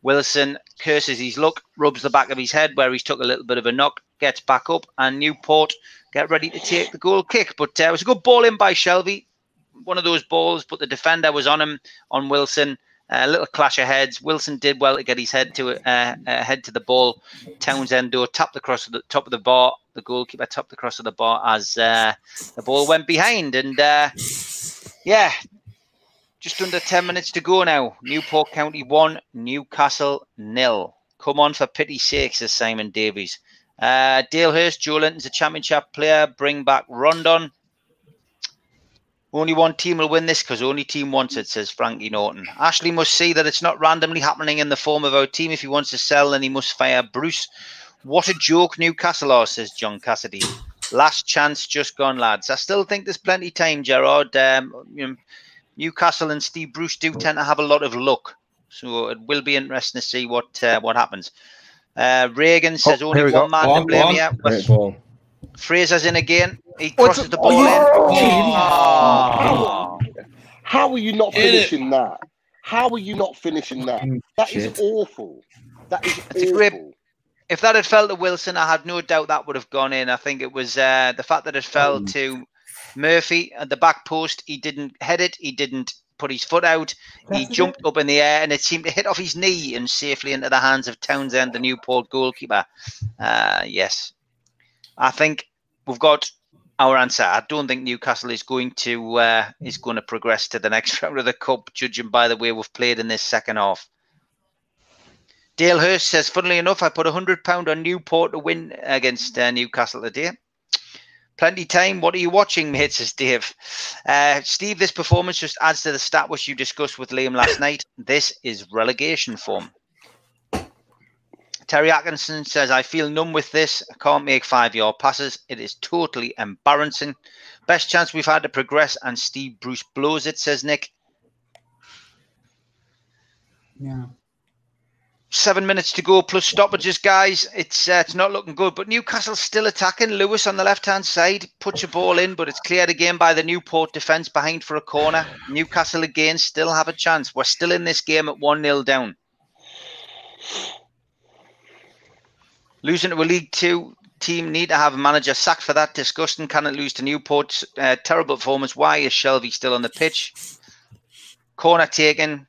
Wilson curses his luck, rubs the back of his head where he's took a little bit of a knock, gets back up, and Newport get ready to take the goal kick. But it was a good ball in by Shelby. One of those balls, but the defender was on him, on Wilson. A little clash of heads. Wilson did well to get his head to the ball. Townsend tapped across the top of the bar. The goalkeeper tapped across the bar as the ball went behind. And yeah, just under 10 minutes to go now. Newport County 1, Newcastle 0. Come on, for pity's sake, says Simon Davies. Dalehurst, Joe Linton's a championship player. Bring back Rondon. Only one team will win this because only team wants it, says Frankie Norton. Ashley must see that it's not randomly happening in the form of our team. If he wants to sell, then he must fire Bruce. What a joke Newcastle are, says John Cassidy. Last chance just gone, lads. I still think there's plenty of time, Gerard. Newcastle and Steve Bruce do tend to have a lot of luck. So it will be interesting to see what happens. Reagan says only one man to blame here. Fraser's in again. He crosses the ball in. How are you not finishing that? How are you not finishing that? That is awful. That is awful. If that had fell to Wilson, I have no doubt that would have gone in. I think it was the fact that it fell to Murphy at the back post. He didn't head it. He didn't put his foot out. He jumped up in the air, and it seemed to hit off his knee and safely into the hands of Townsend, the Newport goalkeeper. Yes. I think we've got our answer. I don't think Newcastle is going to progress to the next round of the cup, judging by the way we've played in this second half. Dale Hurst says, funnily enough, I put £100 on Newport to win against Newcastle today. Plenty time. What are you watching, mate? Says Dave. Steve, this performance just adds to the stat which you discussed with Liam last night. This is relegation form. Terry Atkinson says, I feel numb with this. I can't make 5-yard passes. It is totally embarrassing. Best chance we've had to progress, and Steve Bruce blows it, says Nick. Yeah. 7 minutes to go plus stoppages, guys. It's not looking good, but Newcastle's still attacking. Lewis on the left-hand side puts a ball in, but it's cleared again by the Newport defence behind for a corner. Newcastle again still have a chance. We're still in this game at 1-0 down. Losing to a League Two team, need to have a manager sacked for that. Disgusting. Cannot lose to Newport. Terrible performance. Why is Shelby still on the pitch? Corner taken.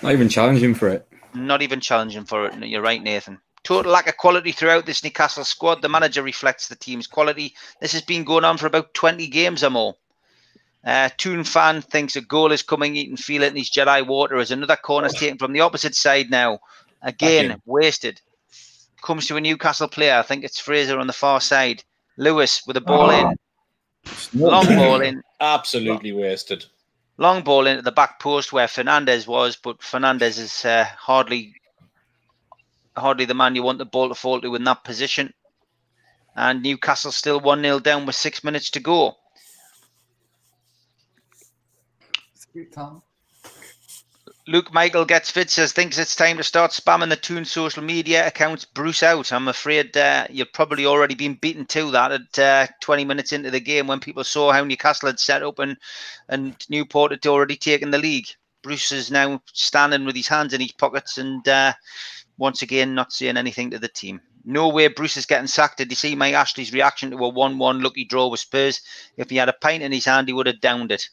Not even challenging for it. Not even challenging for it. You're right, Nathan. Total lack of quality throughout this Newcastle squad. The manager reflects the team's quality. This has been going on for about 20 games or more. Toon fan thinks a goal is coming. He can feel it in his Jedi water as another corner is taken from the opposite side now. Again, wasted. Comes to a Newcastle player. I think it's Fraser on the far side. Lewis with a ball in. Long ball in. Absolutely wasted. Long ball into the back post where Fernandez was, but Fernandez is hardly the man you want the ball to fall to in that position. And Newcastle still 1-0 down with 6 minutes to go. Luke Michael gets fit, says, thinks it's time to start spamming the Toon social media accounts. Bruce out. I'm afraid you've probably already been beaten to that at 20 minutes into the game when people saw how Newcastle had set up and Newport had already taken the league. Bruce is now standing with his hands in his pockets and once again not saying anything to the team. No way Bruce is getting sacked. Did you see Mike Ashley's reaction to a 1-1 lucky draw with Spurs? If he had a pint in his hand, he would have downed it.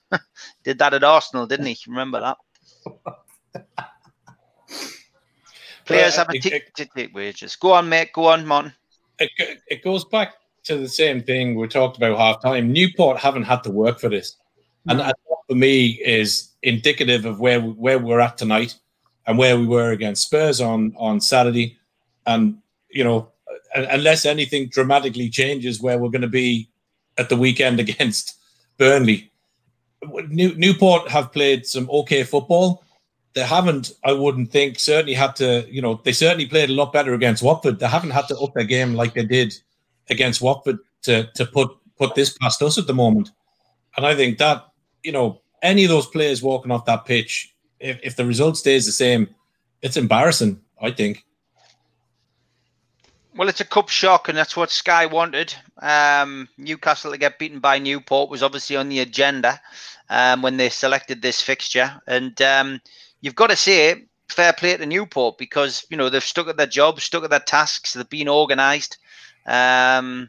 Did that at Arsenal, didn't he? Remember that? Players have to take wages. Go on, mate. Go on, Martin. It goes back to the same thing we talked about half time. Newport haven't had to work for this. And that for me is indicative of where we're at tonight and where we were against Spurs on Saturday. And, you know, unless anything dramatically changes where we're going to be at the weekend against Burnley. Newport have played some okay football. They haven't, I wouldn't think, certainly had to, you know, they certainly played a lot better against Watford. They haven't had to up their game like they did against Watford to put this past us at the moment. And I think that, you know, any of those players walking off that pitch, if the result stays the same, it's embarrassing, I think. Well, it's a cup shock, and that's what Sky wanted. Newcastle to get beaten by Newport was obviously on the agenda when they selected this fixture. And you've got to say, fair play to Newport because, you know, they've stuck at their jobs, stuck at their tasks, they've been organised. I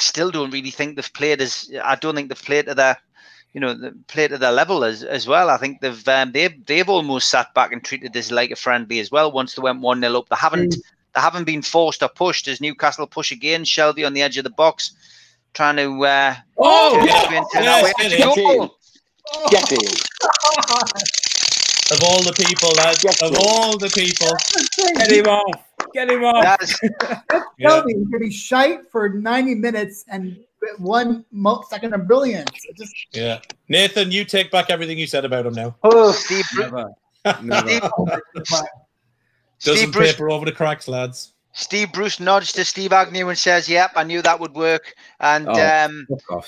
still don't really think they've played I don't think they've played to their, you know, played to their level as well. I think they've almost sat back and treated this like a friendly as well. Once they went 1-0 up, they haven't been forced or pushed. As Newcastle push again, Shelby on the edge of the box, trying to Get in. Of all the people, lads, all the people, get him off. Get him off. Shelby is getting shite for 90 minutes and 1 second of brilliance. Yeah. Nathan, you take back everything you said about him now. Oh, Steve. Never. Doesn't paper over the cracks, lads. Steve Bruce nods to Steve Agnew and says, "Yep, I knew that would work." And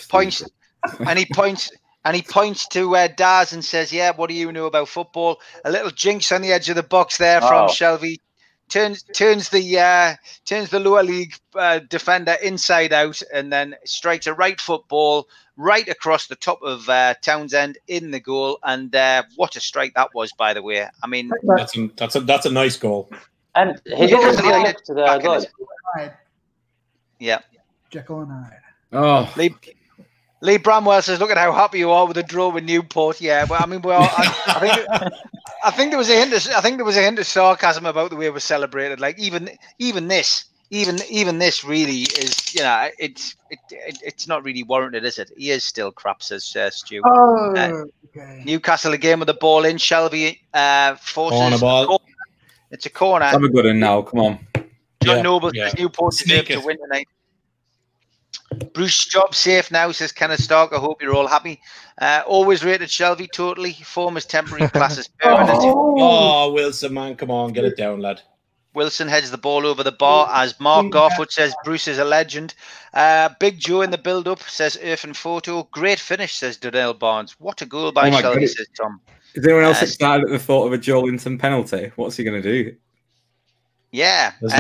points, and he points to Daz and says, "Yeah, what do you know about football?" A little jinx on the edge of the box there from Shelby. Turns the lower league defender inside out and then strikes a right foot ball right across the top of Townsend in the goal. And what a strike that was, by the way. I mean, that's a nice goal. And he didn't look to the goal. Yeah. Jekyll and Hyde. Oh. Lee Bramwell says, "Look at how happy you are with the draw with Newport." Yeah, well, I mean, I think there was a hint of sarcasm about the way it was celebrated. Like even this really is, you know, it's not really warranted, is it? He is still crap, says Stu. Okay. Newcastle again with the ball in. Shelby forces corner ball. It's a corner. Have a good one now. Come on. John Noble says Newport deserve to win tonight. Bruce, job safe now, says Kenneth Stark. I hope you're all happy. Always rated Shelby, totally. Form as temporary, class as permanent. Oh, Wilson, man, come on, get it down, lad. Wilson heads the ball over the bar as Mark Garfoot says Bruce is a legend. Big Joe in the build-up, says Irfan Photo. Great finish, says Donnell Barnes. What a goal by Shelby, says Tom. Is anyone else excited at the thought of a Joe Linton penalty? What's he going to do? Yeah. He's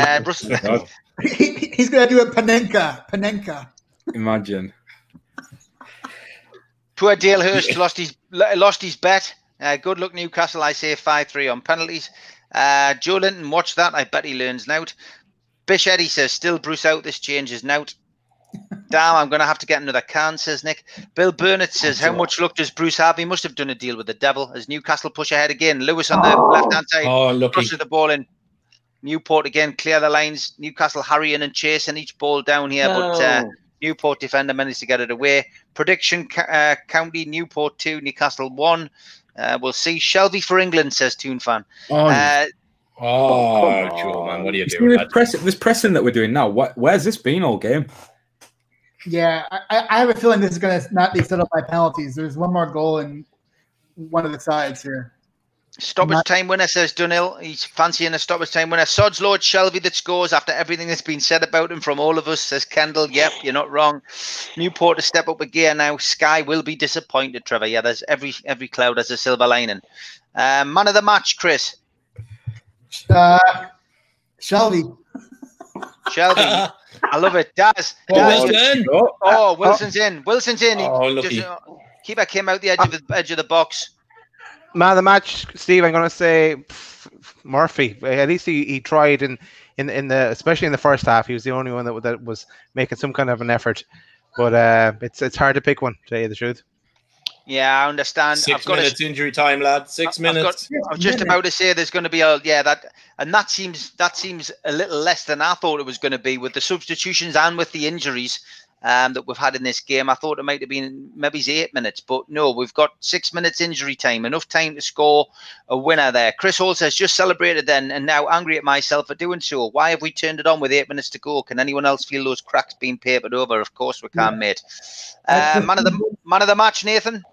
going to do a Panenka. Imagine. Poor Dale Hurst lost his bet. Good luck, Newcastle. I say 5-3 on penalties. Joe Linton, watch that. I bet he learns nout. Bish Eddie says, still Bruce out. This changes nout. Damn, I'm going to have to get another can, says Nick. Bill Burnett says, how much luck does Bruce have? He must have done a deal with the devil. As Newcastle push ahead again. Lewis on the left-hand side. Crosses the ball in. Newport again, clear the lines. Newcastle hurrying and chasing each ball down here. But Newport defender managed to get it away. Prediction, County, Newport 2, Newcastle 1. We'll see. Shelby for England, says Toon Fan. Joe, man, what are you doing? This pressing that we're doing now, where's this been all game? Yeah, I have a feeling this is going to not be set up by penalties. There's one more goal in one of the sides here. Stoppage time winner, says Dunhill. He's fancying a stoppage time winner. Sod's Lord Shelby that scores after everything that's been said about him from all of us, says Kendall. Yep, you're not wrong. Newport to step up a gear now. Sky will be disappointed, Trevor. Yeah, there's every cloud has a silver lining. Man of the match, Chris. Shelby. Shelby. I love it. Daz. Wilson. Oh, Wilson's in. Wilson's in. Oh, lucky. Keeper came out the edge of the box. Man of the match, Steve. I'm going to say Murphy. At least he tried in the especially in the first half. He was the only one that was making some kind of an effort. But it's hard to pick one, to tell you the truth. Yeah, I understand. 6 minutes injury time, lad. 6 minutes. I was just about to say there's going to be that seems a little less than I thought it was going to be with the substitutions and with the injuries that we've had in this game. I thought it might have been maybe 8 minutes, but no, we've got 6 minutes injury time, enough time to score a winner there. Chris Hall says, just celebrated then and now angry at myself for doing so. Why have we turned it on with 8 minutes to go? Can anyone else feel those cracks being papered over? Of course we can, mate. Man of the match, Nathan?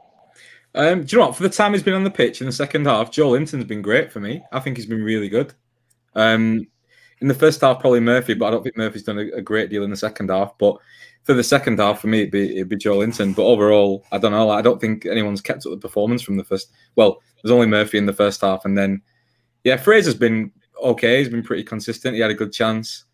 Do you know what? For the time he's been on the pitch in the second half, Joe Linton's been great for me. I think he's been really good. In the first half, probably Murphy, but I don't think Murphy's done a great deal in the second half. But for the second half, for me, it'd be Joe Linton. But overall, I don't know. I don't think anyone's kept up the performance from the first. Well, there's only Murphy in the first half, and then Fraser's been okay. He's been pretty consistent. He had a good chance.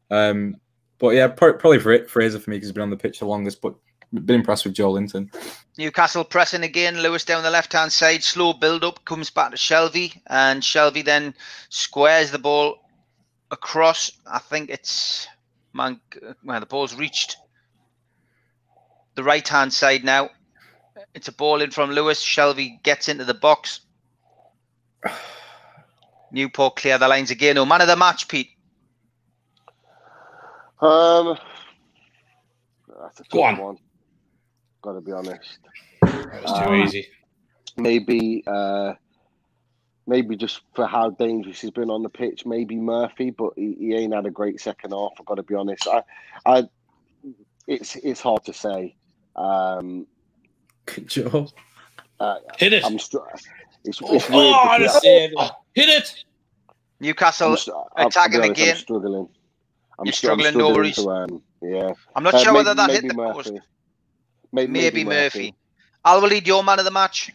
But yeah, probably Fraser for me because he's been on the pitch the longest. But been impressed with Joe Linton. Newcastle pressing again. Lewis down the left-hand side. Slow build-up. Comes back to Shelvey. And Shelvey then squares the ball across. I think it's... the ball's reached the right-hand side now. It's a ball in from Lewis. Shelvey gets into the box. Newport clear the lines again. Oh, man of the match, Pete. That's a tough one. Got to be honest. That was too easy. Maybe just for how dangerous he's been on the pitch, maybe Murphy, but he ain't had a great second half. I've got to be honest. It's hard to say. Joe, hit it. It's weird. Hit it. Newcastle attacking again. I'm struggling. No worries. Yeah. I'm not sure whether that hit the Murphy. post. Maybe Murphy. Al Walid, your man of the match.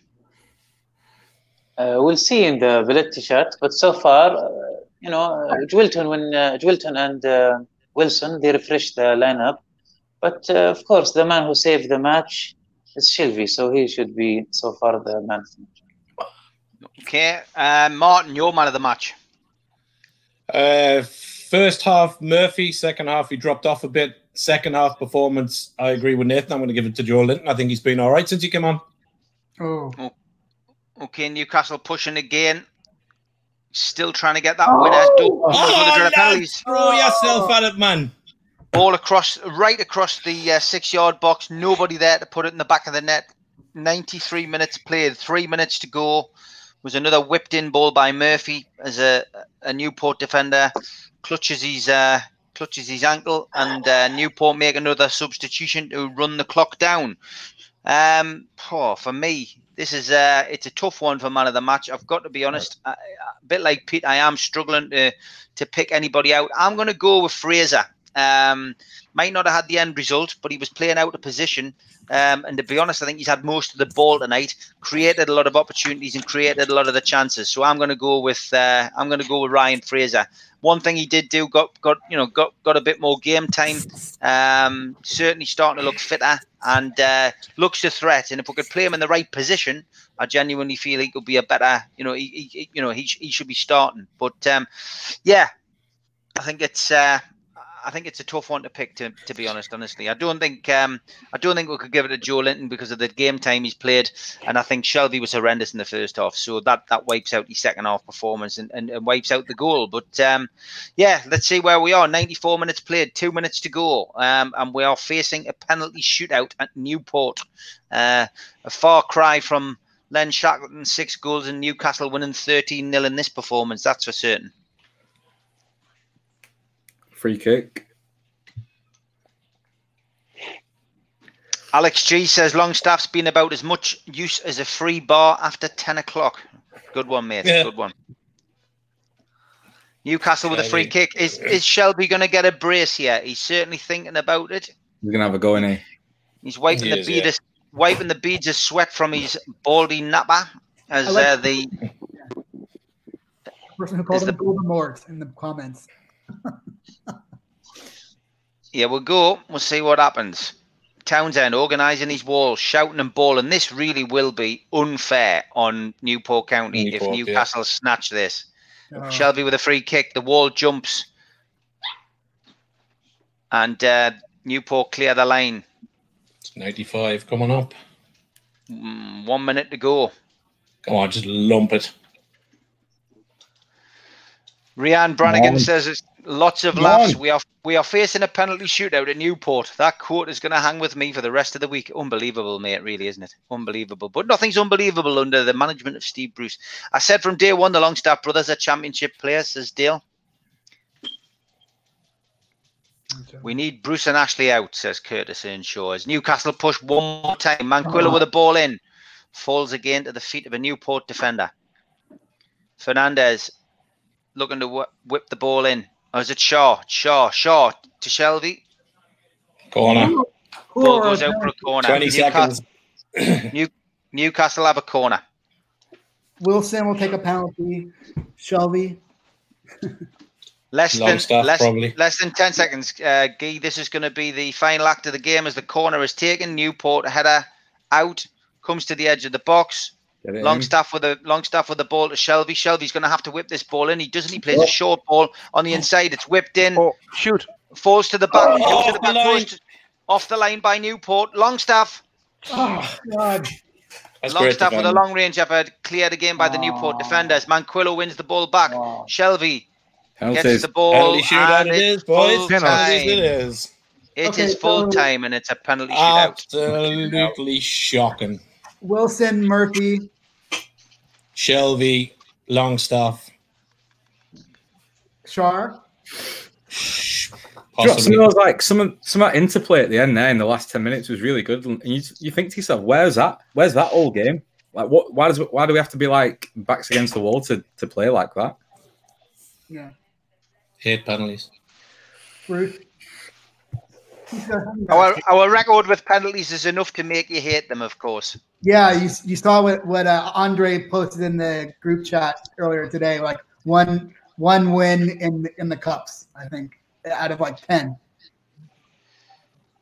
We'll see in the Valetti shot, but so far, Wilton and Wilson, they refreshed the lineup. But of course, the man who saved the match is Shelvey, so he should be so far the man of the match. Okay, Martin, your man of the match. First half, Murphy. Second half, he dropped off a bit. Second half performance, I agree with Nathan. I'm going to give it to Joe Linton. I think he's been all right since he came on. Oh. Okay, Newcastle pushing again. Still trying to get that winner. Lads, throw yourself at it, man. Ball right across the 6-yard box. Nobody there to put it in the back of the net. 93 minutes played. 3 minutes to go. Was another whipped in ball by Murphy as a Newport defender clutches his ankle, and Newport make another substitution to run the clock down. For me, this is it's a tough one for man of the match. I've got to be honest. A bit like Pete, I am struggling to pick anybody out. I'm going to go with Fraser. Might not have had the end result, but he was playing out of position. And to be honest, I think he's had most of the ball tonight, created a lot of opportunities and created a lot of the chances. So I'm going to go with Ryan Fraser. One thing he did do got a bit more game time. Certainly starting to look fitter and looks a threat. And if we could play him in the right position, I genuinely feel he could be a better. He should be starting. But I think it's a tough one to pick. To be honest, honestly, I don't think we could give it to Joe Linton because of the game time he's played, and I think Shelvey was horrendous in the first half, so that wipes out his second half performance and wipes out the goal. But let's see where we are. 94 minutes played, 2 minutes to go, and we are facing a penalty shootout at Newport. A far cry from Len Shackleton, 6 goals, and Newcastle winning 13-0 in this performance. That's for certain. Free kick. Alex G says Longstaff's been about as much use as a free bar after 10 o'clock. Good one, mate. Yeah. Good one. Newcastle with a free kick. Is Shelby going to get a brace here? He's certainly thinking about it. He's going to have a go, isn't he? He's wiping the beads of sweat from his baldy napper. as the person who called him Golden Mort in the comments. Yeah, we'll go. We'll see what happens. Townsend organising his walls, shouting and bawling. This really will be unfair on Newport County if Newcastle snatch this. Shelby with a free kick. The wall jumps. And Newport clear the line. It's 95 coming up. 1 minute to go. Come on, just lump it. Rianne Brannigan says it's lots of laughs. We are facing a penalty shootout at Newport. That quote is going to hang with me for the rest of the week. Unbelievable, mate, really, isn't it? Unbelievable. But nothing's unbelievable under the management of Steve Bruce. I said from day one, the Longstaff brothers are championship players, says Dale. We need Bruce and Ashley out, says Curtis Earnshaw. As Newcastle push one more time. Manquillo with the ball in. Falls again to the feet of a Newport defender. Fernandez looking to whip the ball in. Or is it Shaw? Shaw to Shelby. Corner. Ball goes out for a corner. 20 seconds. Newcastle have a corner. Wilson will take a penalty. Shelby. Less than 10 seconds. Guy, this is going to be the final act of the game as the corner is taken. Newport header out, comes to the edge of the box. Longstaff with the ball to Shelby. Shelby's going to have to whip this ball in. He doesn't. He plays a short ball on the inside. It's whipped in. Oh, shoot! Falls to the back. Off the line by Newport. Longstaff. Oh God! Longstaff with a long range effort. Cleared again by the Newport defenders. Manquillo wins the ball back. Shelby gets the ball. Penalty shootout it is, boys. Penalty it is. It is full time and it's a penalty shootout. Absolutely shocking. Wilson, Murphy, Shelby, Longstaff, Shar. Some of that interplay at the end there in the last 10 minutes was really good. And you think to yourself, where's that whole game? Like, why do we have to be like backs against the wall to play like that? Yeah. Hate penalties. Bruce. Our record with penalties is enough to make you hate them, of course. Yeah, you saw what Andre posted in the group chat earlier today. Like one win in the cups, I think, out of like 10.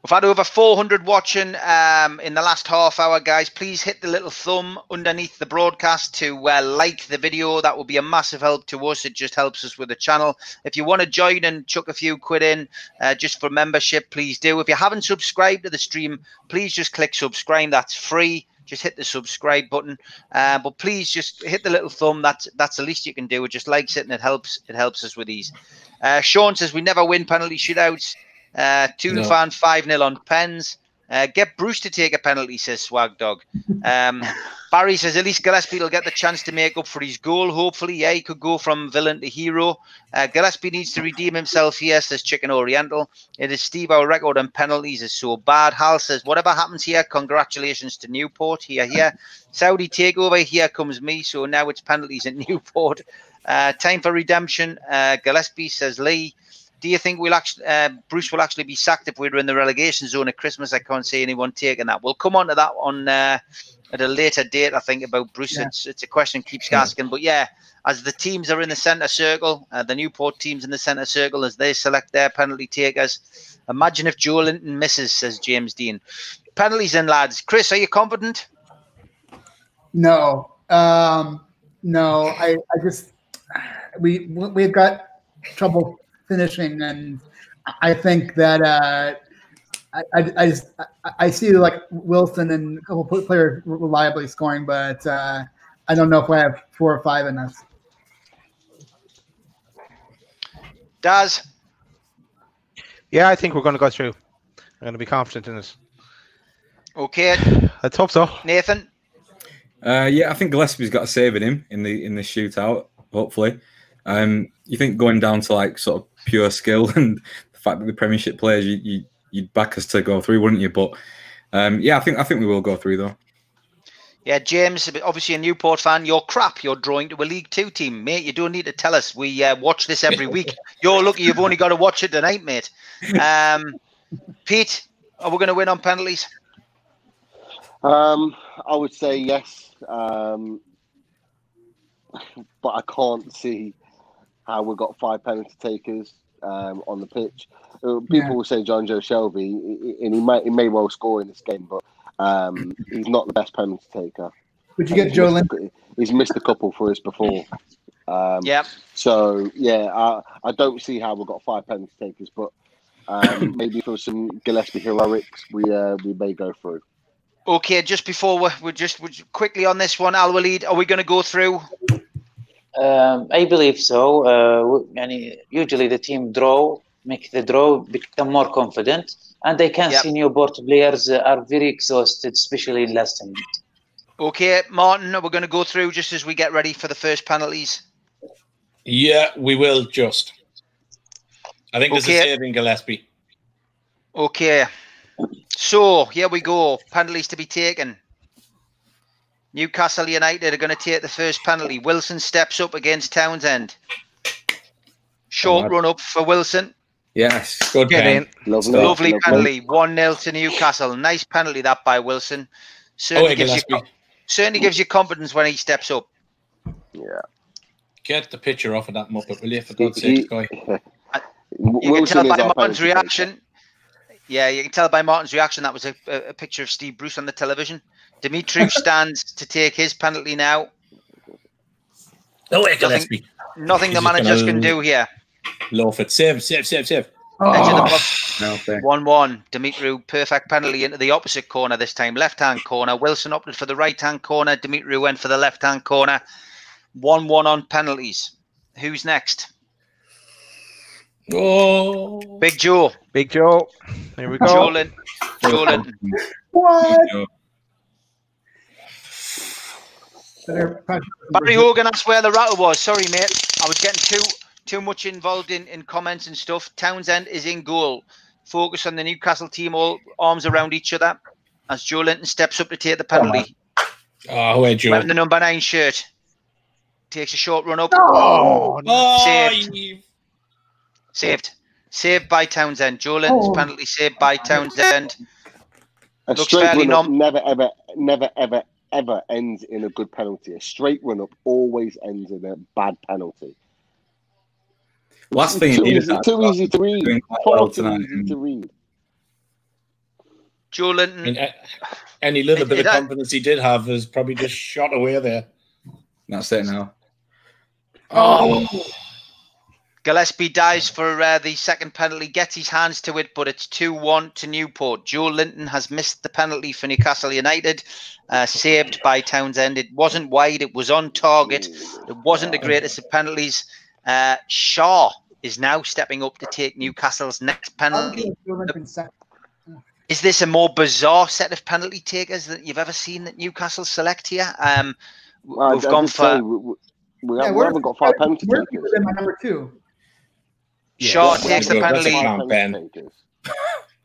We've had over 400 watching in the last half hour, guys. Please hit the little thumb underneath the broadcast to like the video. That will be a massive help to us. It just helps us with the channel. If you want to join and chuck a few quid in just for membership, please do. If you haven't subscribed to the stream, please just click subscribe. That's free. Just hit the subscribe button. But please just hit the little thumb. That's the least you can do. It just likes it and it helps us with these. Sean says we never win penalty shootouts. Tuna fan 5-0 on pens. Get Bruce to take a penalty, says Swag Dog. Barry says at least Gillespie will get the chance to make up for his goal. Hopefully, yeah, he could go from villain to hero. Gillespie needs to redeem himself here, says Chicken Oriental. It is Steve, our record on penalties is so bad. Hal says, whatever happens here, congratulations to Newport. Here. Saudi takeover, here comes me. So now it's penalties at Newport. Time for redemption. Gillespie, says Lee. Do you think Bruce will actually be sacked if we're in the relegation zone at Christmas? I can't see anyone taking that. We'll come on to that at a later date, I think, about Bruce. Yeah. It's a question keeps asking. But yeah, as the teams are in the centre circle, the Newport teams in the centre circle, as they select their penalty takers. Imagine if Joe Linton misses, says James Dean. Penalties in, lads. Chris, are you confident? No. No. I just we've got trouble finishing, and I think that I see like Wilson and a couple players reliably scoring, but I don't know if I have 4 or 5 in us. Daz? Yeah, I think we're going to go through. I'm going to be confident in it. Okay. Let's hope so. Nathan? Yeah, I think Gillespie's got a save in him in the shootout, hopefully. You think going down to like sort of pure skill and the fact that the Premiership players, you'd back us to go through, wouldn't you? But yeah, I think we will go through though. Yeah, James, obviously a Newport fan. You're crap. You're drawing to a League 2 team, mate. You don't need to tell us. We watch this every week. You're lucky you've only got to watch it tonight, mate. Pete, are we going to win on penalties? I would say yes. but I can't see how we've got 5 penalty takers on the pitch. People will say John Joe Shelby, and he may well score in this game, but he's not the best penalty taker. Would you get Joe Linton? He's missed a couple for us before. So yeah, I don't see how we've got 5 penalty takers, but maybe for some Gillespie heroics, we may go through. Okay, just before we're quickly on this one, Al Walid, are we going to go through? I believe so. Usually the team make the draw, become more confident, and I can see Newport players are very exhausted, especially in last minute. Okay, Martin, we're going to go through just as we get ready for the first penalties. Yeah, we will just. I think there's a save in Gillespie. Okay. So, here we go. Penalties to be taken. Newcastle United are going to take the first penalty. Wilson steps up against Townsend. Short run up for Wilson. Yes. Good pen. Lovely penalty. 1-0 to Newcastle. Nice penalty that by Wilson. Certainly gives you confidence when he steps up. Yeah. Get the picture off of that muppet, will you? For God's sake, guy. You can tell by Martin's reaction. Yeah, you can tell by Martin's reaction that was a picture of Steve Bruce on the television. Dimitri stands to take his penalty now. Nothing the managers can do here. Loaf it. Save. Edge of the box. 1-1. Dimitri, perfect penalty into the opposite corner this time. Left-hand corner. Wilson opted for the right-hand corner. Dimitri went for the left-hand corner. 1-1 on penalties. Who's next? Oh, Big Joe. Big Joe. Here we go. Jolin. What? Barry Hogan asked where the rattle was. Sorry, mate. I was getting too much involved in comments and stuff. Townsend is in goal. Focus on the Newcastle team, all arms around each other as Joe Linton steps up to take the penalty. Oh, where Joe? Wearing the number 9 shirt. Takes a short run up. Saved by Townsend. Joe Linton's penalty saved by Townsend. A straight run up never, ever ends in a good penalty. A straight run up always ends in a bad penalty. Last thing too easy to read. Far too easy to read. Joe Linton. Any little bit of confidence he did have is probably just shot away there. That's it now. Gillespie dives for the second penalty, gets his hands to it, but it's 2-1 to Newport. Joe Linton has missed the penalty for Newcastle United, saved by Townsend. It wasn't wide, it was on target. It wasn't the greatest of penalties. Shaw is now stepping up to take Newcastle's next penalty. Is this a more bizarre set of penalty takers that you've ever seen that Newcastle select here? We've gone for... We haven't got 5 penalty takers. My number 2. Shaw takes the penalty.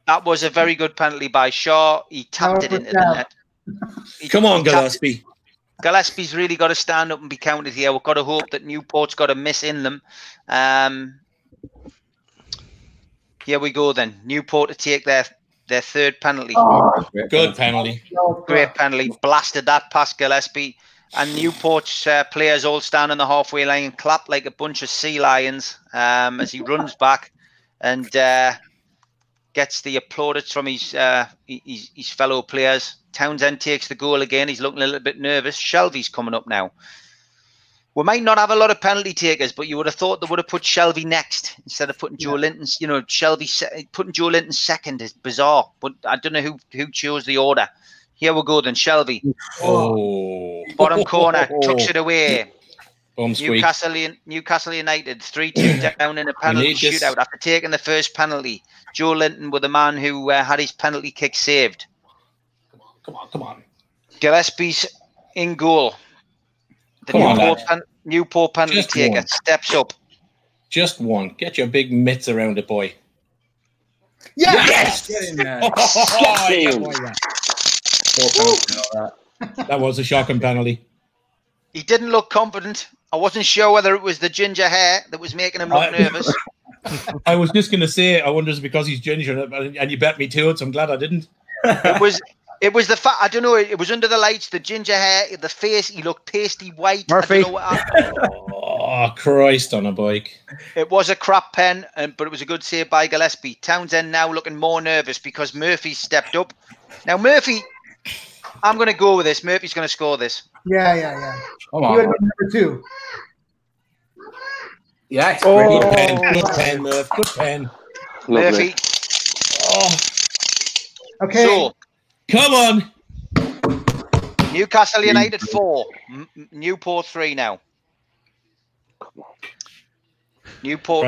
That was a very good penalty by Shaw. He tapped it into the net. Come on, Gillespie. Gillespie's really got to stand up and be counted here. We've got to hope that Newport's got a miss in them. Here we go then. Newport to take their third penalty. Good penalty. Great penalty. Blasted that past Gillespie. And Newport's players all stand on the halfway line and clap like a bunch of sea lions as he runs back and gets the applaudits from his fellow players. Townsend takes the goal again. He's looking a little bit nervous. Shelby's coming up now. We might not have a lot of penalty takers, but you would have thought they would have put Shelby next instead of putting Joe Linton's. You know, putting Joe Linton second is bizarre, but I don't know who chose the order. Here we go then, Shelby. Bottom corner, tucks it away. Newcastle United, 3-2 down in a penalty shootout after taking the first penalty. Joe Linton was the man who had his penalty kick saved. Come on. Gillespie's in goal. The Newport penalty taker steps up. Just one. Get your big mitts around it, boy. Yes! Get in there. That was a shocking penalty. He didn't look confident. I wasn't sure whether it was the ginger hair that was making him look nervous. I was just going to say, I wonder if it's because he's ginger, and you bet me to it, so I'm glad I didn't. It was the fact, I don't know, it was under the lights, the ginger hair, the face, he looked pasty white. Murphy. I don't know what happened. Oh, Christ on a bike. It was a crap pen, but it was a good save by Gillespie. Townsend now looking more nervous because Murphy stepped up. Now, Murphy, I'm going to go with this. Murphy's going to score this. Yeah. Come He would on. have been number 2. Yes. Good pen, Murph. Good pen. Lovely. Murphy. Oh, Okay. So, come on. Newcastle United 4. Newport 3 now. Newport.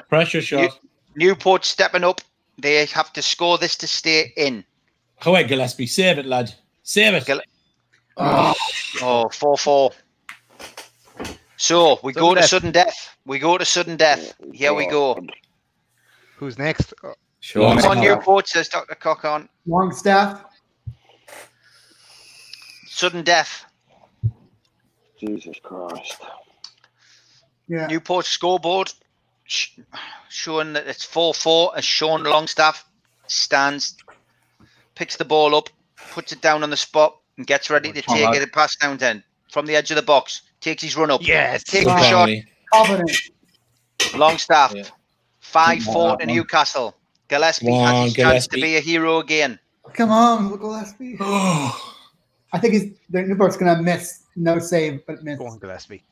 Pressure shot. Newport stepping up. They have to score this to stay in. Go ahead, Gillespie. Save it, lad. Save it. Oh, 4-4. So, we go to sudden death. Here we go. Who's next? Sure. Come on, Newport, says Dr. Cockon. Longstaff. Sudden death. Jesus Christ. Yeah. Newport scoreboard showing that it's 4-4 as Sean Longstaff stands, picks the ball up, puts it down on the spot and gets ready to take it past Townsend from the edge of the box. Takes his run up. Yes. Takes the shot. Confident. Longstaff. Yeah. 5-4 to Newcastle. Gillespie has his chance to be a hero again. Come on, Gillespie. I think Newport's going to miss. No save, but miss. Go on, Gillespie.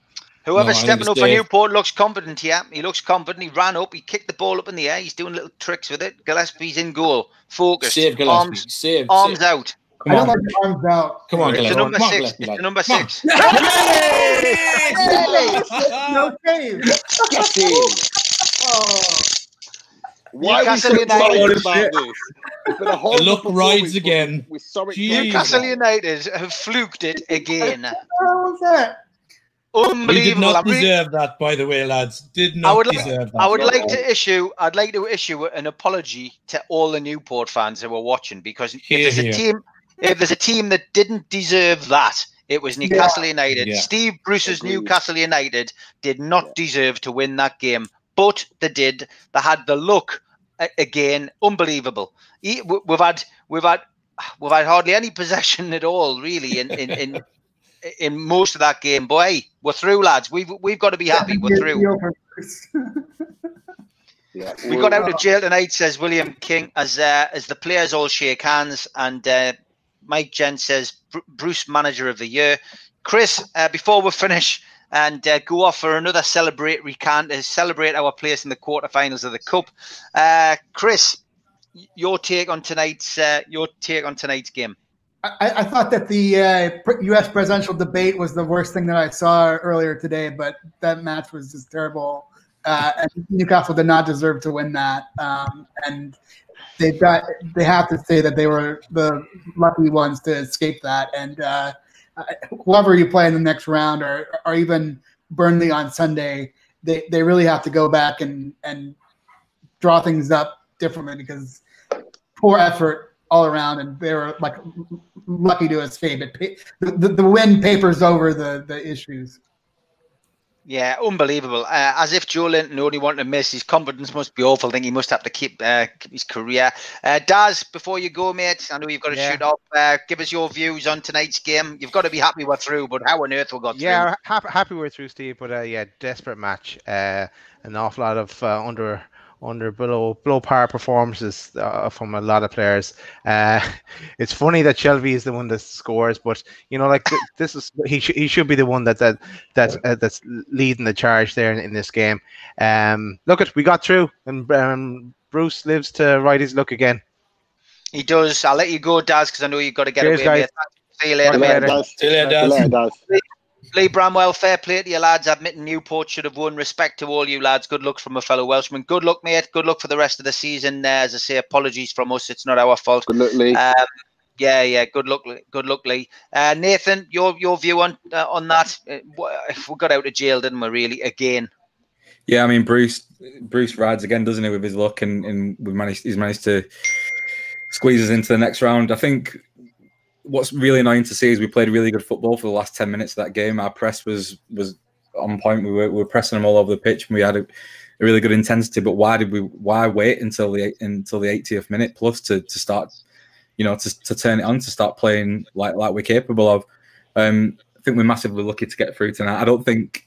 Whoever's stepping up for Newport looks confident here. He looks confident. He ran up. He kicked the ball up in the air. He's doing little tricks with it. Gillespie's in goal. Focused. Save, Gillespie. Arms out. I don't like the arms out. Come on, It's Gillespie. the number 6. It's the number 6. No save. Get in. Oh. Why are we so Newcastle excited United. about this? It's been a horrible Look, performance, rides again. We're so Jeez. excited. Newcastle United have fluked it again. What was that? We did Unbelievable. not deserve that, by the way, lads. Did not deserve that. I would like to issue an apology to all the Newport fans who were watching, because if there's a team that didn't deserve that, it was Newcastle United. Yeah. Steve Bruce's Agreed. Newcastle United did not deserve to win that game, but they did. They had the luck again. Unbelievable. We've had hardly any possession at all, really, in most of that game. But hey, we're through, lads. We've got to be happy. We're through. Yeah, We got out of jail tonight, says William King, as the players all shake hands, and Mike Jen says Bruce Manager of the Year. Chris, before we finish and go off for another celebratory can to celebrate our place in the quarterfinals of the Cup, Chris, your take on tonight's game. I thought that the U.S. presidential debate was the worst thing that I saw earlier today, but that match was just terrible. And Newcastle did not deserve to win that. And they have to say that they were the lucky ones to escape that. And whoever you play in the next round, or even Burnley on Sunday, they really have to go back and draw things up differently, because poor effort all around, and they were like lucky to escape it. The win papers over the issues. Yeah, unbelievable. As if Joe Linton only wanted to miss. His confidence must be awful. I think he must have to keep his career. Daz, before you go, mate, I know you've got to shoot off. Give us your views on tonight's game. You've got to be happy we're through, but how on earth we got through? Yeah, happy we're through, Steve. But desperate match. An awful lot of below par performances from a lot of players. It's funny that Shelby is the one that scores, but this is he should be the one that's leading the charge there in this game. We got through, and Bruce lives to ride his luck again. He does. I'll let you go, Daz, because I know you've got to get Cheers, away. guys. See you later, mate. See you later, Daz. Lee Bramwell, fair play to you, lads. Admitting Newport should have won. Respect to all you lads. Good luck from a fellow Welshman. Good luck, mate. Good luck for the rest of the season. As I say, apologies from us. It's not our fault. Good luck, Lee. Yeah. Good luck, Lee. Nathan, your view on that? We got out of jail, didn't we? Really, again. Yeah, I mean Bruce rides again, doesn't he, with his luck, and he's managed to squeeze us into the next round. I think what's really annoying to see is we played really good football for the last 10 minutes of that game. Our press was on point. We were pressing them all over the pitch, and we had a really good intensity. But why wait until the 80th minute plus to start to turn it on, to start playing like we're capable of. I think we're massively lucky to get through tonight. I don't think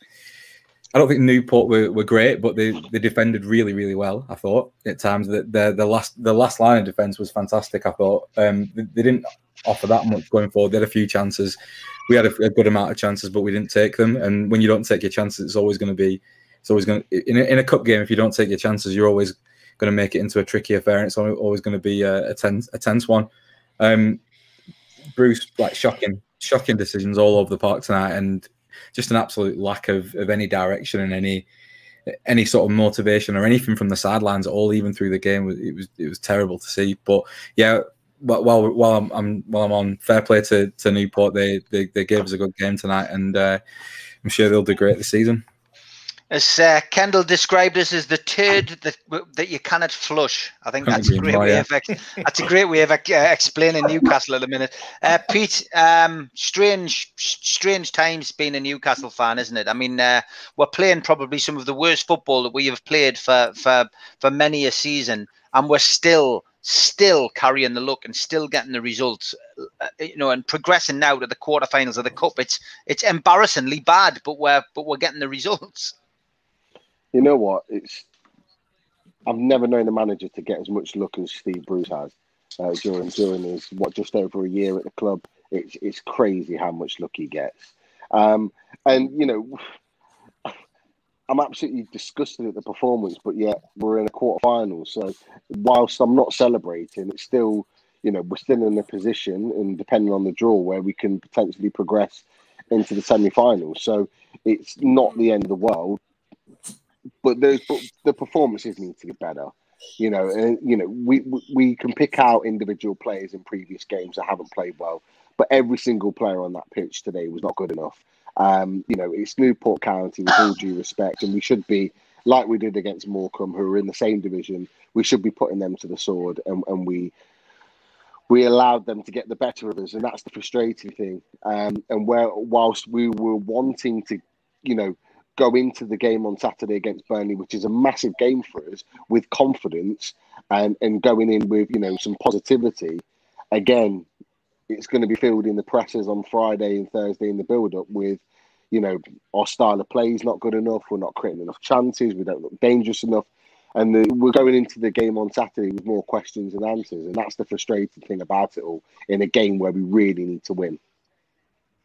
Newport were great, but they defended really, really well. I thought at times that the last line of defence was fantastic. I thought they didn't offer that much going forward. They had a few chances. We had a good amount of chances, but we didn't take them. And when you don't take your chances, it's always going to in a cup game. If you don't take your chances, you're always going to make it into a tricky affair, and it's always going to be a tense one. Bruce, like shocking decisions all over the park tonight, and just an absolute lack of any direction and any sort of motivation or anything from the sidelines at all, even through the game. It was terrible to see. But yeah, while I'm on, fair play to Newport. They gave us a good game tonight, and I'm sure they'll do great this season. As Kendall described us as the turd that you cannot flush. I think that's a great way of explaining Newcastle at the minute. Pete, strange times being a Newcastle fan, isn't it? I mean, we're playing probably some of the worst football that we have played for many a season, and we're still carrying the luck and still getting the results, and progressing now to the quarterfinals of the cup. It's embarrassingly bad, but we're getting the results. You know what? I've never known a manager to get as much luck as Steve Bruce has during his just over a year at the club. It's crazy how much luck he gets, and I'm absolutely disgusted at the performance. But yet we're in a quarterfinal, so whilst I'm not celebrating, it's still we're still in a position, and depending on the draw, where we can potentially progress into the semi-finals. So it's not the end of the world. But the performances need to get better, and we can pick out individual players in previous games that haven't played well, but every single player on that pitch today was not good enough. It's Newport County, with all due respect, and we should be, like we did against Morecambe, who are in the same division, we should be putting them to the sword, and we allowed them to get the better of us, and that's the frustrating thing. And whilst we were wanting to, go into the game on Saturday against Burnley, which is a massive game for us, with confidence and going in with, some positivity. Again, it's going to be filled in the presses on Friday and Thursday in the build-up with, our style of play is not good enough. We're not creating enough chances. We don't look dangerous enough. And we're going into the game on Saturday with more questions than answers. And that's the frustrating thing about it all in a game where we really need to win.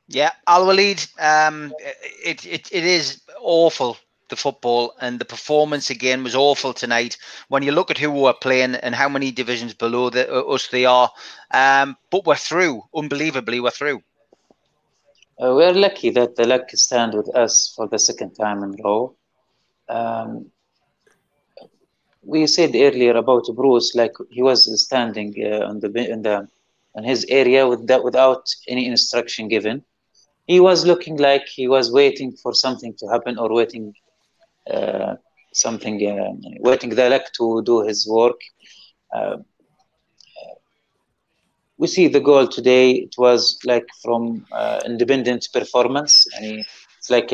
Yeah, Al-Walid, it is awful, the football, and the performance again was awful tonight. When you look at who we're playing and how many divisions below us they are, but we're through. Unbelievably, we're through. We're lucky that the luck stand with us for the second time in a row. We said earlier about Bruce, like he was standing in his area without any instruction given. He was looking like he was waiting for something to happen, or waiting the luck to do his work. We see the goal today. It was like from independent performance, and it's like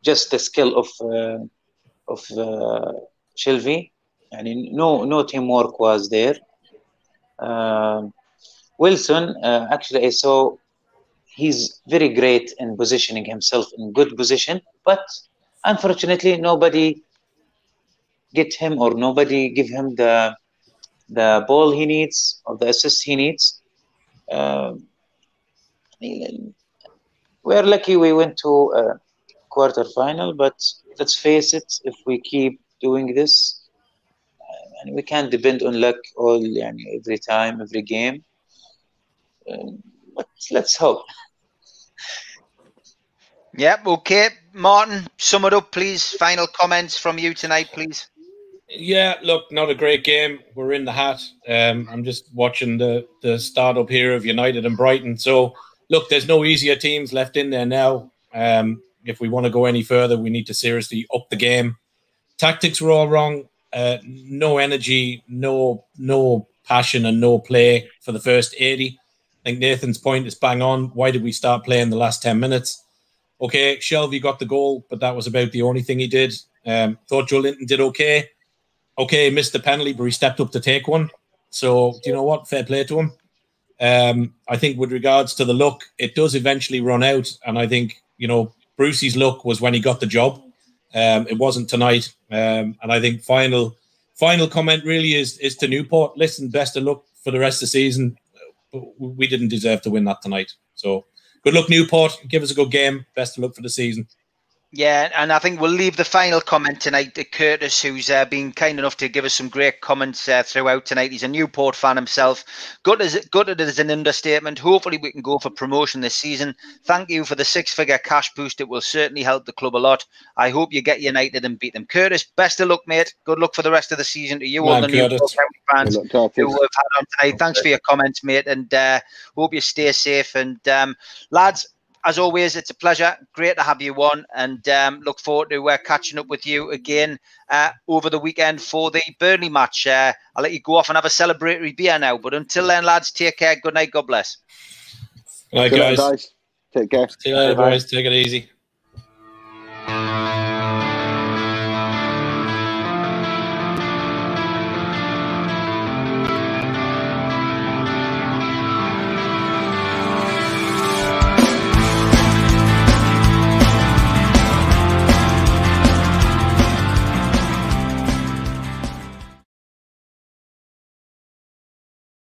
just the skill of Shelby. And no teamwork was there. Wilson, actually, I saw. He's very great in positioning himself in good position, but unfortunately, nobody get him, or nobody give him the ball he needs, or the assist he needs. We're lucky we went to a quarterfinal, but let's face it, if we keep doing this, and we can't depend on luck every time, every game. But let's hope. Yep, okay. Martin, sum it up, please. Final comments from you tonight, please. Yeah, look, not a great game. We're in the hat. I'm just watching the start-up here of United and Brighton. So, look, there's no easier teams left in there now. If we want to go any further, we need to seriously up the game. Tactics were all wrong. No energy, no passion, and no play for the first 80. I think Nathan's point is bang on. Why did we start playing the last 10 minutes? Okay, Shelby got the goal, but that was about the only thing he did. Thought Joe Linton did okay. Okay, missed the penalty, but he stepped up to take one. So, do you know what? Fair play to him. I think with regards to the luck, it does eventually run out. And I think, Brucey's luck was when he got the job. It wasn't tonight. And I think final comment really is to Newport. Listen, best of luck for the rest of the season. We didn't deserve to win that tonight. So good luck, Newport. Give us a good game. Best of luck for the season. Yeah, and I think we'll leave the final comment tonight to Curtis, who's been kind enough to give us some great comments throughout tonight. He's a Newport fan himself. Gutted is an understatement. Hopefully we can go for promotion this season. Thank you for the 6-figure cash boost. It will certainly help the club a lot. I hope you get United and beat them. Curtis, best of luck, mate. Good luck for the rest of the season to you, all the Newport fans who have had on tonight. Thanks for your comments, mate, and hope you stay safe. And lads, as always, it's a pleasure. Great to have you on, and look forward to catching up with you again over the weekend for the Burnley match. I'll let you go off and have a celebratory beer now. But until then, lads, take care. Good night. God bless. All right, guys. Take care. See you later, boys. Take it easy.